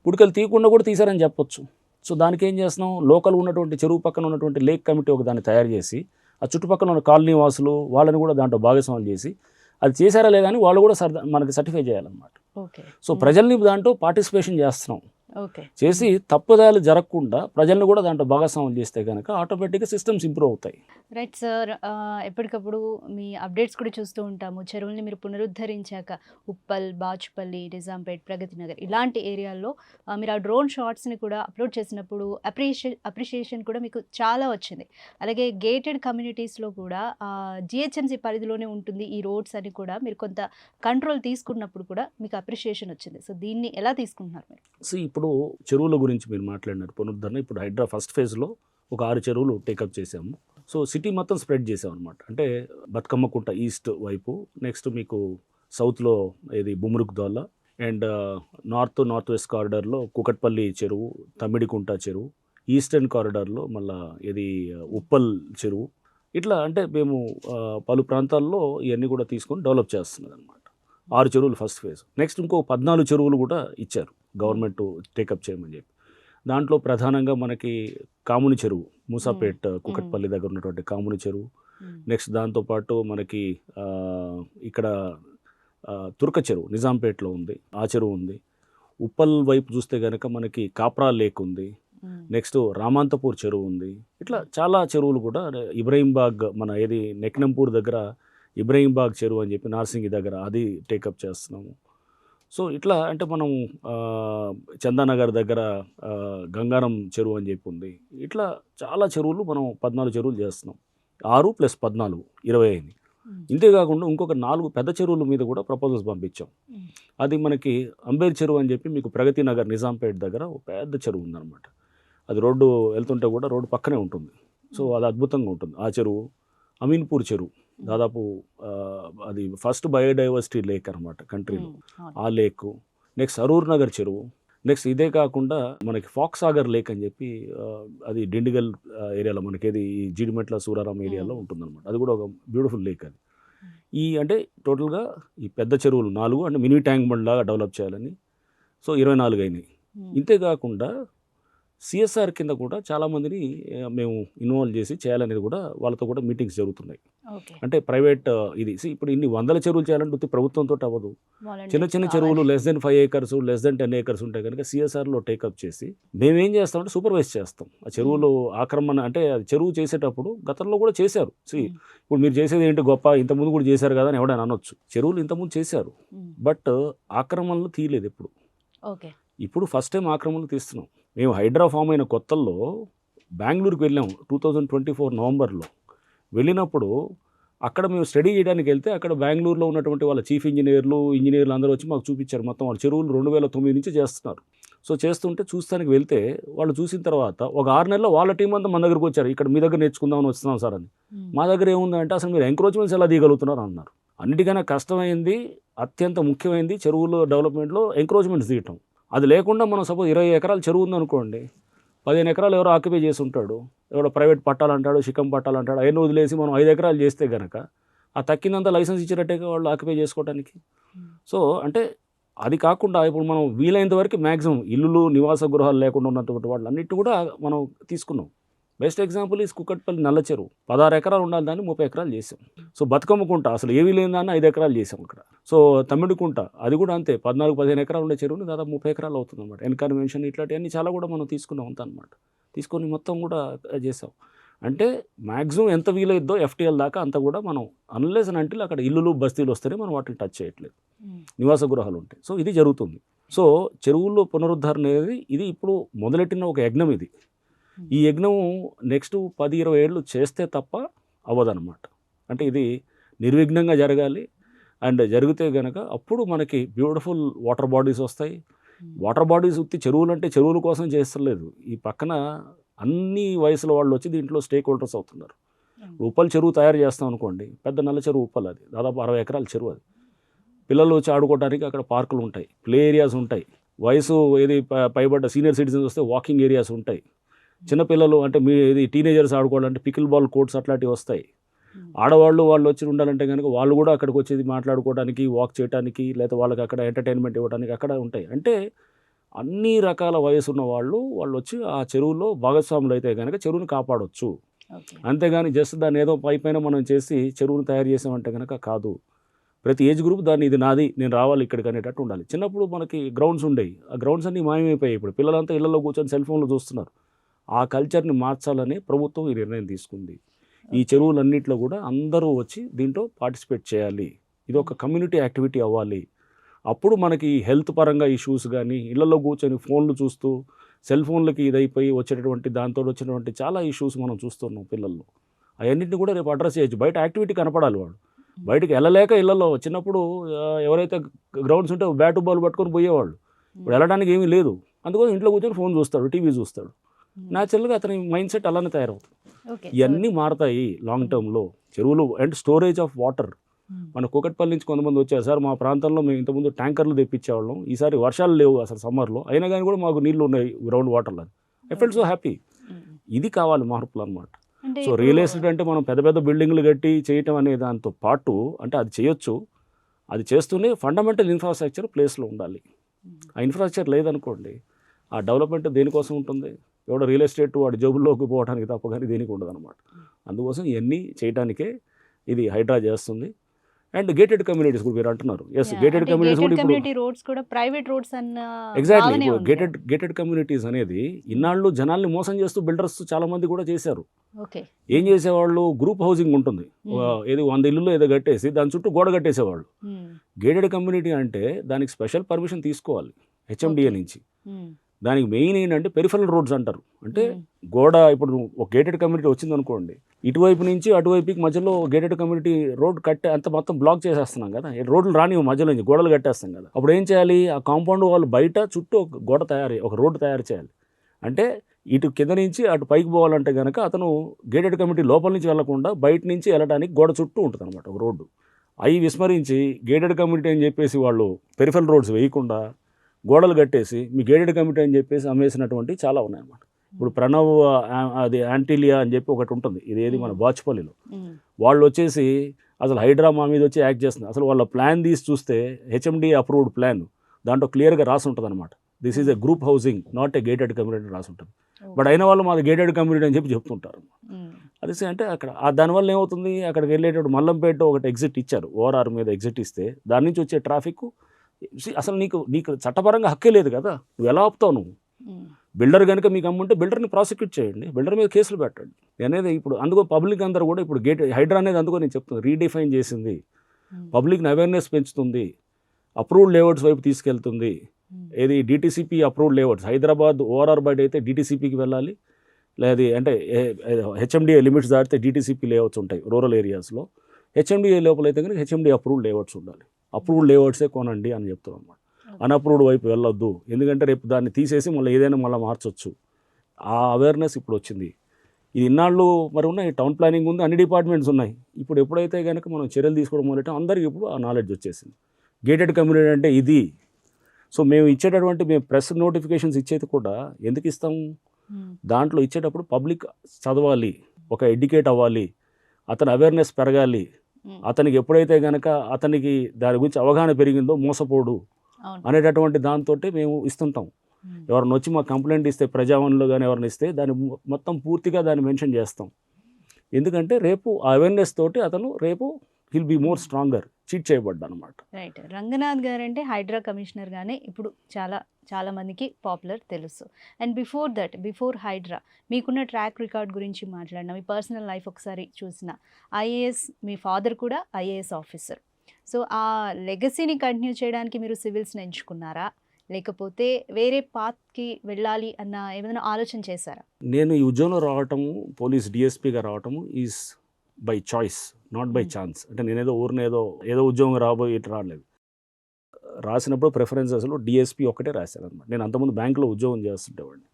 పుడికలు తీయకుండా కూడా తీసారని చెప్పొచ్చు. సో దానికి ఏం చేస్తున్నాం, లోకల్ ఉన్నటువంటి చెరువు పక్కన ఉన్నటువంటి లేక్ కమిటీ ఒక దాన్ని తయారు చేసి ఆ చుట్టుపక్కల ఉన్న కాలనీ వాసులు వాళ్ళని కూడా దాంట్లో భాగస్వాములు చేసి అది చేశారా లేదా అని వాళ్ళు కూడా మనకి సర్టిఫై చేయాలన్నమాట. సో ప్రజల్ని దాంట్లో పార్టిసిపేషన్ చేస్తున్నాం. చేసి తప్పుదాలు జరగకుండా ప్రజల్ని కూడా దాంట్లో భాగస్వామ్యం చేస్తే కనుక ఆటోమేటిక్గా సిస్టమ్స్ ఇంప్రూవ్ అవుతాయి. రైట్ సార్, ఎప్పటికప్పుడు మీ అప్డేట్స్ కూడా చూస్తూ ఉంటాము. చెరువుల్ని మీరు పునరుద్ధరించాక ఉప్పల్, బాచుపల్లి, నిజాంపేట్, ప్రగతి నగర్ ఇలాంటి ఏరియాల్లో మీరు ఆ డ్రోన్ షాట్స్ని కూడా అప్లోడ్ చేసినప్పుడు అప్రిషియేషన్ కూడా మీకు చాలా వచ్చింది. అలాగే గేటెడ్ కమ్యూనిటీస్లో కూడా జిహెచ్ఎంసీ పరిధిలోనే ఉంటుంది ఈ రోడ్స్ అని కూడా మీరు కొంత కంట్రోల్ తీసుకున్నప్పుడు కూడా మీకు అప్రిషియేషన్ వచ్చింది. సో దీన్ని ఎలా తీసుకుంటున్నారు మీరు? సో ఇప్పుడు చెరువుల గురించి మీరు మాట్లాడినారు పునరుద్ధరణ. ఇప్పుడు హైడ్రా ఫస్ట్ ఫేజ్లో ఒక 6 చెరువులు టేకప్ చేసాము. సో సిటీ మొత్తం స్ప్రెడ్ చేసాం అనమాట. అంటే బతుకమ్మకుంట ఈస్ట్ వైపు, నెక్స్ట్ మీకు సౌత్లో ఇది బుమ్రుక్దోల, అండ్ నార్త్ వెస్ట్ కారిడార్లో కుకట్పల్లి చెరువు, తమ్మిడికుంట చెరువు, ఈస్టర్న్ కారిడార్లో మళ్ళీ ఇది ఉప్పల్ చెరువు. ఇట్లా అంటే మేము పలు ప్రాంతాల్లో ఇవన్నీ కూడా తీసుకొని డెవలప్ చేస్తున్నది అనమాట. 6 చెరువులు ఫస్ట్ ఫేజ్. నెక్స్ట్ ఇంకో 14 చెరువులు కూడా ఇచ్చారు గవర్నమెంట్ టేకప్ చేయమని చెప్పి. దాంట్లో ప్రధానంగా మనకి కాముని చెరువు, మూసాపేట్ కుకట్పల్లి దగ్గర ఉన్నటువంటి కాముని చెరువు. నెక్స్ట్ దాంతోపాటు మనకి ఇక్కడ తుర్క చెరువు నిజాంపేట్లో ఉంది, ఆ చెరువు ఉంది. ఉప్పల్ వైపు చూస్తే కనుక మనకి కాప్రా లేక్ ఉంది. నెక్స్ట్ రామాంతపూర్ చెరువు ఉంది. ఇట్లా చాలా చెరువులు కూడా, ఇబ్రహీంబాగ్ మన ఏది నెక్నంపూర్ దగ్గర ఇబ్రహీంబాగ్ చెరువు అని చెప్పి నార్సింగి దగ్గర అది టేకప్ చేస్తున్నాము. సో ఇట్లా అంటే మనం చందానగర్ దగ్గర గంగారం చెరువు అని చెప్పి ఉంది. ఇట్లా చాలా చెరువులు మనం 14 చెరువులు చేస్తున్నాం. 6 + 14 20 అయింది. ఇంతేకాకుండా ఇంకొక 4 పెద్ద చెరువుల మీద కూడా ప్రపోజల్స్ పంపించాం. అది మనకి అంబేర్ చెరువు అని చెప్పి మీకు ప్రగతి నగర్ నిజాంపేట్ దగ్గర ఒక పెద్ద చెరువు ఉందన్నమాట. అది రోడ్డు వెళ్తుంటే కూడా రోడ్డు పక్కనే ఉంటుంది. సో అది అద్భుతంగా ఉంటుంది ఆ చెరువు. అమీన్పూర్ చెరువు దాదాపు అది ఫస్ట్ బయోడైవర్సిటీ లేక్ అనమాట కంట్రీలో, ఆ లేక్. నెక్స్ట్ సరూర్ నగర్ చెరువు. నెక్స్ట్ ఇదే కాకుండా మనకి ఫాక్స్ సాగర్ లేక్ అని చెప్పి అది డిండిగల్ ఏరియాలో మనకి ఏది జీడిమెట్ల సూరారాం ఏరియాలో ఉంటుందన్నమాట. అది కూడా ఒక బ్యూటిఫుల్ లేక్ అది. ఈ అంటే టోటల్గా ఈ పెద్ద చెరువులు 4 అంటే మినీ ట్యాంక్ బండ్ లాగా డెవలప్ చేయాలని. సో 24 అయినాయి. ఇంతేకాకుండా సిఎస్ఆర్ కింద కూడా చాలామందిని మేము ఇన్వాల్వ్ చేసి చేయాలనేది కూడా వాళ్ళతో కూడా మీటింగ్స్ జరుగుతున్నాయి. అంటే ప్రైవేట్ ఇది ఇప్పుడు ఇన్ని 100 చెరువులు చేయాలంటే ప్రభుత్వంతో అవ్వదు. చిన్న చిన్న చెరువులు less than 5 acres less than 10 acres ఉంటాయి కనుక సిఎస్ఆర్లో టేకప్ చేసి మేమేం చేస్తామంటే సూపర్వైజ్ చేస్తాం. ఆ చెరువులు ఆక్రమణ అంటే చెరువు చేసేటప్పుడు గతంలో కూడా చేశారు. ఇప్పుడు మీరు చేసేది ఏంటి గొప్ప, ఇంతకుముందు కూడా చేశారు కదా అని ఎవడైనా అనొచ్చు. చెరువులు ఇంతకుముందు చేశారు, బట్ ఆక్రమణలు తీయలేదు ఎప్పుడు. ఇప్పుడు ఫస్ట్ టైం ఆక్రమణలు తీస్తున్నాం. మేము హైడ్రా ఫామ్ అయిన కొత్తల్లో బెంగళూరుకి వెళ్ళాము 2024 నవంబర్లో. వెళ్ళినప్పుడు అక్కడ మేము స్టడీ చేయడానికి వెళ్తే అక్కడ బెంగళూరులో ఉన్నటువంటి వాళ్ళ చీఫ్ ఇంజనీర్లు అందరూ వచ్చి మాకు చూపించారు. మొత్తం వాళ్ళ చెరువులు 2009 నుంచి చేస్తున్నారు. సో చేస్తుంటే చూస్తానికి వెళ్తే వాళ్ళు చూసిన తర్వాత ఒక 6 నెలల్లో వాళ్ళ టీం అంతా మన దగ్గరకు వచ్చారు. ఇక్కడ మీ దగ్గర నేర్చుకుందామని వస్తున్నాం సార్ అని. మా దగ్గర ఏముందంటే అసలు మీరు ఎంక్రోచ్మెంట్స్ ఎలా తీయగలుగుతున్నారు అన్నారు. అన్నిటికన్నా కష్టమైంది, అత్యంత ముఖ్యమైనది చెరువుల డెవలప్మెంట్లో ఎంక్రోచ్మెంట్స్ తీయటం. అది లేకుండా మనం సపోజ్ 20 ఎకరాల చెరువు ఉందనుకోండి, 15 ఎకరాలు ఎవరో ఆక్యుపై చేసి ఉంటాడు, ఎవరో ప్రైవేట్ పట్టాలంటాడు, శిఖం పట్టాలంటాడు. అవన్నీ వదిలేసి మనం 5 ఎకరాలు చేస్తే కనుక ఆ తక్కినంతా లైసెన్స్ ఇచ్చేటట్టుగా వాళ్ళు ఆక్యుపై చేసుకోవడానికి. సో అంటే అది కాకుండా ఇప్పుడు మనం వీలైనంత వరకు మ్యాక్సిమం ఇల్లులు నివాస గృహాలు లేకుండా ఉన్నటువంటి వాళ్ళు అన్నిటి కూడా మనం తీసుకున్నాం. బెస్ట్ ఎగ్జాంపుల్ ఈజ్ కుక్కట్పల్లి నల్ల చెరువు. 16 ఎకరాలు ఉండాలి, దాన్ని 30 ఎకరాలు చేసాం. సో బతుకమ్మకుంట అసలు ఏవీ లేని దాన్ని 5 ఎకరాలు చేసాం అక్కడ. సో తమ్మిడికుంట అది కూడా అంతే, 14-15 ఎకరాలు ఉండే చెరువుని దాదాపు 30 ఎకరాలు అవుతుంది అనమాట. ఎన్కన్వెన్షన్ ఇట్లాంటివన్నీ చాలా కూడా మనం తీసుకున్నాం అంత అనమాట. తీసుకొని మొత్తం కూడా చేసాం. అంటే మ్యాక్సిమం ఎంత వీలైద్దో FTL దాకా అంత కూడా మనం అన్లెస్ అండ్ అంటిల్ అక్కడ ఇల్లులు బస్తీలు వస్తేనే మనం వాటిని టచ్ చేయట్లేదు, నివాస గృహాలు ఉంటాయి. సో ఇది జరుగుతుంది. సో చెరువుల్లో పునరుద్ధరణ అనేది ఇది ఇప్పుడు మొదలెట్టిన ఒక యజ్ఞం ఇది. ఈ యజ్ఞం నెక్స్ట్ 10-20 ఏళ్ళు చేస్తే తప్ప అవ్వదన్నమాట. అంటే ఇది నిర్విఘ్నంగా జరగాలి. అండ్ జరిగితే కనుక అప్పుడు మనకి బ్యూటిఫుల్ వాటర్ బాడీస్ వస్తాయి. వాటర్ బాడీస్ ఉత్తి చెరువులు అంటే చెరువుల కోసం చేస్తలేదు, ఈ పక్కన అన్ని వయసుల వాళ్ళు వచ్చి దీంట్లో స్టేక్ హోల్డర్స్ అవుతున్నారు. ఉప్పల్ చెరువు తయారు చేస్తాం అనుకోండి, పెద్ద నల్ల చెరువు ఉప్పల్, అది దాదాపు 60 ఎకరాల చెరువు. అది పిల్లలు వచ్చి ఆడుకోవడానికి అక్కడ పార్కులు ఉంటాయి, ప్లే ఏరియాస్ ఉంటాయి. వయసు ఏది పైబడ్డ సీనియర్ సిటిజన్స్ వస్తే వాకింగ్ ఏరియాస్ ఉంటాయి. చిన్నపిల్లలు అంటే మీ ఇది టీనేజర్స్ ఆడుకోవాలంటే పికిల్ బాల్ కోర్ట్స్ అట్లాంటివి వస్తాయి. ఆడవాళ్ళు వాళ్ళు వచ్చి ఉండాలంటే కనుక వాళ్ళు కూడా అక్కడికి వచ్చేది మాట్లాడుకోవడానికి, వాక్ చేయడానికి, లేకపోతే వాళ్ళకి అక్కడ ఎంటర్టైన్మెంట్ ఇవ్వడానికి అక్కడ ఉంటాయి. అంటే అన్ని రకాల వయసు ఉన్న వాళ్ళు వచ్చి ఆ చెరువులో భాగస్వాములు అయితే కనుక చెరువుని కాపాడవచ్చు. అంతేగాని జస్ట్ దాన్ని ఏదో పైన మనం చేసి చెరువును తయారు చేసామంటే కనుక కాదు. ప్రతి ఏజ్ గ్రూప్ దాన్ని ఇది నాది, నేను రావాలి ఇక్కడికి అనేటట్టు ఉండాలి. చిన్నప్పుడు మనకి గ్రౌండ్స్ ఉండేవి, ఆ గ్రౌండ్స్ అన్నీ మాయమైపోయాయి. ఇప్పుడు పిల్లలంతా ఇళ్లలో కూర్చొని సెల్ ఫోన్లు చూస్తున్నారు. ఆ కల్చర్ని మార్చాలని ప్రభుత్వం ఈ నిర్ణయం తీసుకుంది. ఈ చెరువులన్నింటిలో కూడా అందరూ వచ్చి దీంట్లో పార్టిసిపేట్ చేయాలి. ఇది ఒక కమ్యూనిటీ యాక్టివిటీ అవ్వాలి. అప్పుడు మనకి హెల్త్ పరంగా ఇష్యూస్ కానీ, ఇళ్లలో కూర్చొని ఫోన్లు చూస్తూ సెల్ ఫోన్లకి ఇదైపోయి వచ్చేటటువంటి దాంతో వచ్చినటువంటి చాలా ఇష్యూస్ మనం చూస్తున్నాం పిల్లల్లో. అవన్నింటినీ కూడా రేపు అడ్రస్ చేయొచ్చు. బయట యాక్టివిటీ కనపడాలి. వాడు బయటకు వెళ్ళలేక ఇళ్లలో చిన్నప్పుడు ఎవరైతే గ్రౌండ్స్ ఉంటే బ్యాటు బాల్ పట్టుకొని పోయేవాళ్ళు. ఇప్పుడు వెళ్ళడానికి ఏమీ లేదు, అందుకోసం ఇంట్లో కూర్చొని ఫోన్ చూస్తాడు, టీవీ చూస్తాడు. న్యాచురల్గా అతని మైండ్ సెట్ అలానే తయారవుతుంది. ఇవన్నీ మారుతాయి లాంగ్ టర్మ్లో. చెరువులు అండ్ స్టోరేజ్ ఆఫ్ వాటర్. మన కూకట్పల్లి నుంచి కొంతమంది వచ్చారు, సార్ మా ప్రాంతంలో మేము ఇంతకుముందు ట్యాంకర్లు తెప్పించేవాళ్ళం, ఈసారి వర్షాలు లేవు అసలు సమ్మర్లో, అయినా కానీ కూడా మాకు నీళ్ళు ఉన్నాయి గ్రౌండ్ వాటర్లో. I felt so happy. ఇది కావాలి మార్పులు అనమాట. సో రియల్ ఎస్టేట్ అంటే మనం పెద్ద పెద్ద బిల్డింగ్లు కట్టి చేయటం అనే దాంతో పాటు అంటే అది చేయొచ్చు, అది చేస్తూనే ఫండమెంటల్ ఇన్ఫ్రాస్ట్రక్చర్ ప్లేస్లో ఉండాలి. ఆ ఇన్ఫ్రాస్ట్రక్చర్ లేదనుకోండి, ఆ డెవలప్మెంట్ దేనికోసం ఉంటుంది? ఎవడో రియల్ ఎస్టేట్ వాడి జోబుల్లోకి పోవడానికి తప్ప కానీ దేనికి ఉండదు అనమాట. అందుకోసం ఇవన్నీ చేయడానికే ఇది హైడ్రా చేస్తుంది. అండ్ గేటెడ్ కమ్యూనిటీస్ కూడా మీరు అంటున్నారు. ఎస్, గేటెడ్ కమ్యూనిటీస్ కూడా ఇప్పుడు రోడ్స్ కూడా ప్రైవేట్ రోడ్స్ అన్న ఎగ్జాక్ట్లీ గేటెడ్ కమ్యూనిటీస్ అనేది ఇన్నాళ్ళు జనాల్ని మోసం చేస్తూ బిల్డర్స్ చాలా మంది కూడా చేశారు. ఏం చేసేవాళ్ళు, గ్రూప్ హౌసింగ్ ఉంటుంది, ఏదో 100 ఇల్లులో ఏదో కట్టేసి దాని చుట్టూ గోడ కట్టేసేవాళ్ళు. గేటెడ్ కమ్యూనిటీ అంటే దానికి స్పెషల్ పర్మిషన్ తీసుకోవాలి HMDA నుంచి. దానికి మెయిన్ ఏంటంటే పెరిఫరల్ రోడ్స్ అంటారు. అంటే గోడ ఇప్పుడు ఒక గేటెడ్ కమ్యూనిటీ వచ్చింది అనుకోండి, ఇటువైపు నుంచి అటువైపుకి మధ్యలో గేటెడ్ కమ్యూనిటీ రోడ్ కట్టే అంత మొత్తం బ్లాక్ చేసేస్తున్నాం కదా, రోడ్లు రానివ్వు మధ్యలో నుంచి గోడలు కట్టేస్తాం కదా. అప్పుడు ఏం చేయాలి, ఆ కాంపౌండ్ వాళ్ళు బయట చుట్టూ ఒక గోడ ఒక రోడ్డు తయారు చేయాలి. అంటే ఇటు కింద నుంచి అటు పైకి పోవాలంటే కనుక అతను గేటెడ్ కమ్యూనిటీ లోపల నుంచి వెళ్లకుండా బయట నుంచి వెళ్ళడానికి గోడ చుట్టూ ఉంటుంది అనమాట ఒక రోడ్డు. అవి విస్మరించి గేటెడ్ కమ్యూనిటీ అని చెప్పేసి వాళ్ళు పెరిఫరల్ రోడ్స్ వేయకుండా గోడలు కట్టేసి మీ గేటెడ్ కమ్యూనిటీ అని చెప్పేసి అమ్మేసినటువంటి చాలా ఉన్నాయన్నమాట. ఇప్పుడు ప్రణవ్ అది యాంటీలియా అని చెప్పి ఒకటి ఉంటుంది, ఇదేది మన బాచుపల్లిలో. వాళ్ళు వచ్చేసి అసలు హైడ్రా మా మీద వచ్చి యాక్ట్ చేస్తుంది. అసలు వాళ్ళ ప్లాన్ తీసి చూస్తే హెచ్ఎండి అప్రూవ్డ్ ప్లాన్, దాంట్లో క్లియర్గా రాసి ఉంటుంది అనమాట. This is a group housing, not a gated community రాసి ఉంటుంది. బట్ అయిన వాళ్ళు మాది గేటెడ్ కమ్యూనిటీ అని చెప్పి చెప్తుంటారు. అది అంటే అక్కడ దానివల్ల ఏమవుతుంది, అక్కడికి వెళ్ళేటప్పుడు మల్లంపేట ఒకటి ఎగ్జిట్ ఇచ్చారు, ఓఆర్ఆర్ మీద ఎగ్జిట్ ఇస్తే దాని నుంచి వచ్చే ట్రాఫిక్ అసలు నీకు చట్టపరంగా హక్కే లేదు కదా, నువ్వు ఎలా ఆపుతావు? నువ్వు బిల్డర్ కనుక మీకు అమ్ముంటే బిల్డర్ని ప్రాసిక్యూట్ చేయండి, బిల్డర్ మీద కేసులు పెట్టండి అనేది. ఇప్పుడు అందుకో పబ్లిక్ అందరూ కూడా ఇప్పుడు హైడ్రా అనేది అందుకో నేను చెప్తుంది రీడిఫైన్ చేసింది, పబ్లిక్ని అవేర్నెస్ పెంచుతుంది, అప్రూవ్డ్ లేఅవుట్స్ వైపు తీసుకెళ్తుంది. ఏది DTCP approved layouts, Hyderabad ORR బయట అయితే డిటీసీపీకి వెళ్ళాలి, లేదు అంటే హెచ్ఎండిఏ లిమిట్స్ దాటితే డిటీసీపీ లేఅవుట్స్ ఉంటాయి రూరల్ ఏరియాస్లో. హెచ్ఎండిఏ లోపల అయితే కనుక హెచ్ఎండిఏ అప్రూవ్డ్ లేఅవుట్స్ ఉండాలి. అప్రూవ్డ్ లేఅవుట్సే కొనండి అని చెప్తాం అన్నమాట. అన్అప్రూవ్డ్ వైపు వెళ్ళొద్దు, ఎందుకంటే రేపు దాన్ని తీసేసి మళ్ళీ ఏదైనా మళ్ళీ మార్చొచ్చు. ఆ అవేర్నెస్ ఇప్పుడు వచ్చింది. ఇది ఇన్నాళ్ళు మరి ఉన్నాయి, టౌన్ ప్లానింగ్ ఉంది, అన్ని డిపార్ట్మెంట్స్ ఉన్నాయి. ఇప్పుడు ఎప్పుడైతే కనుక మనం చర్యలు తీసుకోవడం మొదలెట్టాం అందరికీ ఇప్పుడు ఆ నాలెడ్జ్ వచ్చేసింది. గేటెడ్ కమ్యూనిటీ అంటే ఇది. సో మేము ఇచ్చేటటువంటి ప్రెస్ నోటిఫికేషన్స్ ఇచ్చేది కూడా ఎందుకు ఇస్తాము, దాంట్లో ఇచ్చేటప్పుడు పబ్లిక్ చదవాలి, ఒక ఎడ్యుకేట్ అవ్వాలి, అతని అవేర్నెస్ పెరగాలి. అతనికి ఎప్పుడైతే కనుక అతనికి దాని గురించి అవగాహన పెరిగిందో మోసపోడు అనేటటువంటి దాంతో మేము ఇస్తుంటాం. ఎవరిని వచ్చి మా కంప్లైంట్ ఇస్తే ప్రజావాణిలో కానీ ఎవరిని ఇస్తే దాన్ని మొత్తం పూర్తిగా దాన్ని మెన్షన్ చేస్తాం. ఎందుకంటే రేపు అవేర్నెస్ తోటి అతను రేపు will be more stronger, cheat చేయబడ్డా అనమాట. రైట్. రంగనాథ్ గారు అంటే హైడ్రా కమిషనర్గానే ఇప్పుడు చాలా మందికి పాపులర్ తెలుసు. అండ్ బిఫోర్ హైడ్రా మీకున్న ట్రాక్ రికార్డ్ గురించి మాట్లాడినా, మీ పర్సనల్ లైఫ్ ఒకసారి చూసిన, ఐఏఎస్, మీ ఫాదర్ కూడా ఐఏఎస్ ఆఫీసర్. సో ఆ లెగసీని కంటిన్యూ చేయడానికి మీరు సివిల్స్ని ఎంచుకున్నారా, లేకపోతే వేరే పాత్కి వెళ్ళాలి అన్న ఏమైనా ఆలోచన చేశారా? నేను ఈ ఉద్యోగంలో రావటము, పోలీస్ డిఎస్పీగా రావటము is by choice, not by chance. అంటే నేనేదో ఏదో ఉద్యోగం రాబోయి ఇట్లా రాలేదు. రాసినప్పుడు ప్రిఫరెన్సెస్లో డిఎస్పీ ఒక్కటే రాశాను అనమాట. నేను అంతకుముందు బ్యాంకులో ఉద్యోగం చేస్తుంటేవాడిని,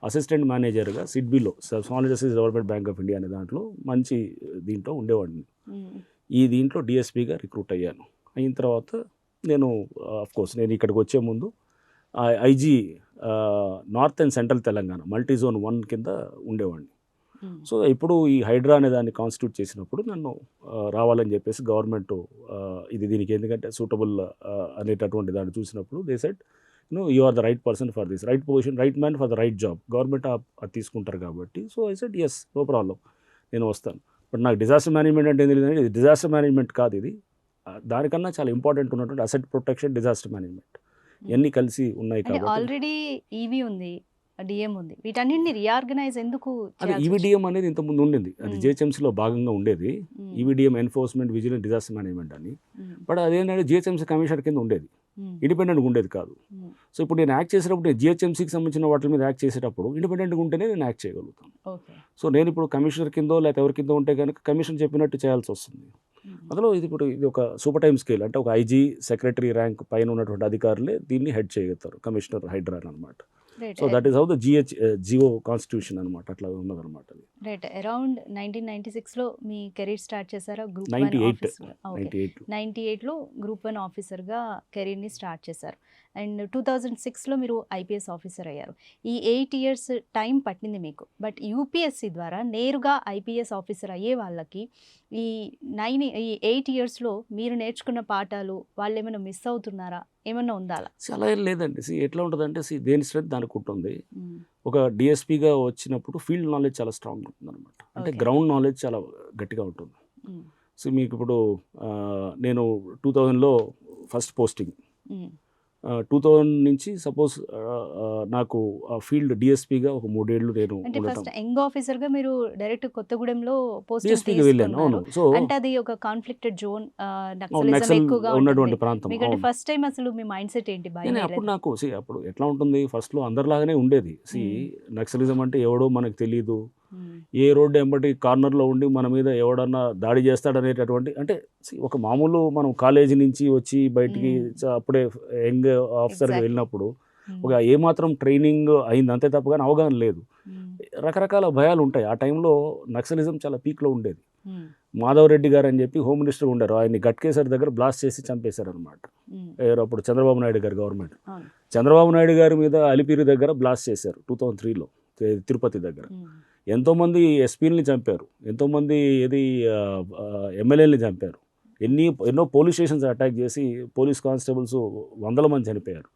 అసిస్టెంట్ మేనేజర్గా సిడ్బీలో, small industries development bank of India అనే దాంట్లో మంచి దీంట్లో ఉండేవాడిని. ఈ దీంట్లో డిఎస్పీగా రిక్రూట్ అయ్యాను. అయిన తర్వాత నేను అఫ్కోర్స్ నేను ఇక్కడికి వచ్చే ముందు IG north and central Telangana multizone 1 కింద ఉండేవాడిని. సో ఇప్పుడు ఈ హైడ్రా అనే దాన్ని కాన్స్టిట్యూట్ చేసినప్పుడు నన్ను రావాలని చెప్పేసి గవర్నమెంట్ దీనికి ఎందుకంటే సూటబుల్ అనేటటువంటి దాన్ని చూసినప్పుడు they said you are the right person for this, right position, right man for the right job. Government అది తీసుకుంటారు కాబట్టి. So I said yes, no problem, నేను వస్తాను. బట్ నాకు డిజాస్టర్ మేనేజ్మెంట్ అంటే ఏంటంటే ఇది డిజాస్టర్ మేనేజ్మెంట్ కాదు, ఇది దానికన్నా చాలా ఇంపార్టెంట్ ఉన్నటువంటి అసెట్ ప్రొటెక్షన్, డిజాస్టర్ మేనేజ్మెంట్ ఇవన్నీ కలిసి ఉన్నాయి. కాబట్టి ఆల్రెడీ ఈవీ ఉంది, డిఎం ఉంది, వీటన్నింటిని రీఆర్గనైజ్ ఎందుకు? అది ఈవీడిఎం అనేది ఇంతకుముందు ఉండింది, అది జిహెచ్ఎంసీలో భాగంగా ఉండేది. EVDM enforcement, vigilance, disaster management అని. బట్ అదేంటంటే జిహెచ్ఎంసీ కమిషనర్ కింద ఉండేది, ఇండిపెండెంట్గా ఉండేది కాదు. సో ఇప్పుడు నేను యాక్ట్ చేసేటప్పుడు, నేను జిహెచ్ఎంసీకి సంబంధించిన వాటి మీద యాక్ట్ చేసేటప్పుడు ఇండిపెండెంట్గా ఉంటేనే నేను యాక్ట్ చేయగలుగుతాను. సో నేను ఇప్పుడు కమిషనర్ కిందో లేకపోతే ఎవరి కిందో ఉంటే కనుక కమిషనర్ చెప్పినట్టు చేయాల్సి వస్తుంది. అందులో ఇది ఒక సూపర్ టైమ్ స్కేల్, అంటే ఒక ఐజీ, సెక్రటరీ ర్యాంక్ పైన ఉన్నటువంటి అధికారులే దీన్ని హెడ్ చేయగలుగుతారు, కమిషనర్ హైడ్రా అనమాట. So that is how the GO constitution అనమాట, అట్లా ఉన్నదన్నమాట. రైట్. అరౌండ్ 1996లో మీ కెరీర్ స్టార్ట్ చేశారా? గ్రూప్ 98లో గ్రూప్ 1 ఆఫీసర్గా కెరీర్ని స్టార్ట్ చేశారు. అండ్ 2006లో మీరు ఐపీఎస్ ఆఫీసర్ అయ్యారు. ఈ 8 years టైం పట్టింది మీకు. బట్ యూపీఎస్సీ ద్వారా నేరుగా ఐపీఎస్ ఆఫీసర్ అయ్యే వాళ్ళకి ఈ 8 yearsలో మీరు నేర్చుకున్న పాఠాలు వాళ్ళు ఏమైనా మిస్ అవుతున్నారా, ఏమన్నా ఉందా? చాలా ఏం లేదండి. ఎట్లా ఉంటుందంటే దేని స్ట్రెంత్ దానికి ఉంటుంది. ఒక డిఎస్పీగా వచ్చినప్పుడు ఫీల్డ్ నాలెడ్జ్ చాలా స్ట్రాంగ్ ఉంటుంది అనమాట, అంటే గ్రౌండ్ నాలెడ్జ్ చాలా గట్టిగా ఉంటుంది. సో మీకు ఇప్పుడు నేను 2000లో ఫస్ట్ పోస్టింగ్, 2000 నుంచి సపోజ్ నాకు ఫీల్డ్ డిఎస్పీగా ఒక 3 ఏళ్ళు నేను అంటే ఉండటం, ఫస్ట్ యంగ్ ఆఫీసర్ గా మీరు డైరెక్ట్ కొత్తగూడెంలో పోస్టింగ్ డిఎస్పీకి వెళ్ళాను. అవును. తీసుకున్నారు. సో అంటే అది ఒక కాన్ఫ్లిక్టెడ్ జోన్, నక్సలిజం నక్సల్ ఎక్కువగా ఉన్నటువంటి ఉంటుంది. ప్రాంతం. మీకంటే అవును. ఫస్ట్ టైం అసలు మీ మైండ్ సెట్ ఏంటి? భయం అప్పుడు వేయలేదా? నాకు అప్పుడు ఎట్లా ఉంటుంది, ఫస్ట్లో అందరిలాగానే ఉండేది. నక్సలిజం అంటే ఎవడో మనకు తెలియదు, ఏ రోడ్డు ఎంబటి కార్నర్లో ఉండి మన మీద ఎవడన్నా దాడి చేస్తాడనేటటువంటి, అంటే ఒక మామూలు మనం కాలేజీ నుంచి వచ్చి బయటికి అప్పుడే యంగ్ ఆఫీసర్గా Exactly. వెళ్ళినప్పుడు ఒక ఏమాత్రం ట్రైనింగ్ అయింది అంతే తప్ప కానీ అవగాహన లేదు. రకరకాల భయాలు ఉంటాయి. ఆ టైంలో నక్సలిజం చాలా పీక్లో ఉండేది. మాధవ్ రెడ్డి గారు అని చెప్పి హోమ్ మినిస్టర్ ఉండారు, ఆయన్ని గట్కేసర్ దగ్గర బ్లాస్ట్ చేసి చంపేశారనమాట. అప్పుడు చంద్రబాబు నాయుడు గారి గవర్నమెంట్. చంద్రబాబు నాయుడు గారి మీద అలిపిరి దగ్గర బ్లాస్ట్ చేశారు 2003లో తిరుపతి దగ్గర. ఎంతోమంది ఎస్పీలని చంపారు, ఎంతోమంది ఎమ్మెల్యేలని చంపారు, ఎన్నో పోలీస్ స్టేషన్స్ అటాక్ చేసి పోలీస్ కానిస్టేబుల్స్ 100 మంది చనిపోయారు.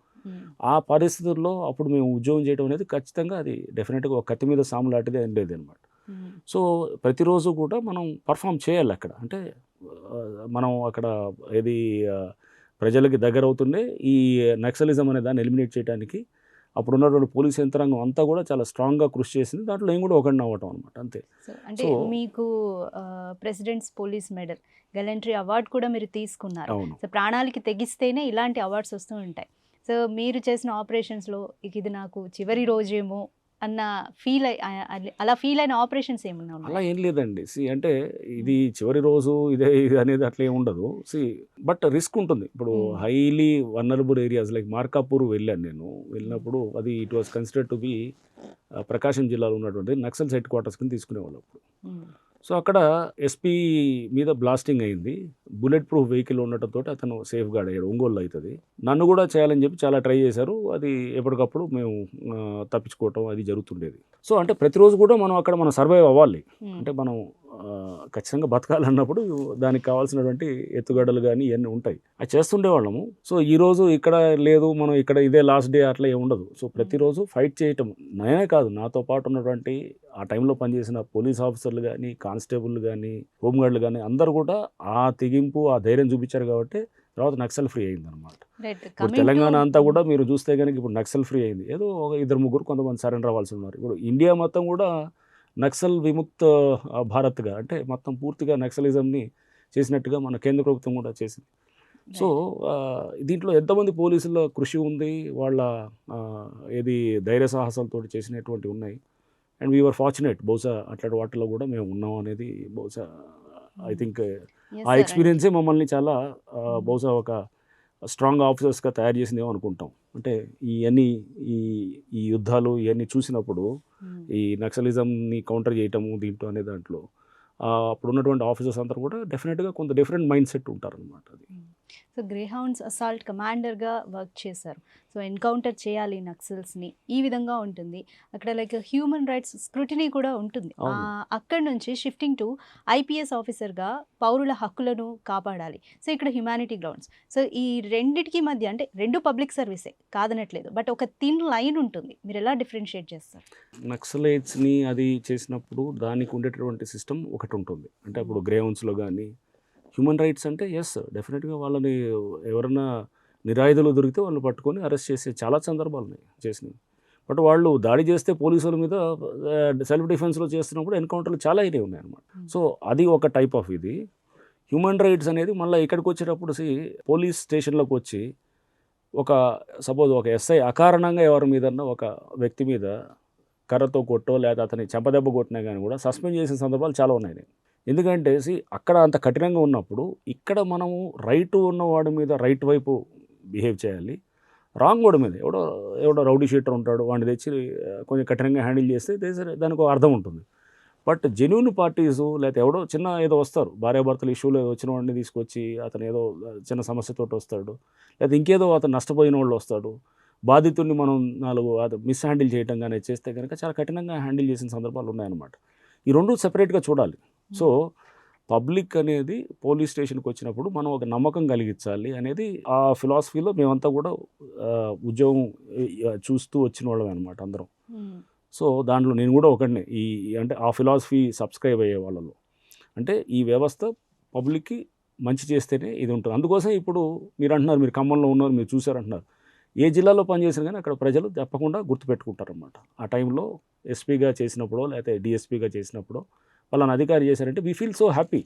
ఆ పరిస్థితుల్లో అప్పుడు మేము ఉద్యోగం చేయడం అనేది ఖచ్చితంగా అది డెఫినెట్గా ఒక కత్తి మీద సాము లాంటిది ఉండేది అనమాట. సో ప్రతిరోజు కూడా మనం పర్ఫామ్ చేయాలి అక్కడ. అంటే మనం అక్కడ ప్రజలకి దగ్గర అవుతుండే ఈ నక్సలిజం అనే దాన్ని ఎలిమినేట్ చేయడానికి అప్పుడు ఉన్నటువంటి పోలీస్ యంత్రాంగం అంతా కూడా చాలా స్ట్రాంగ్గా కృషి చేసింది. దాంట్లో నేను కూడా ఒకడిని అవ్వటం అనమాట, అంతే. అంటే మీకు ప్రెసిడెంట్స్ పోలీస్ మెడల్, గెలంట్రీ అవార్డు కూడా మీరు తీసుకున్నారు. అవును. సో ప్రాణాలకి తెగిస్తేనే ఇలాంటి అవార్డ్స్ వస్తూ ఉంటాయి. సో మీరు చేసిన ఆపరేషన్స్లో ఇది నాకు చివరి రోజేమో అన్న అలా ఫీల్ అయిన ఆపరేషన్స్ ఏమన్నా ఉన్నాయి? అలా ఏం లేదండి. అంటే ఇది చివరి రోజు ఇది అనేది అట్లా ఏమి ఉండదు. బట్ రిస్క్ ఉంటుంది. ఇప్పుడు highly vulnerable areas like Markapur వెళ్ళాను నేను. వెళ్ళినప్పుడు అది it was considered to be Prakasam జిల్లాలో ఉన్నటువంటి నక్సల్స్ హెడ్ క్వార్టర్స్ కింద తీసుకునేవాళ్ళు అప్పుడు. సో అక్కడ ఎస్పీ మీద బ్లాస్టింగ్ అయింది. బుల్లెట్ ప్రూఫ్ వెహికల్ ఉండటంతో అతను సేఫ్ గార్డ్ అయ్యాడు. ఒంగోలు అవుతుంది. నన్ను కూడా చేయాలని చెప్పి చాలా ట్రై చేశారు. అది ఎప్పటికప్పుడు మేము తప్పించుకోవటం అది జరుగుతుండేది. సో అంటే ప్రతిరోజు కూడా మనం అక్కడ మనం సర్వైవ్ అవ్వాలి. అంటే మనం ఖచ్చితంగా బతకాలన్నప్పుడు దానికి కావాల్సినటువంటి ఎత్తుగడలు కానీ ఇవన్నీ ఉంటాయి, అది చేస్తుండేవాళ్ళము. సో ఈరోజు ఇక్కడ లేదు, మనం ఇక్కడ ఇదే లాస్ట్ డే అట్లా ఏమి ఉండదు. సో ప్రతిరోజు ఫైట్ చేయటం, నేనే కాదు నాతో పాటు ఉన్నటువంటి ఆ టైంలో పనిచేసిన పోలీస్ ఆఫీసర్లు కానీ, కానిస్టేబుల్ కానీ, హోంగార్డులు కానీ అందరూ కూడా ఆ తెగింపు, ఆ ధైర్యం చూపించారు కాబట్టి తర్వాత నక్సల్ ఫ్రీ అయిందనమాట. ఇప్పుడు తెలంగాణ అంతా కూడా మీరు చూస్తే కనుక ఇప్పుడు నక్సల్ ఫ్రీ అయింది. ఏదో ఒక 2-3 కొంతమంది సరెండర్ అవ్వాల్సి ఉన్నారు. ఇప్పుడు ఇండియా మొత్తం కూడా నక్సల్ విముక్త భారత్గా, అంటే మొత్తం పూర్తిగా నక్సలిజంని చేసినట్టుగా మన కేంద్ర ప్రభుత్వం కూడా చేసింది. సో దీంట్లో ఎంతమంది పోలీసుల కృషి ఉంది, వాళ్ళ ధైర్య సాహసాలతో చేసినటువంటివి ఉన్నాయి. అండ్ వీఆర్ ఫార్చునేట్, బహుశా అట్లాంటి వాటిలో కూడా మేము ఉన్నాం అనేది బహుశా ఐ థింక్ ఆ ఎక్స్పీరియన్సే మమ్మల్ని చాలా బహుశా ఒక స్ట్రాంగ్ ఆఫీసర్స్గా తయారు చేసిందేమో అనుకుంటాం. అంటే ఈ యుద్ధాలు ఇవన్నీ చూసినప్పుడు ఈ నక్సలిజంని కౌంటర్ చేయటము దీంట్లో అనే దాంట్లో అప్పుడు ఉన్నటువంటి ఆఫీసర్స్ అందరూ కూడా డెఫినెట్గా కొంత డిఫరెంట్ మైండ్ సెట్ ఉంటారనమాట. అది సో గ్రేహౌండ్స్ అసాల్ట్ కమాండర్గా వర్క్ చేశారు. సో ఎన్కౌంటర్ చేయాలి నక్సల్స్ని, ఈ విధంగా ఉంటుంది అక్కడ. లైక్ హ్యూమన్ రైట్స్ స్క్రూటినీ కూడా ఉంటుంది. అక్కడ నుంచి షిఫ్టింగ్ టు ఐపీఎస్ ఆఫీసర్గా పౌరుల హక్కులను కాపాడాలి. సో ఇక్కడ హ్యుమానిటీ గ్రౌండ్స్. సో ఈ రెండిటికి మధ్య, అంటే రెండు పబ్లిక్ సర్వీసే కాదనట్లేదు, బట్ ఒక థిన్ లైన్ ఉంటుంది. మీరు ఎలా డిఫరెన్షియేట్ చేస్తారు? నక్సలైట్స్ని అది చేసినప్పుడు దానికి ఉండేటటువంటి సిస్టమ్ ఒకటి ఉంటుంది. అంటే అప్పుడు గ్రేహౌండ్స్లో కానీ హ్యూమన్ రైట్స్ అంటే ఎస్ డెఫినెట్గా వాళ్ళని ఎవరైనా నిరాయుధులు దొరికితే వాళ్ళు పట్టుకొని అరెస్ట్ చేసే చాలా సందర్భాలు ఉన్నాయి చేసినవి. బట్ వాళ్ళు దాడి చేస్తే పోలీసుల మీద సెల్ఫ్ డిఫెన్స్లో చేస్తున్నప్పుడు ఎన్కౌంటర్లు చాలా అయినాయి ఉన్నాయి అన్నమాట. సో అది ఒక టైప్ ఆఫ్ ఇది. హ్యూమన్ రైట్స్ అనేది మళ్ళీ ఇక్కడికి వచ్చేటప్పుడు పోలీస్ స్టేషన్లోకి వచ్చి సపోజ్ ఒక ఎస్ఐ అకారణంగా ఎవరి మీదన్నా ఒక వ్యక్తి మీద కర్రతో కొట్టో లేదా అతని చెంపదెబ్బ కొట్టినా కానీ కూడా సస్పెండ్ చేసిన సందర్భాలు చాలా ఉన్నాయి. ఎందుకంటే అక్కడ అంత కఠినంగా ఉన్నప్పుడు ఇక్కడ మనము రైట్ ఉన్నవాడి మీద రైట్ వైపు బిహేవ్ చేయాలి, రాంగ్ వాడి మీద ఎవడో రౌడీ షీటర్ ఉంటాడు వాడిని తెచ్చి కొంచెం కఠినంగా హ్యాండిల్ చేస్తే దానికి ఒక అర్థం ఉంటుంది. బట్ జెన్యూన్ పార్టీసు లేకపోతే ఎవడో చిన్న ఏదో వస్తారు, భార్యాభర్తల ఇష్యూలో ఏదో వచ్చిన వాడిని తీసుకొచ్చి అతను ఏదో చిన్న సమస్యతో వస్తాడు, లేదా ఇంకేదో అతను నష్టపోయిన వాళ్ళు వస్తాడు, బాధితుడిని మనం 4 మిస్ హ్యాండిల్ చేయటం కానీ చేస్తే కనుక చాలా కఠినంగా హ్యాండిల్ చేసిన సందర్భాలు ఉన్నాయన్నమాట. ఈ రెండు సెపరేట్గా చూడాలి. సో పబ్లిక్ అనేది పోలీస్ స్టేషన్కి వచ్చినప్పుడు మనం ఒక నమ్మకం కలిగించాలి అనేది ఆ ఫిలాసఫీలో మేమంతా కూడా ఉద్యోగం చూస్తూ వచ్చిన వాళ్ళమే అనమాట అందరం. సో దాంట్లో నేను కూడా ఒకడినే అంటే ఆ ఫిలాసఫీ సబ్స్క్రైబ్ అయ్యే వాళ్ళలో. అంటే ఈ వ్యవస్థ పబ్లిక్కి మంచి చేస్తేనే ఇది ఉంటుంది. అందుకోసం ఇప్పుడు మీరు అంటున్నారు, మీరు ఖమ్మంలో ఉన్నారు, మీరు చూసారంటున్నారు, ఏ జిల్లాలో పనిచేసినా కానీ అక్కడ ప్రజలు తప్పకుండా గుర్తుపెట్టుకుంటారన్నమాట. ఆ టైంలో ఎస్పీగా చేసినప్పుడో లేకపోతే డిఎస్పీగా చేసినప్పుడో వాళ్ళని అధికారి చేశారంటే వీ ఫీల్ సో హ్యాపీ.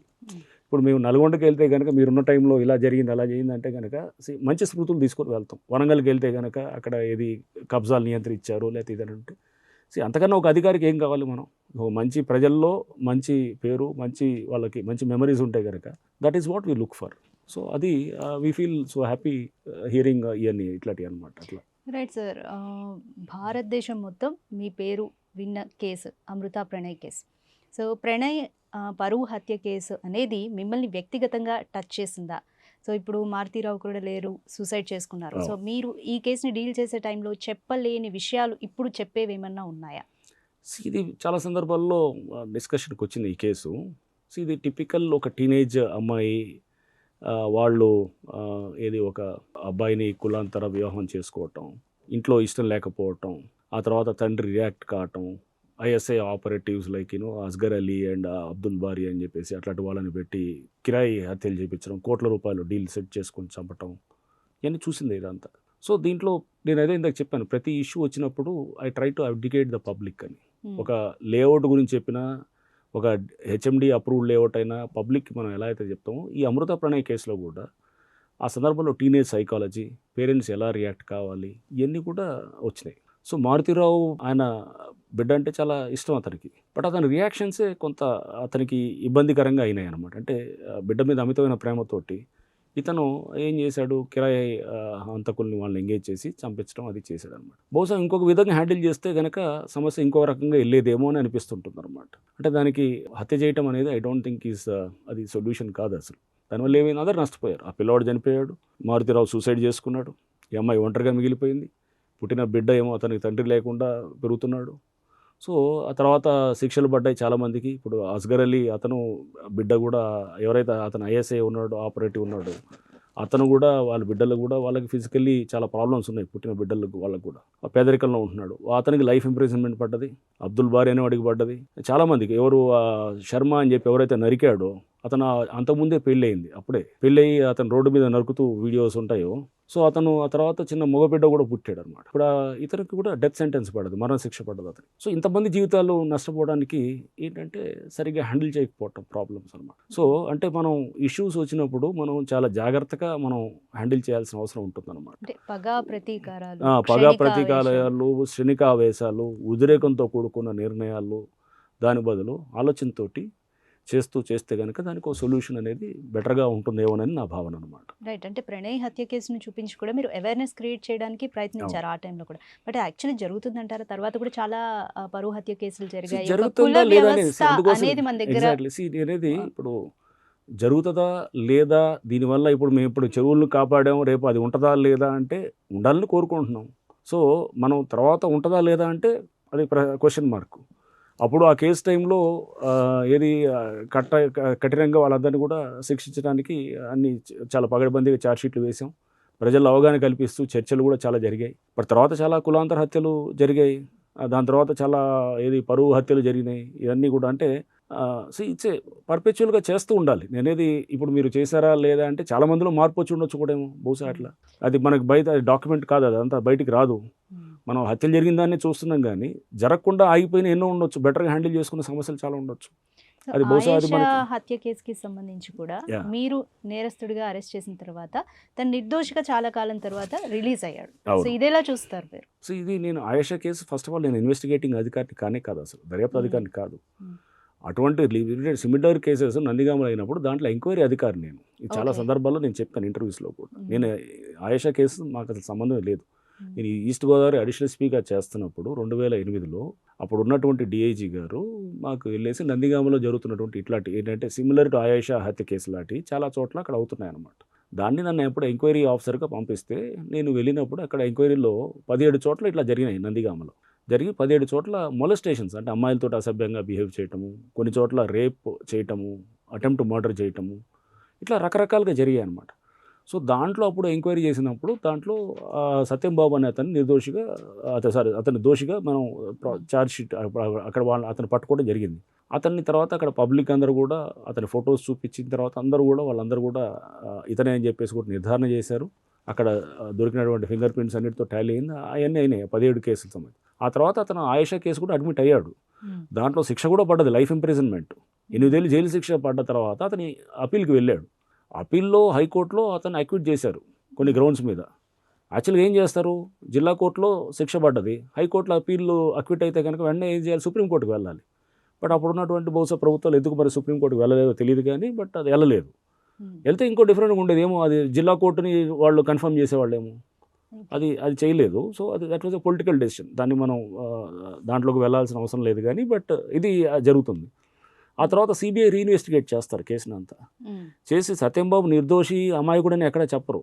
ఇప్పుడు మేము నల్గొండకి వెళ్తే కనుక మీరున్న టైంలో ఇలా జరిగింది అలా జరిగిందంటే కనుక మంచి స్మృతులు తీసుకొని వెళ్తాం. వరంగల్కి వెళ్తే కనుక అక్కడ ఏది కబ్జాలు నియంత్రించారు లేకపోతే ఇదంటే అంతకన్నా ఒక అధికారికి ఏం కావాలి? మనం మంచి ప్రజల్లో మంచి పేరు, మంచి వాళ్ళకి మంచి మెమరీస్ ఉంటాయి కనుక that is what we look for. So అది we feel so happy hearing ఇవన్నీ ఇట్లాంటివి అనమాట. అట్లా రైట్ సార్. భారతదేశం మొత్తం మీ పేరు విన్న కేసు అమృత ప్రణయ్ కేసు. సో ప్రణయ్ పరువు హత్య కేసు అనేది మిమ్మల్ని వ్యక్తిగతంగా టచ్ చేసిందా? సో ఇప్పుడు మారుతీరావు కూడా లేరు, సూసైడ్ చేసుకున్నారు. సో మీరు ఈ కేసుని డీల్ చేసే టైంలో చెప్పలేని విషయాలు ఇప్పుడు చెప్పేవి ఏమన్నా ఉన్నాయా? ఇది చాలా సందర్భాల్లో డిస్కషన్కి వచ్చింది ఈ కేసు. ఇది టిపికల్ ఒక టీనేజ్ అమ్మాయి, వాళ్ళు ఏది ఒక అబ్బాయిని కులాంతర వివాహం చేసుకోవటం, ఇంట్లో ఇష్టం లేకపోవటం, ఆ తర్వాత తండ్రి రియాక్ట్ కావటం, ISI operatives like Asgar Ali and Abdul Bari అని చెప్పేసి అట్లాంటి వాళ్ళని పెట్టి కిరాయి హత్యలు చేయించడం, కోట్ల రూపాయలు డీల్ సెట్ చేసుకొని చంపటం, ఇవన్నీ చూసింది ఇదంతా. సో దీంట్లో నేను అదే ఇందాక చెప్పాను, ప్రతి ఇష్యూ వచ్చినప్పుడు I try to advocate the public అని. ఒక లేఅవుట్ గురించి చెప్పినా, ఒక హెచ్ఎండి అప్రూవ్డ్ లేఅవుట్ అయినా పబ్లిక్కి మనం ఎలా అయితే చెప్తామో, ఈ అమృత ప్రణయ్ కేసులో కూడా ఆ సందర్భంలో టీనేజ్ సైకాలజీ, పేరెంట్స్ ఎలా రియాక్ట్ కావాలి, ఇవన్నీ కూడా వచ్చినాయి. సో మారుతీరావు ఆయన బిడ్డ అంటే చాలా ఇష్టం అతనికి, బట్ అతని రియాక్షన్సే కొంత అతనికి ఇబ్బందికరంగా అయినాయి అనమాట. అంటే బిడ్డ మీద అమితమైన ప్రేమతోటి ఇతను ఏం చేశాడు, కిరాయి హంతకుల్ని వాళ్ళని ఎంగేజ్ చేసి చంపించడం అది చేశాడు అనమాట. బహుశా ఇంకొక విధంగా హ్యాండిల్ చేస్తే కనుక సమస్య ఇంకో రకంగా వెళ్ళేదేమో అని అనిపిస్తుంటుంది అనమాట. అంటే దానికి హత్య చేయటం అనేది ఐ డోంట్ థింక్ ఈజ్ అది సొల్యూషన్ కాదు అసలు. దానివల్ల ఏమైనా అందరూ నష్టపోయారు. ఆ పిల్లవాడు చనిపోయాడు, మారుతీరావు సూసైడ్ చేసుకున్నాడు, ఈ అమ్మాయి ఒంటరిగా మిగిలిపోయింది, పుట్టిన బిడ్డ ఏమో అతనికి తండ్రి లేకుండా పెరుగుతున్నాడు. సో ఆ తర్వాత శిక్షలు పడ్డాయి చాలామందికి. ఇప్పుడు అస్గర్ అలీ అతను బిడ్డ కూడా, ఎవరైతే అతను ఐఎస్ఐ ఉన్నాడో ఆపరేటివ్ ఉన్నాడో అతను కూడా, వాళ్ళ బిడ్డలు కూడా వాళ్ళకి ఫిజికల్లీ చాలా ప్రాబ్లమ్స్ ఉన్నాయి, పుట్టిన బిడ్డలకు వాళ్ళకు కూడా. ఆ పేదరికంలో ఉంటున్నాడు. అతనికి లైఫ్ ఇంప్రిజన్మెంట్ పడ్డది, అబ్దుల్ బారీ అనే వాడికి పడ్డది, చాలామందికి. ఎవరు శర్మ అని చెప్పి ఎవరైతే నరికాడో అతను అంతకుముందే పెళ్ళి అయింది, అప్పుడే పెళ్ళి అయ్యి అతను రోడ్డు మీద నరుకుతూ వీడియోస్ ఉంటాయో. సో అతను ఆ తర్వాత చిన్న మగబిడ్డ కూడా పుట్టాడు అనమాట. ఇప్పుడు ఇతనికి కూడా డెత్ సెంటెన్స్ పడదు, మరణశిక్ష పడదు అతను. సో ఇంతమంది జీవితాలు నష్టపోవడానికి ఏంటంటే సరిగ్గా హ్యాండిల్ చేయకపోవటం ప్రాబ్లమ్స్ అనమాట. సో అంటే మనం ఇష్యూస్ వచ్చినప్పుడు మనం చాలా జాగ్రత్తగా మనం హ్యాండిల్ చేయాల్సిన అవసరం ఉంటుంది అనమాట. పగా ప్రతీకారాలు, క్షణికావేశాలు, ఉద్రేకంతో కూడుకున్న నిర్ణయాలు, దాని బదులు ఆలోచనతోటి చేస్తే కనుక దానికి ఒక సొల్యూషన్ అనేది బెటర్గా ఉంటుందేమోనని నా భావన అనమాట. రైట్. అంటే ప్రణయ్ హత్య కేసును చూపించి కూడా మీరు అవేర్నెస్ క్రియేట్ చేయడానికి ప్రయత్నించారు ఆ టైంలో కూడా. బట్ యాక్చువల్లీ జరుగుతుందంటారా? తర్వాత కూడా చాలా పరువు హత్య కేసులు జరిగాయి. జరుగుతుందా లేదా అనేది ఇప్పుడు జరుగుతుందా లేదా, దీనివల్ల ఇప్పుడు మేము ఇప్పుడు చెరువులను కాపాడాము, రేపు అది ఉంటుందా లేదా అంటే ఉండాలని కోరుకుంటున్నాం. సో మనం తర్వాత ఉంటుందా లేదా అంటే అది క్వశ్చన్ మార్క్. అప్పుడు ఆ కేసు టైంలో ఏది కఠినంగా వాళ్ళందరినీ కూడా శిక్షించడానికి అన్ని చాలా పగడబందీగా ఛార్జ్షీట్లు వేసాం. ప్రజల్లో అవగాహన కల్పిస్తూ చర్చలు కూడా చాలా జరిగాయి. బట్ తర్వాత చాలా కులాంతర హత్యలు జరిగాయి, దాని తర్వాత చాలా పరువు హత్యలు జరిగినాయి. ఇవన్నీ కూడా అంటే ఇట్స్ పర్పెచువల్గా చేస్తూ ఉండాలి. నేనేది ఇప్పుడు మీరు చేశారా లేదా అంటే చాలా మందిలో మార్పు వచ్చి ఉండొచ్చు కూడా ఏమో బహుశా. అట్లా అది మనకు బయట డాక్యుమెంట్ కాదు, అదంతా బయటికి రాదు. మనం హత్యలు జరిగిన దాన్ని చూస్తున్నాం కానీ జరగకుండా ఆగిపోయిన ఎన్నో ఉండొచ్చు, బెటర్గా హ్యాండిల్ చేసుకున్న సమస్యలు చాలా ఉండొచ్చు. అది బహుశా హత్య కేసుకి సంబంధించి కూడా మీరు నేరస్తుడిగా అరెస్ట్ చేసిన తర్వాత తను నిర్దోషిగా చాలా కాలం తర్వాత రిలీజ్ అయ్యాడు. సో ఇదేలా చూస్తారు మీరు? సో ఇది నేను Ayesha case first of all నేను ఇన్వెస్టిగేటింగ్ అధికారిని కానే కాదు, అసలు దర్యాప్తు అధికారిని కాదు. అటువంటి సిమిలర్ కేసెస్ నందిగామలో అయినప్పుడు దాంట్లో ఎంక్వైరీ అధికారి నేను. ఇది చాలా సందర్భాల్లో నేను చెప్పాను ఇంటర్వ్యూస్లో కూడా. నేను ఆయేషా కేసు మాకు అసలు సంబంధం లేదు. నేను ఈస్ట్ గోదావరి అడిషనల్ స్పీకర్ చేస్తున్నప్పుడు 2008లో అప్పుడు ఉన్నటువంటి డిఐజీ గారు మాకు వెళ్ళేసి నందిగామలో జరుగుతున్నటువంటి ఇట్లాంటి ఏంటంటే సిమిలర్ టు ఆయేషా హత్య కేసు లాంటి చాలా చోట్ల అక్కడ అవుతున్నాయి అన్నమాట. దాన్ని నన్ను ఎప్పుడు ఎంక్వైరీ ఆఫీసర్గా పంపిస్తే నేను వెళ్ళినప్పుడు అక్కడ ఎంక్వైరీలో 17 చోట్ల ఇట్లా జరిగినాయి. నందిగామలో జరిగి 17 చోట్ల మొలెస్టేషన్స్, అంటే అమ్మాయిలతో అసభ్యంగా బిహేవ్ చేయటము, కొన్ని చోట్ల రేప్ చేయటము, అటెంప్ట్ మర్డర్ చేయటము, ఇట్లా రకరకాలుగా జరిగాయి అన్నమాట. సో దాంట్లో అప్పుడు ఎంక్వైరీ చేసినప్పుడు దాంట్లో సత్యం బాబు అనే అతను నిర్దోషిగా అతని దోషిగా మనం ఛార్జ్షీట్ అక్కడ అతను పట్టుకోవడం జరిగింది. అతన్ని తర్వాత అక్కడ పబ్లిక్ అందరూ కూడా అతని ఫొటోస్ చూపించిన తర్వాత వాళ్ళందరూ కూడా ఇతనే అని చెప్పేసి కూడా నిర్ధారణ చేశారు. అక్కడ దొరికినటువంటి ఫింగర్ ప్రింట్స్ అన్నిటితో టాలీ అయింది, అవన్నీ అయినాయి 17 కేసుల సంబంధించి. ఆ తర్వాత అతను ఆయేషా కేసు కూడా అడ్మిట్ అయ్యాడు, దాంట్లో శిక్ష కూడా పడ్డది, లైఫ్ ఇంప్రిజన్మెంట్, 8 ఏళ్ళు జైలు శిక్ష పడ్డ తర్వాత అతని అప్పీల్కి వెళ్ళాడు. అప్పీల్లో హైకోర్టులో అతను అక్విట్ చేశారు కొన్ని గ్రౌండ్స్ మీద. యాక్చువల్గా ఏం చేస్తారు, జిల్లా కోర్టులో శిక్ష పడ్డది, హైకోర్టులో అప్పీల్లో అక్విట్ అయితే కనుక వెంటనే ఏం చేయాలి, సుప్రీంకోర్టుకు వెళ్ళాలి. బట్ అప్పుడున్నటువంటి బహుశా ప్రభుత్వాలు ఎందుకు మరి సుప్రీంకోర్టుకు వెళ్ళలేదో తెలియదు కానీ, బట్ అది వెళ్ళలేదు. వెళ్తే ఇంకో డిఫరెంట్గా ఉండేది, ఏమో అది జిల్లా కోర్టుని వాళ్ళు కన్ఫర్మ్ చేసేవాళ్ళేమో, అది చేయలేదు. సో అది that was a political decision, దాన్ని మనం దాంట్లోకి వెళ్ళాల్సిన అవసరం లేదు కానీ, బట్ ఇది జరుగుతుంది. ఆ తర్వాత సిబిఐ రీఇన్వెస్టిగేట్ చేస్తారు కేసుని అంతా చేసి, సత్యంబాబు నిర్దోషి అమాయకుడని ఎక్కడ చెప్పరు,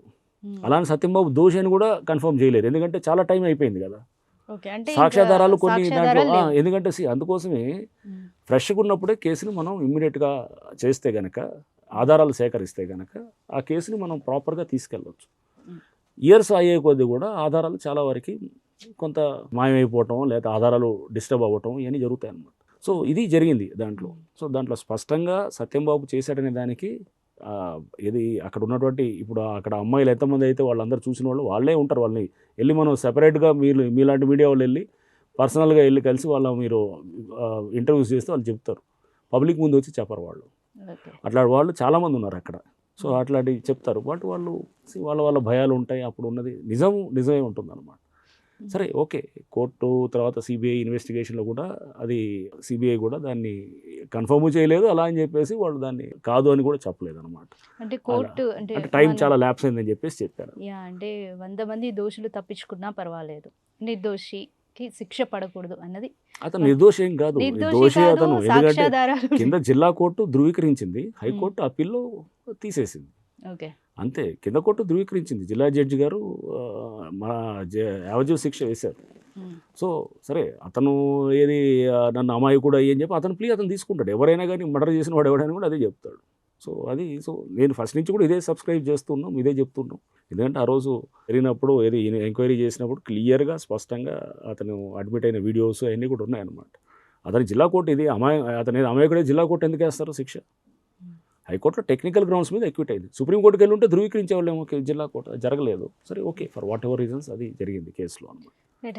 అలానే సత్యంబాబు దోషి అని కూడా కన్ఫర్మ్ చేయలేరు, ఎందుకంటే చాలా టైం అయిపోయింది కదా, సాక్ష్యాధారాలు కొన్ని దాంట్లో. ఎందుకంటే అందుకోసమే ఫ్రెష్గా ఉన్నప్పుడే కేసుని మనం ఇమ్మీడియట్గా చేస్తే గనక, ఆధారాలు సేకరిస్తే గనక ఆ కేసుని మనం ప్రాపర్గా తీసుకెళ్ళవచ్చు. ఇయర్స్ అయ్యే కొద్దీ కూడా ఆధారాలు చాలా వరకు కొంత మాయమైపోవటం, లేదా ఆధారాలు డిస్టర్బ్ అవ్వటం ఇవన్నీ జరుగుతాయి అన్నమాట. సో ఇది జరిగింది దాంట్లో. సో దాంట్లో స్పష్టంగా సత్యంబాబు చేశాడనే దానికి ఇది అక్కడ ఉన్నటువంటి, ఇప్పుడు అక్కడ అమ్మాయిలు ఎంతమంది అయితే వాళ్ళందరూ చూసిన వాళ్ళు వాళ్ళే ఉంటారు, వాళ్ళని వెళ్ళి మనం సెపరేట్గా మీలాంటి మీడియా వాళ్ళు వెళ్ళి పర్సనల్గా వెళ్ళి కలిసి మీరు ఇంటర్వ్యూస్ చేస్తే వాళ్ళు చెప్తారు, పబ్లిక్ ముందు వచ్చి చెప్పరు వాళ్ళు. అట్లా వాళ్ళు చాలామంది ఉన్నారు అక్కడ. సో అట్లాంటివి చెప్తారు, బట్ వాళ్ళు వాళ్ళ భయాలు ఉంటాయి, అప్పుడు ఉన్నది నిజమే ఉంటుంది అన్నమాట. సరే ఓకే, కోర్టు తర్వాత సిబిఐ ఇన్వెస్టిగేషన్లో కూడా అది సిబిఐ కూడా దాన్ని కన్ఫర్మ్ చేయలేదు, అలా అని చెప్పేసి వాళ్ళు దాన్ని కాదు అని కూడా చెప్పలేదు అనమాట. అంటే కోర్టు అంటే టైం చాలా ల్యాప్స్ అయిందని చెప్పేసి చెప్పారు. అంటే 100 మంది దోషులు తప్పించుకున్నా పర్వాలేదు, నిర్దోషికి శిక్ష పడకూడదు అన్నది. అతను నిర్దోషి ఏం కాదు, దోషి అతను. ఎందుకంటే కింద జిల్లా కోర్టు ధృవీకరించింది, హైకోర్టు అప్పీల్లో తీసేసింది, అంతే. కింద కోర్టు ధృవీకరించింది, జిల్లా జడ్జి గారు మన యావజ్జీవ శిక్ష వేశారు. సో సరే, అతను ఏది నన్ను అమాయకుడు అయ్యి అని చెప్పి అతను అతను తీసుకుంటాడు, ఎవరైనా కానీ మర్డర్ చేసిన వాడు ఎవడైనా కూడా అదే చెప్తాడు. సో నేను ఫస్ట్ నుంచి కూడా ఇదే సబ్స్క్రైబ్ చేస్తున్నాం, ఇదే చెప్తున్నాం. ఎందుకంటే ఆ రోజు జరిగినప్పుడు ఏది ఎంక్వైరీ చేసినప్పుడు క్లియర్గా స్పష్టంగా అతను అడ్మిట్ అయిన వీడియోస్ అవన్నీ కూడా ఉన్నాయన్నమాట. అతని జిల్లా కోర్టు ఇది అతని అమాయకుడే జిల్లా కోర్టు ఎందుకు వేస్తారు శిక్ష? హైకోర్టులో టెక్నికల్ గ్రౌండ్స్ మీద ఎక్విట్ అయింది, సుప్రీంకోర్టుకి వెళ్ళి ఉంటే ధృవీకరించేవాళ్ళేమో, జిల్లా కోర్టు జరగలేదు. సరే okay, for what ever reasons అది జరిగింది కేసులో అన్నమాట.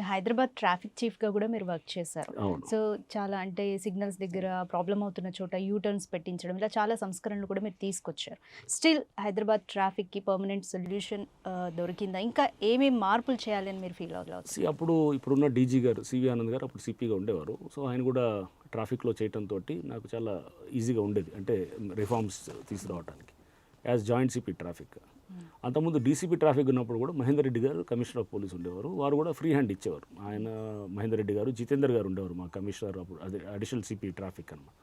హైదరాబాద్ ట్రాఫిక్ చీఫ్గా కూడా మీరు వర్క్ చేశారు. సో చాలా అంటే సిగ్నల్స్ దగ్గర ప్రాబ్లం అవుతున్న చోట యూటర్న్స్ పెట్టించడం, ఇలా చాలా సంస్కరణలు కూడా మీరు తీసుకొచ్చారు. స్టిల్ హైదరాబాద్ ట్రాఫిక్కి పర్మనెంట్ సొల్యూషన్ దొరికిందా? ఇంకా ఏమేమి మార్పులు చేయాలని మీరు ఫీల్ అవ్వాలి? ఇప్పుడున్న డీజీ గారు సివి ఆనంద్ గారు అప్పుడు సిపిగా ఉండేవారు. సో ఆయన కూడా ట్రాఫిక్లో చేయడంతో నాకు చాలా ఈజీగా ఉండేది, అంటే రిఫార్మ్స్ తీసుకురావడానికి యాజ్ జాయింట్ సిపి ట్రాఫిక్. అంతకుముందు డీసీపీ ట్రాఫిక్ ఉన్నప్పుడు కూడా మహేందర్ రెడ్డి గారు కమిషనర్ ఆఫ్ పోలీస్ ఉండేవారు, వారు కూడా ఫ్రీ హ్యాండ్ ఇచ్చేవారు. ఆయన మహేందర్ రెడ్డి గారు, జితేందర్ గారు ఉండేవారు మా కమిషనర్ అప్పుడు, అదే అడిషనల్ సిపి ట్రాఫిక్ అన్నమాట.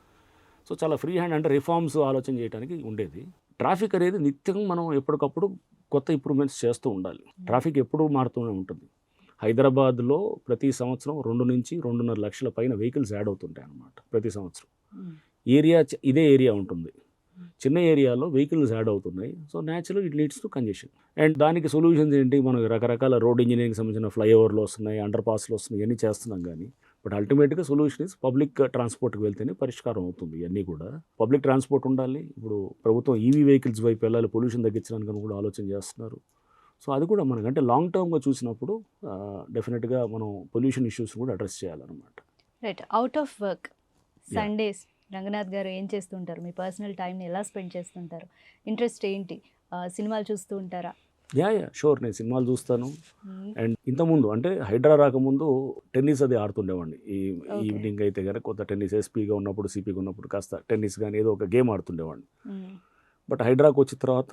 సో చాలా ఫ్రీ హ్యాండ్, అంటే రిఫార్మ్స్ ఆలోచన చేయడానికి ఉండేది. ట్రాఫిక్ అనేది నిత్యం మనం ఎప్పటికప్పుడు కొత్త ఇంప్రూవ్మెంట్స్ చేస్తూ ఉండాలి. ట్రాఫిక్ ఎప్పుడూ మారుతూనే ఉంటుంది. హైదరాబాద్లో ప్రతి సంవత్సరం 2 నుంచి 2.5 లక్షల పైన వెహికల్స్ యాడ్ అవుతుంటాయి అన్నమాట ప్రతి సంవత్సరం. ఇదే ఏరియా ఉంటుంది, చిన్న ఏరియాలో వెహికల్స్ యాడ్ అవుతున్నాయి. So natural it leads to congestion. And దానికి సొల్యూషన్స్ ఏంటి, మనకు రకరకాల రోడ్ ఇంజనీరింగ్ సంబంధించిన ఫ్లైఓవర్లు వస్తున్నాయి, అండర్ పాస్లు వస్తున్నాయి, ఇవన్నీ చేస్తున్నాం. కానీ బట్ అల్టిమేట్గా సొల్యూషన్ ఇస్ పబ్లిక్ ట్రాన్స్పోర్ట్కి వెళ్తేనే పరిష్కారం అవుతుంది. ఇవన్నీ కూడా పబ్లిక్ ట్రాన్స్పోర్ట్ ఉండాలి. ఇప్పుడు ప్రభుత్వం ఈవీ వెహికల్స్ వైపు వెళ్ళాలి, పొల్యూషన్ తగ్గించడానికి కూడా ఆలోచన చేస్తున్నారు. సో అది కూడా మనకంటే లాంగ్ టర్మ్గా చూసినప్పుడు డెఫినెట్గా మనం పొల్యూషన్ ఇష్యూస్ కూడా అడ్రస్ చేయాలన్నమాట. Right. Out of work Sundays Ranganath గారు ఏం చేస్తుంటారు? మీ పర్సనల్ టైంని ఎలా స్పెండ్ చేస్తుంటారు? ఇంట్రెస్ట్ ఏంటి? సినిమాలు చూస్తూ ఉంటారా? షూర్, నేను సినిమాలు చూస్తాను. అండ్ ఇంతకుముందు అంటే హైడ్రా రాకముందు టెన్నిస్ అది ఆడుతుండేవాడిని. ఈవినింగ్ అయితే కనుక కొత్త టెన్నిస్, ఎస్పీగా ఉన్నప్పుడు సిపిగా ఉన్నప్పుడు కాస్త టెన్నిస్ కానీ ఏదో ఒక గేమ్ ఆడుతుండేవాడిని. బట్ హైడ్రాకి వచ్చిన తర్వాత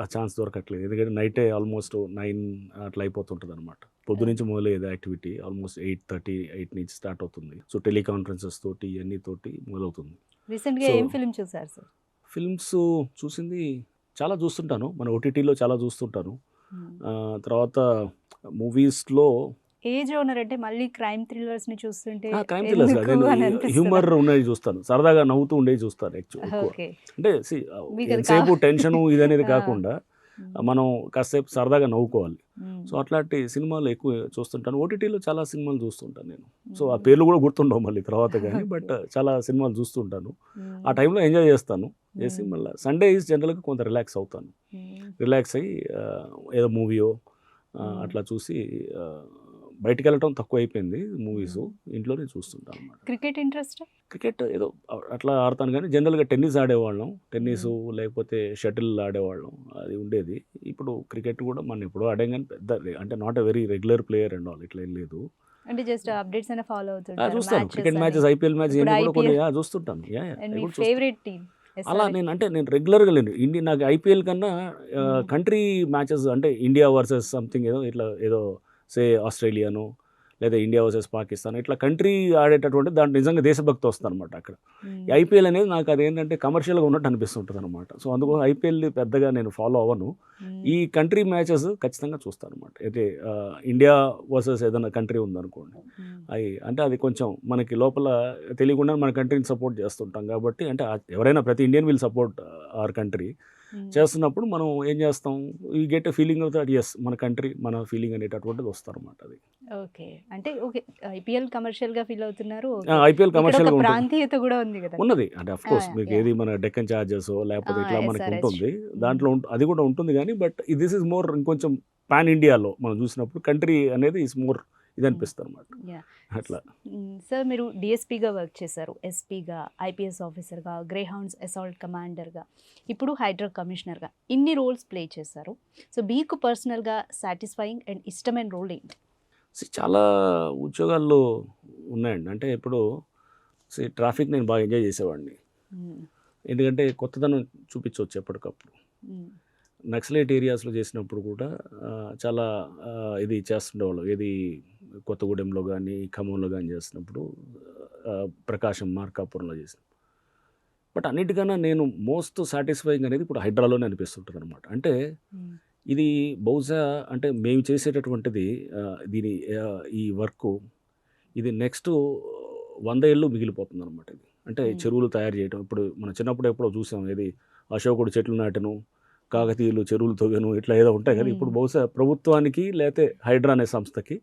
ఆ ఛాన్స్ దొరకట్లేదు, ఎందుకంటే నైటే ఆల్మోస్ట్ 9 అట్లా అయిపోతుంటుంది అనమాట. పొద్దు నుంచి మొదలయ్యేది యాక్టివిటీ ఆల్మోస్ట్ 8 నుంచి స్టార్ట్ అవుతుంది. సో టెలికాన్ఫరెన్సెస్ తోటి ఇవన్నీ తోటి మొదలవుతుంది. రీసెంట్గా ఏం ఫిల్మ్ చూసారు సార్? ఫిల్మ్స్ చూసింది చాలా చూస్తుంటాను, మన ఓటీటీలో చాలా చూస్తుంటాను. తర్వాత మూవీస్లో ఏ జోనర్ అంటే మళ్ళీ క్రైమ్ థ్రిల్లర్స్ని చూస్తుంటే? క్రైమ్ థ్రిల్లర్స్ హ్యూమర్ ఉన్నవి చూస్తాను, సరదాగా నవ్వుతూ ఉండేవి చూస్తాను యాక్చువల్లీ. అంటే ఎంతసేపు టెన్షన్ ఇది అనేది కాకుండా మనం కాసేపు సరదాగా నవ్వుకోవాలి. సో అట్లాంటి సినిమాలు ఎక్కువ చూస్తుంటాను. ఓటీటీలో చాలా సినిమాలు చూస్తుంటాను నేను. సో ఆ పేర్లు కూడా గుర్తుండవు మళ్ళీ తర్వాత కానీ, బట్ చాలా సినిమాలు చూస్తుంటాను. ఆ టైంలో ఎంజాయ్ చేస్తాను చేసి మళ్ళీ సండే ఈజ్ జనరల్గా కొంత రిలాక్స్ అవుతాను. రిలాక్స్ అయ్యి ఏదో మూవీయో అట్లా చూసి బయటికి వెళ్ళటం తక్కువ అయిపోయింది మూవీస్, ఇంట్లోనే చూస్తుంటాను అనమాట. Cricket interest? క్రికెట్ ఏదో అట్లా ఆడతాను కానీ జనరల్గా టెన్నిస్ ఆడేవాళ్ళం, టెన్నిస్ లేకపోతే షటిల్ ఆడేవాళ్ళం, అది ఉండేది. ఇప్పుడు క్రికెట్ కూడా మనం ఎప్పుడో ఆడాం కానీ పెద్ద అంటే not a very regular player and all, ఇట్లా ఏం లేదు. అంటే జస్ట్ అప్డేట్స్ అయినా ఫాలో అవుతుంటారు? చూస్తాను క్రికెట్ మ్యాచెస్, ఐపీఎల్ మ్యాచెస్ ఇప్పుడు కూడా కొన్ని IPL చూస్తుంటాను. Favourite team? అలా నేను రెగ్యులర్గా లేను. ఇండియా నాకు ఐపీఎల్ కన్నా కంట్రీ మ్యాచెస్ అంటే ఇండియా వర్సెస్ సంథింగ్ ఏదో సే ఆస్ట్రేలియాను లేదా ఇండియా వర్సెస్ పాకిస్తాన్, ఇట్లా కంట్రీ ఆడేటటువంటి దాంట్లో నిజంగా దేశభక్తి వస్తుంది అనమాట. అక్కడ ఐపీఎల్ అనేది నాకు అదేంటంటే కమర్షియల్గా ఉన్నట్టు అనిపిస్తుంటుంది అనమాట. సో అందుకోసం ఐపీఎల్ పెద్దగా నేను ఫాలో అవ్వను. ఈ కంట్రీ మ్యాచెస్ ఖచ్చితంగా చూస్తాను అనమాట. అయితే ఇండియా వర్సెస్ ఏదైనా కంట్రీ ఉందనుకోండి, అంటే అది కొంచెం మనకి లోపల తెలియకుండా మన కంట్రీని సపోర్ట్ చేస్తుంటాం కాబట్టి, అంటే ఎవరైనా ప్రతి Indian will support our country చేస్తున్నప్పుడు మనం ఏం చేస్తాం, ఈ get a feeling of that yes మన కంట్రీ మన ఫీలింగ్ అనేటటువంటిది వస్తారన్నమాట. అది ఓకే. అంటే ఓకే, ఐపీఎల్ కమర్షియల్ గా ఫీల్ అవుతున్నారు. ఐపీఎల్ కమర్షియల్ గా ప్రాంతీయత కూడా ఉంది కదా ఉన్నది. అంటే అఫ్ కోర్స్ మీకు ఏది మన డెక్కన్ చార్జెస్ లేకపోతే ఇట్లా మనకి ఉంటుంది, దాంట్లో అది కూడా ఉంటుంది కానీ, బట్ దిస్ ఇస్ మోర్ ఇంకొంచెం పాన్ ఇండియాలో మనం చూసినప్పుడు కంట్రీ అనేది ఇస్ మోర్ ఇది అనిపిస్తుంది అనమాట. అట్లా సార్ మీరు డిఎస్పీగా వర్క్ చేశారు, ఎస్పీగా, ఐపీఎస్ ఆఫీసర్గా, గ్రే హౌండ్స్ అసాల్ట్ కమాండర్గా, ఇప్పుడు హైడ్రా కమిషనర్గా, ఇన్ని రోల్స్ ప్లే చేశారు. సో మీకు పర్సనల్గా సాటిస్ఫైయింగ్ అండ్ ఇష్టమైన రోల్ ఏంటి? చాలా ఉద్యోగాల్లో ఉన్నాయండి. అంటే ఇప్పుడు ట్రాఫిక్ నేను బాగా ఎంజాయ్ చేసేవాడిని, ఎందుకంటే కొత్తదనం చూపించవచ్చు ఎప్పటికప్పుడు. నక్సలైట్ ఏరియాస్లో చేసినప్పుడు కూడా చాలా ఇది చేస్తుండేవాళ్ళు, ఏది కొత్తగూడెంలో కానీ ఖమ్మంలో కానీ చేసినప్పుడు, ప్రకాశం మార్కాపురంలో చేసిన. బట్ అన్నిటికన్నా నేను మోస్ట్ సాటిస్ఫైయింగ్ అనేది ఇప్పుడు హైడ్రాలోనే అనిపిస్తుంటుంది అనమాట. అంటే ఇది బహుశా అంటే మేము చేసేటటువంటిది దీని ఈ వర్క్ ఇది నెక్స్ట్ 100 ఏళ్ళు మిగిలిపోతుంది అనమాట. ఇది అంటే చెరువులు తయారు చేయడం. ఇప్పుడు మన చిన్నప్పుడు ఎప్పుడో చూసాం, ఏది అశోకుడు చెట్లు నాటను, కాకతీయులు చెరువులు తవ్వను, ఇట్లా ఏదో ఉంటాయి కదా. ఇప్పుడు బహుశా ప్రభుత్వానికి లేకపోతే హైడ్రా అనే సంస్థకి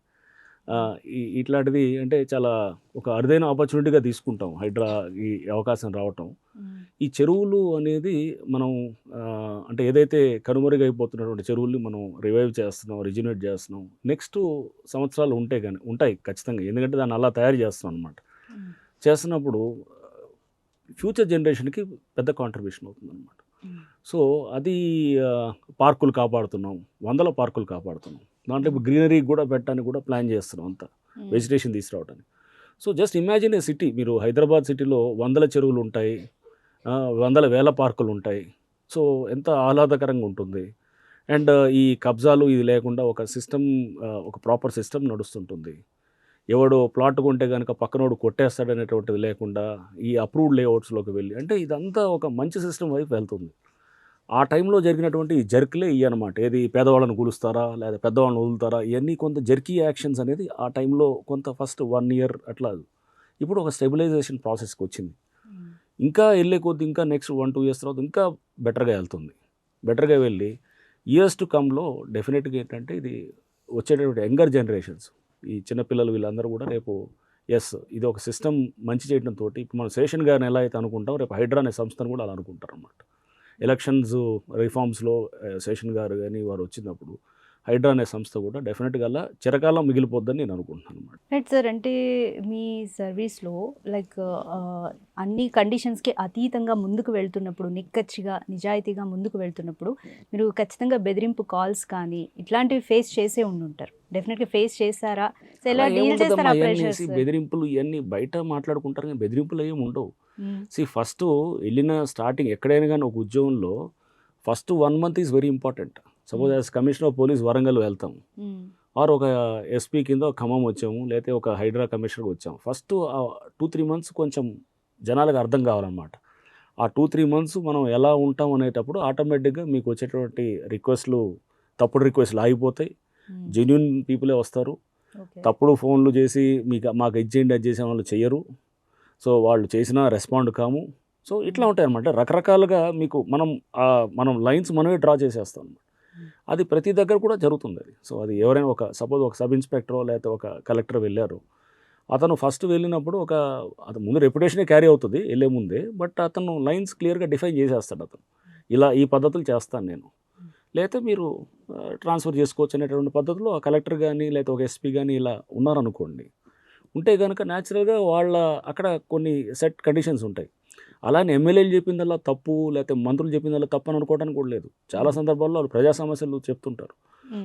ఇట్లాంటిది అంటే చాలా ఒక అరుదైన ఆపర్చునిటీగా తీసుకుంటాం హైడ్రా ఈ అవకాశం రావటం. ఈ చెరువులు అనేది మనం అంటే ఏదైతే కనుమరుగైపోతున్నటువంటి చెరువుల్ని మనం రివైవ్ చేస్తున్నాం, రిజినేట్ చేస్తున్నాం. నెక్స్ట్ సంవత్సరాలు ఉంటాయి ఖచ్చితంగా, ఎందుకంటే దాన్ని అలా తయారు చేస్తున్నాం అనమాట. చేస్తున్నప్పుడు ఫ్యూచర్ జనరేషన్కి పెద్ద కాంట్రిబ్యూషన్ అవుతుంది అనమాట. సో అది పార్కులు కాపాడుతున్నాం, 100 పార్కులు కాపాడుతున్నాం. దాంట్లో ఇప్పుడు గ్రీనరీ కూడా పెట్టడానికి కూడా ప్లాన్ చేస్తున్నాం, అంతా వెజిటేషన్ తీసుకురావడానికి. So just imagine a city, మీరు హైదరాబాద్ సిటీలో 100 చెరువులు ఉంటాయి, 100,000 పార్కులు ఉంటాయి. సో ఎంత ఆహ్లాదకరంగా ఉంటుంది. అండ్ ఈ కబ్జాలు ఇది లేకుండా ఒక సిస్టమ్, ఒక ప్రాపర్ సిస్టమ్ నడుస్తుంటుంది. ఎవడో ప్లాట్ కొంటే కనుక పక్కనోడు కొట్టేస్తాడనేటువంటిది లేకుండా ఈ అప్రూవ్డ్ లేఅవుట్స్లోకి వెళ్ళి, అంటే ఇదంతా ఒక మంచి సిస్టమ్ వైపు వెళ్తుంది. ఆ టైంలో జరిగినటువంటి జర్క్లే ఇవన్నమాట. ఏది పేదవాళ్ళని కూలుస్తారా లేదా పెద్దవాళ్ళని వదులుతారా, ఇవన్నీ కొంత జర్కీ యాక్షన్స్ అనేది ఆ టైంలో కొంత ఫస్ట్ 1 year అట్లా. ఇప్పుడు ఒక స్టెబిలైజేషన్ ప్రాసెస్కి వచ్చింది. ఇంకా వెళ్ళే కొద్ది ఇంకా నెక్స్ట్ 1-2 years తర్వాత ఇంకా బెటర్గా వెళ్తుంది. బెటర్గా వెళ్ళి ఇయర్స్ టు కమ్లో డెఫినెట్గా ఏంటంటే ఇది వచ్చేటటువంటి యంగర్ జనరేషన్స్, ఈ చిన్నపిల్లలు వీళ్ళందరూ కూడా రేపు ఇది ఒక సిస్టమ్ మంచి చేయడంతో, ఇప్పుడు మనం శేషన్ గారిని ఎలా అయితే అనుకుంటాం, రేపు హైడ్రా అనే సంస్థను కూడా అలా అనుకుంటారు అన్నమాట. ఎలక్షన్స్ రిఫార్మ్స్లో శేషన్ గారు కానీ వారు వచ్చినప్పుడు హైడ్రా అనే సంస్థ కూడా డెఫినెట్గా అలా చిరకాలం మిగిలిపోద్దని నేను అనుకుంటున్నాను అన్నమాట. రైట్ సార్, అంటే మీ సర్వీస్లో లైక్ అన్ని కండిషన్స్కి అతీతంగా ముందుకు వెళ్తున్నప్పుడు, నిక్కచ్చిగా నిజాయితీగా ముందుకు వెళ్తున్నప్పుడు మీరు ఖచ్చితంగా బెదిరింపు కాల్స్ కానీ ఇట్లాంటివి ఫేస్ చేసే ఉండుంటారు. డెఫినెట్గా ఫేస్ చేశారా? ఎలా డీల్ చేస్తారా? బెదిరింపులు ఇవన్నీ బయట మాట్లాడుకుంటారు కానీ బెదిరింపులు ఏమి ఉండవు. ఫస్ట్ వెళ్ళిన స్టార్టింగ్ ఎక్కడైనా కానీ ఒక ఉద్యోగంలో first 1 month is very important. Suppose as commissioner of police Warangal వెళ్తాం, ఆర్ ఒక ఎస్పీ కింద ఖమ్మం వచ్చాము, లేకపోతే ఒక హైడ్రా కమిషనర్కి వచ్చాము. ఫస్ట్ 2-3 months కొంచెం జనాలకు అర్థం కావాలన్నమాట. ఆ 2-3 months మనం ఎలా ఉంటాం అనేటప్పుడు ఆటోమేటిక్గా మీకు వచ్చేటువంటి రిక్వెస్ట్లు, తప్పుడు రిక్వెస్ట్లు ఆగిపోతాయి. జెన్యున్ పీపులే వస్తారు. తప్పుడు ఫోన్లు చేసి మాకు ఇచ్చేయండి అది చేసే వాళ్ళు చెయ్యరు. సో వాళ్ళు చేసినా రెస్పాండ్ కాము. సో ఇట్లా ఉంటాయి అన్నమాట. రకరకాలుగా మీకు మనం లైన్స్ మనమే డ్రా చేసేస్తాం అన్నమాట. అది ప్రతి దగ్గర కూడా జరుగుతుంది అది. సో అది ఎవరైనా సపోజ్ ఒక సబ్ ఇన్స్పెక్టరో లేకపోతే ఒక కలెక్టర్ వెళ్ళారు, అతను ఫస్ట్ వెళ్ళినప్పుడు అతను ముందు రెప్యుటేషనే క్యారీ అవుతుంది వెళ్ళే ముందే, బట్ అతను లైన్స్ క్లియర్గా డిఫైన్ చేసేస్తాడు. అతను ఇలా ఈ పద్ధతులు చేస్తాను నేను, లేకపోతే మీరు ట్రాన్స్ఫర్ చేసుకోవచ్చు అనేటువంటి పద్ధతిలో ఆ కలెక్టర్ కానీ లేకపోతే ఒక ఎస్పీ కానీ ఇలా ఉన్నారనుకోండి. ఉంటే కనుక న్యాచురల్గా వాళ్ళ అక్కడ కొన్ని సెట్ కండిషన్స్ ఉంటాయి. అలానే ఎమ్మెల్యేలు చెప్పిందల్లా తప్పు, లేకపోతే మంత్రులు చెప్పిందల్లా తప్పు అని అనుకోవడానికి కూడా లేదు. చాలా సందర్భాల్లో వాళ్ళు ప్రజా సమస్యలు చెప్తుంటారు.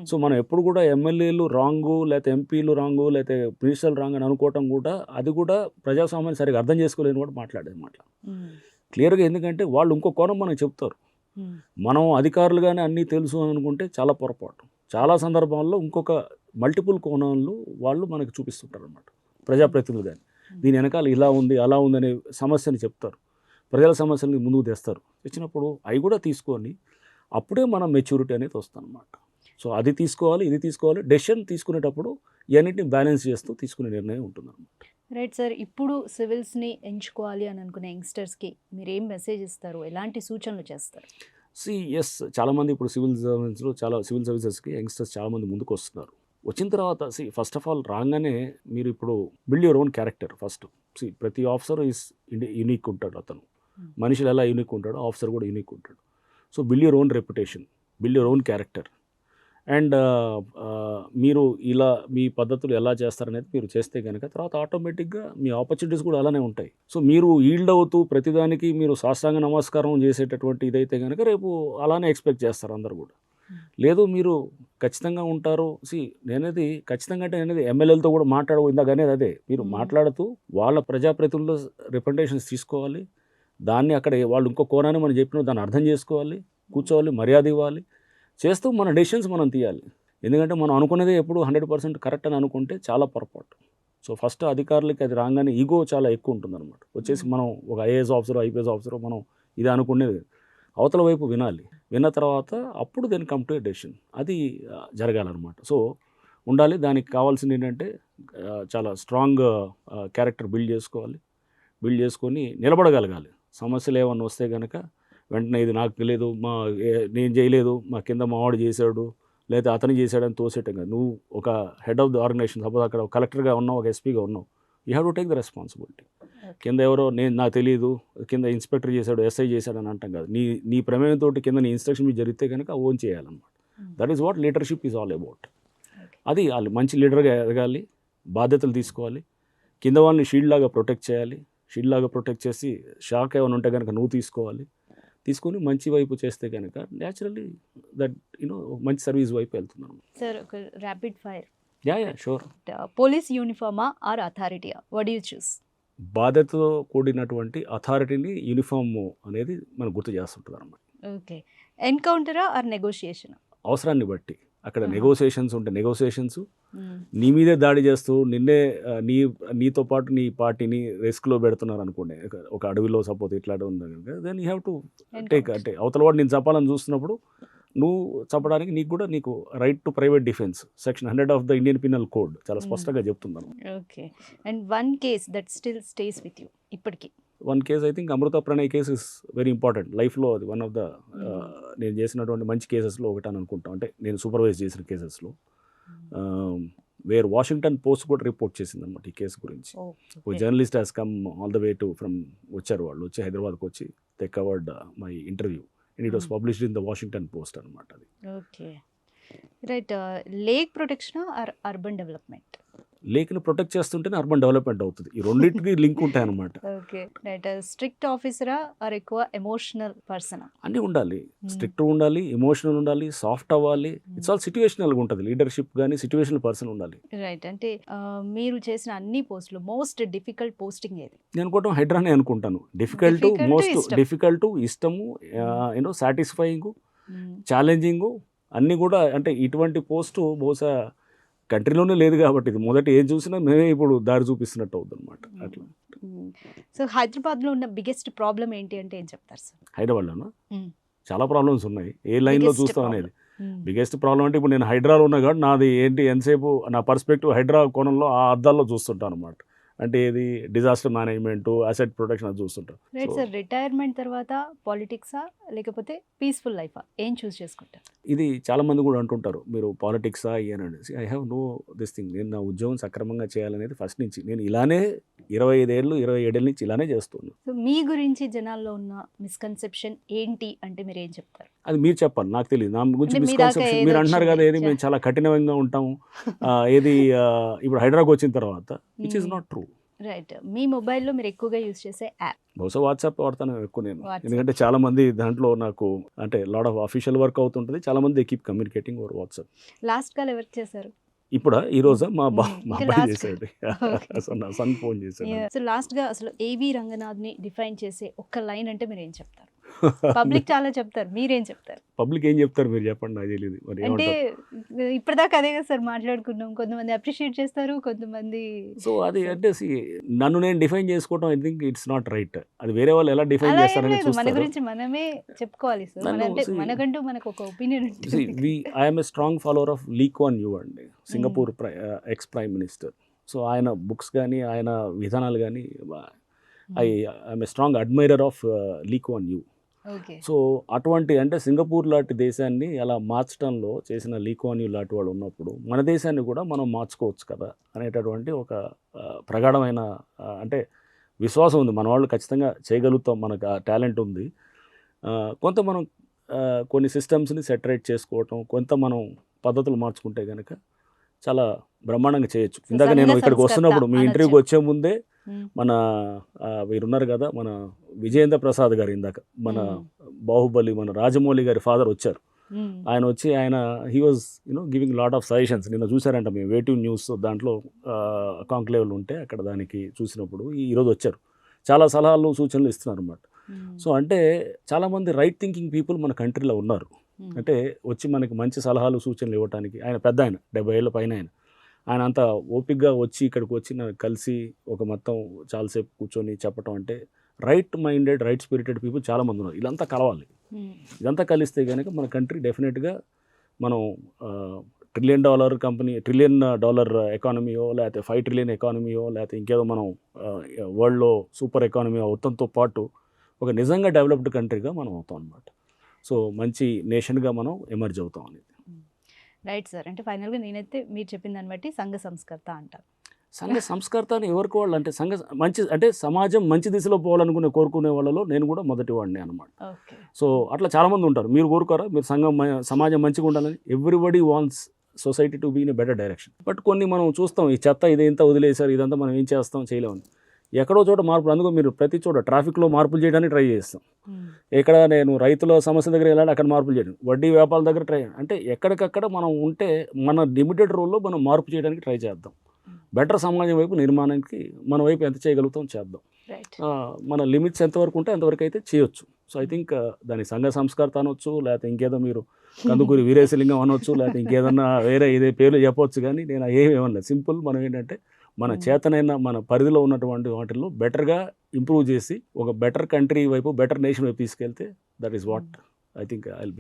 సో మనం ఎప్పుడు కూడా ఎమ్మెల్యేలు రాంగు, లేకపోతే ఎంపీలు రాంగు, లేకపోతే మినిస్టర్లు రాంగ్ అని అనుకోవటం కూడా అది కూడా ప్రజాస్వామ్యాన్ని సరిగా అర్థం చేసుకోలేని కూడా మాట్లాడేది మాట క్లియర్గా. ఎందుకంటే వాళ్ళు ఇంకో కోణం మనకు చెప్తారు. మనం అధికారులుగానే అన్నీ తెలుసు అని అనుకుంటే చాలా పొరపాటు. చాలా సందర్భాల్లో ఇంకొక మల్టిపుల్ కోణాలు వాళ్ళు మనకు చూపిస్తుంటారు అన్నమాట ప్రజాప్రతినిధులు. కానీ దీని వెనకాల ఇలా ఉంది అలా ఉంది అనే సమస్యని చెప్తారు, ప్రజల సమస్యల్ని ముందుకు తెస్తారు. తెచ్చినప్పుడు అవి కూడా తీసుకొని అప్పుడే మనం మెచ్యూరిటీ అనేది వస్తుంది అన్నమాట. సో అది తీసుకోవాలి, ఇది తీసుకోవాలి. డెసిషన్ తీసుకునేటప్పుడు ఇవన్నింటిని బ్యాలెన్స్ చేస్తూ తీసుకునే నిర్ణయం ఉంటుందన్నమాట. Right sir. ఇప్పుడు సివిల్స్ని ఎంచుకోవాలి అని అనుకునే యంగ్స్టర్స్కి మీరు ఏం మెసేజ్ ఇస్తారు, ఎలాంటి సూచనలు చేస్తారు? చాలామంది ఇప్పుడు సివిల్ సర్వీసెస్కి యంగ్స్టర్స్ చాలామంది ముందుకు వస్తున్నారు. వచ్చిన తర్వాత ఫస్ట్ ఆఫ్ ఆల్ రాగానే మీరు ఇప్పుడు build your own character first. ప్రతి ఆఫీసర్ ఈజ్ యూనిక్ ఉంటాడు. అతను మనుషులు ఎలా యూనిక్ ఉంటాడో ఆఫీసర్ కూడా యూనిక్ ఉంటాడు. So build your own reputation, build your own character. And మీరు ఇలా మీ పద్ధతులు ఎలా చేస్తారనేది మీరు చేస్తే కనుక తర్వాత ఆటోమేటిక్గా మీ ఆపర్చునిటీస్ కూడా అలానే ఉంటాయి. సో మీరు ఈల్డ్ అవుతూ ప్రతిదానికి మీరు సాష్టాంగ నమస్కారం చేసేటటువంటి ఇదైతే కనుక రేపు అలానే ఎక్స్పెక్ట్ చేస్తారు అందరు కూడా. లేదు మీరు ఖచ్చితంగా ఉంటారు. నేనేది ఖచ్చితంగా అంటే నేనేది ఎమ్మెల్యేలతో కూడా ఇందాక అనేది అదే. మీరు మాట్లాడుతూ వాళ్ళ ప్రజాప్రతినిధుల రిప్రజెంటేషన్స్ తీసుకోవాలి. దాన్ని అక్కడ వాళ్ళు ఇంకో కోణాన్ని మనం చెప్పిన దాన్ని అర్థం చేసుకోవాలి, కూర్చోవాలి, మర్యాద ఇవ్వాలి, చేస్తూ మన డెసిషన్స్ మనం తీయాలి. ఎందుకంటే మనం అనుకునేదే ఎప్పుడు 100% కరెక్ట్ అని అనుకుంటే చాలా పొరపాటు. సో ఫస్ట్ అధికారులకి అది రాగానే ఈగో చాలా ఎక్కువ ఉంటుందన్నమాట. వచ్చేసి మనం ఒక ఐఏఎస్ ఆఫీసర్, ఐపీఎస్ ఆఫీసర్ మనం ఇది అనుకునేది అవతల వైపు వినాలి. విన్న తర్వాత అప్పుడు then come to a decision. అది జరగాలన్నమాట. సో ఉండాలి. దానికి కావాల్సింది ఏంటంటే చాలా స్ట్రాంగ్ క్యారెక్టర్ బిల్డ్ చేసుకోవాలి. బిల్డ్ చేసుకొని నిలబడగలగాలి. సమస్యలు ఏమన్నా వస్తే కనుక వెంటనే ఇది నాకు తెలియదు, నేను చేయలేదు, మా కింద మావాడు చేశాడు, లేదా అతను చేశాడని తోసేయటం కాదు. నువ్వు ఒక head of the organisation, suppose అక్కడ కలెక్టర్గా ఉన్నావు, ఒక ఎస్పీగా ఉన్నావు, you have to take the responsibility. కింద ఎవరో నాకు తెలియదు, కింద ఇన్స్పెక్టర్ చేశాడు, ఎస్ఐ చేశాడు అని అంటాం కాదు. నీ ప్రమేయంతో కింద నీ ఇన్స్ట్రక్షన్ మీద జరిగితే కనుక ఓన్ చేయాలన్నమాట. That is what leadership is all about. అది వాళ్ళు మంచి లీడర్గా ఎదగాలి, బాధ్యతలు తీసుకోవాలి, కింద వాళ్ళని షీల్డ్ లాగా ప్రొటెక్ట్ చేయాలి. షీల్డ్ లాగా ప్రొటెక్ట్ చేసి షాక్ ఏమైనా ఉంటే కనుక నువ్వు తీసుకోవాలి. తీసుకొని మంచి వైపు చేస్తే కనుక న్యాచురల్లీ దట్ మంచి సర్వీస్ వైపు వెళ్తున్నాను. సార్ ఒక rapid fire. Yeah sure. Police యూనిఫామా ఆర్ అథారిటీయా? What do you choose? బాధ్యతతో కూడినటువంటి అథారిటీని యూనిఫామ్ అనేది మనకు గుర్తు చేస్తుంటుంది అన్నమాట. ఓకే. ఎన్కౌంటరా ఆర్ నెగోషియేషన్? అవసరాన్ని బట్టి. అక్కడ నెగోసియేషన్స్ ఉంటే నెగోసియేషన్స్, నీ మీదే దాడి చేస్తూ నీతో పాటు నీ పార్టీని రిస్క్లో పెడుతున్నారు అనుకోండి. ఒక అడవిలో సపోజ్ ఇట్లా ఉంది కనుక then you have to take. అంటే అవతల వాడు నేను చంపాలని చూస్తున్నప్పుడు నువ్వు చంపడానికి నీకు right to private defence section 100 of the Indian penal code చాలా స్పష్టంగా చెప్తున్నాను. Okay. And one case that still stays with you ఇప్పటికీ? One case I think Amrutha Pranay case is very important లైఫ్లో. అది వన్ ఆఫ్ ద నేను చేసినటువంటి మంచి కేసెస్లో ఒకటి అని అనుకుంటాం. అంటే నేను సూపర్వైజ్ చేసిన కేసెస్లో వేర్ వాషింగ్టన్ పోస్ట్ కూడా రిపోర్ట్ చేసింది అనమాట ఈ కేసు గురించి. ఒక journalist has come all the way to వచ్చారు వాళ్ళు వచ్చి హైదరాబాద్కి వచ్చి they covered my interview and it was published in the Washington Post అనమాట. అది okay. Right. Lake protection or urban development? లేక్ని ప్రొటెక్ట్ చేస్తుంటేనే అర్బన్ డెవలప్మెంట్ అవుతుంది. ఈ రెండింటికి లింక్ ఉంటాయి అనమాట. ఓకే. రైట్. స్ట్రిక్ట్ ఆఫీసరా ఆర్ ఎక్కువ ఎమోషనల్ పర్సనా? అన్నీ ఉండాలి. స్ట్రిక్ట్ ఉండాలి, ఎమోషనల్ ఉండాలి, సాఫ్ట్ అవ్వాలి. ఇట్స్ ఆల్ సిచ్యువేషనల్గా ఉంటుంది. లీడర్షిప్ కానీ సిచ్యువేషనల్ పర్సన్ ఉండాలి. రైట్. అంటే మీరు చేసిన అన్ని పోస్టులు మోస్ట్ డిఫికల్ట్ పోస్టింగ్ ఏది? నేను అనుకోవటం హైడ్రానే అనుకుంటాను. మోస్ట్ డిఫికల్ట్, ఇష్టము, సాటిస్ఫైయింగ్, ఛాలెంజింగ్ అన్నీ కూడా. అంటే ఇటువంటి పోస్టు బహుశా కంట్రీలోనే లేదు కాబట్టి ఇది మొదట ఏం చూసినా మేమే ఇప్పుడు దారి చూపిస్తున్నట్టు అవుతుంది అనమాట. అట్లా. సో హైదరాబాద్లో ఉన్న బిగ్గెస్ట్ ప్రాబ్లం ఏంటి అంటే ఏం చెప్తారు సార్? హైదరాబాద్లోనా చాలా ప్రాబ్లమ్స్ ఉన్నాయి. ఏ లైన్లో చూస్తాం అనేది బిగ్గెస్ట్ ప్రాబ్లం. అంటే ఇప్పుడు నేను హైడ్రాలో ఉన్నా కాబట్టి నాది ఏంటి ఎంతసేపు నా పర్స్పెక్టివ్ హైడ్రా కోణంలో ఆ అద్దాల్లో చూస్తుంటాను అనమాట. అంటే ఏది డిజాస్టర్ మేనేజ్మెంట్, అసెట్ ప్రొటెక్షన్ అది చూస్తుంటారు. Right sir. రిటైర్మెంట్ తర్వాత పాలిటిక్సా లేకపోతే పీస్ఫుల్ లైఫా? ఏం చూస్ చేసుకుంటారు? ఇది చాలామంది కూడా అంటుంటారు మీరు పాలిటిక్సా అనేసి. I have no this thing. నేను నా ఉద్యోగం సక్రమంగా చేయాలనేది ఫస్ట్ నుంచి నేను ఇలానే 25 ఏళ్ళు 27 ఏళ్ళ నుంచి ఇలానే చేస్తున్నాను. సో మీ గురించి జనాల్లో ఉన్న మిస్కన్సెప్షన్ ఏంటి అంటే మీరు ఏం చెప్తారు? అది మీరు చెప్పాలి, నాకు తెలియదు. నా గురించి అంటే మీ దాకా మిస్కన్సెప్షన్ ఏదో మీరు అంటున్నారు కదా, వచ్చింది. ఏది మేము చాలా కఠినంగా ఉంటాము, ఏది ఇప్పుడు హైడ్రాకి వచ్చిన తర్వాత, which is not true. Right. మీ మొబైల్లో మీరు ఎక్కువగా యూజ్ చేసే యాప్? బహుశా వాట్సాప్ వాడతాను ఎక్కువ నేను. WhatsApp. ఎందుకంటే చాలా మంది దాంట్లో నాకు అంటే లాట్ ఆఫ్ అఫీషియల్ వర్క్ అవుతుంటుంది. చాలా మంది keep communicating over WhatsApp. Last call ఎవరికి చేశారు? ఇప్పుడు ఈ రోజు మా ఇంకా అబ్బాయి last. చేశాడు. Okay. సో నా సన్ ఫోన్ చేశాడు. సో లాస్ట్ గా అసలు ఏవి రంగనాథ్ని డిఫైన్ చేసే ఒక్క లైన్ అంటే మీరు ఏం చెప్తారు? పబ్లిక్ చాలా చెప్తారు, మీరేం చెప్తారు? పబ్లిక్ ఏం చెప్తారు మీరు చెప్పండి, నాకు తెలియదు మరి అంటే ఏమంటారు. ఇప్పటిదాకా అదే కదా సార్ మాట్లాడుకున్నాం, కొంతమంది అప్రిషియేట్ చేస్తారు, కొంతమంది సో అది అంటే నన్ను నేను డిఫైన్ చేసుకోవడం I think it's not right. అది వేరే వాళ్ళు ఎలా డిఫైన్ అలా ఏం చేస్తారని లేదు, మన చూస్తారు. గురించి మనమే చెప్పుకోవాలి సార్. నన్ను అంటే see- మనకంటూ మనకు ఒక opinion I'm a strong follower of Lee Kuan Yew అండి, Singapore ex prime minister. So ఆయన బుక్స్ కానీ ఆయన విధానాలు కానీ I'm a strong admirer of Lee Kuan Yew. Okay. So అటువంటి అంటే సింగపూర్ లాంటి దేశాన్ని అలా మార్చడంలో చేసిన లీ కువాన్ యూ లాంటి వాళ్ళు ఉన్నప్పుడు మన దేశాన్ని కూడా మనం మార్చుకోవచ్చు కదా అనేటటువంటి ఒక ప్రగాఢమైన అంటే విశ్వాసం ఉంది. మన వాళ్ళు ఖచ్చితంగా చేయగలుగుతాం, మనకు ఆ టాలెంట్ ఉంది. కొంత మనం కొన్ని సిస్టమ్స్ని సెటరేట్ చేసుకోవటం, కొంత మనం పద్ధతులు మార్చుకుంటే కనుక చాలా బ్రహ్మాండంగా చేయొచ్చు. ఇందాక సంఘ నేను ఇక్కడికి సంస్కర్త వస్తున్నప్పుడు మీ అనొచ్చు. ఇంటర్వ్యూకి వచ్చే ముందే మన వీరున్నారు కదా, మన విజయేంద్ర ప్రసాద్ గారు, ఇందాక మన బాహుబలి మన రాజమౌళి గారి ఫాదర్ వచ్చారు. ఆయన వచ్చి he was giving lot of suggestions. నిన్న చూసారంట మేము వేటివ్ న్యూస్ దాంట్లో కాంక్లేవ్లు ఉంటే అక్కడ దానికి చూసినప్పుడు ఈరోజు వచ్చారు, చాలా సలహాలు సూచనలు ఇస్తున్నారు అన్నమాట. సో అంటే చాలామంది రైట్ థింకింగ్ పీపుల్ మన కంట్రీలో ఉన్నారు. అంటే వచ్చి మనకి మంచి సలహాలు సూచనలు ఇవ్వడానికి, ఆయన పెద్ద ఆయన 70 ఏళ్ళ పైన ఆయన అంత ఓపిక్గా వచ్చి ఇక్కడికి వచ్చి నాకు కలిసి ఒక మొత్తం చాలాసేపు కూర్చొని చెప్పటం అంటే right minded right spirited people చాలామంది ఉన్నారు. ఇదంతా కలవాలి. ఇదంతా కలిస్తే కనుక మన కంట్రీ డెఫినెట్గా మనం $1 ట్రిలియన్ కంపెనీ, $1 ట్రిలియన్ ఎకానమీయో లేకపోతే 5 ట్రిలియన్ ఎకానమీయో లేకపోతే ఇంకేదో మనం వరల్డ్లో సూపర్ ఎకానమీ అవుతంతో పాటు ఒక నిజంగా డెవలప్డ్ కంట్రీగా మనం అవుతాం అనమాట. సో మంచి నేషన్గా మనం ఎమర్జ్ అవుతాం అనేది. Right sir. అంటే ఫైనల్గా నేనైతే మీరు చెప్పిన దాన్ని బట్టి సంఘ సంస్కర్త అంటారు. సంఘ సంస్కర్త అని ఎవరికి వాళ్ళు అంటే మంచి అంటే సమాజం మంచి దిశలో పోవాలనుకునే కోరుకునే వాళ్ళలో నేను కూడా మొదటి వాడిని అనమాట. ఓకే. సో అట్లా చాలామంది ఉంటారు. మీరు కోరుకోరా మీరు సమాజం మంచిగా ఉండాలని? Everybody wants society to be in a better direction. But కొన్ని మనం చూస్తాం, ఈ చెత్త ఇదంతా వదిలేశారు, ఇదంతా మనం ఏం చేస్తాం, చేయలేమని. ఎక్కడో చోట మార్పులు, అందుకో మీరు ప్రతి చోట ట్రాఫిక్లో మార్పులు చేయడానికి ట్రై చేస్తాం. ఎక్కడ నేను రైతుల సమస్య దగ్గర వెళ్ళాలి, అక్కడ మార్పులు చేయడం, వడ్డీ వ్యాపారాల దగ్గర ట్రై అంటే ఎక్కడికక్కడ మనం ఉంటే మన లిమిటెడ్ రోల్లో మనం మార్పు చేయడానికి ట్రై చేద్దాం. బెటర్ సమాజం వైపు నిర్మాణానికి మన వైపు ఎంత చేయగలుగుతాం చేద్దాం. మన లిమిట్స్ ఎంతవరకు ఉంటే అంతవరకు అయితే చేయొచ్చు. సో ఐ థింక్ దాని సంఘ సంస్కర్త అనొచ్చు, లేకపోతే ఇంకేదో మీరు కందుకూరి వీరేశలింగం అనొచ్చు, లేకపోతే ఇంకేదన్నా వేరే ఇదే పేర్లు చెప్పొచ్చు. కానీ నేను ఏమనలేదు. సింపుల్, మనం ఏంటంటే మన చేతనైన మన పరిధిలో ఉన్నటువంటి వాటిల్లో బెటర్గా ఇంప్రూవ్ చేసి ఒక బెటర్ కంట్రీ వైపు బెటర్ నేషన్ వైపు తీసుకెళ్తే that is what I think I'll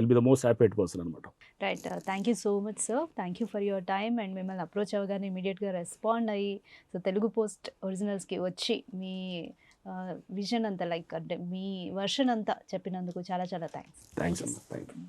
be the most happy person అనమాట. Right. Thank you so much sir. Thank you for your time. And మిమ్మల్ని అప్రోచ్ అవ్వగానే ఇమీడియట్గా రెస్పాండ్ అయ్యి సో తెలుగు పోస్ట్ ఒరిజినల్స్కి వచ్చి మీ vision అంతా అంటే మీ వర్షన్ అంతా చెప్పినందుకు చాలా చాలా థ్యాంక్స్. థ్యాంక్స్ అమ్మా. Thank you.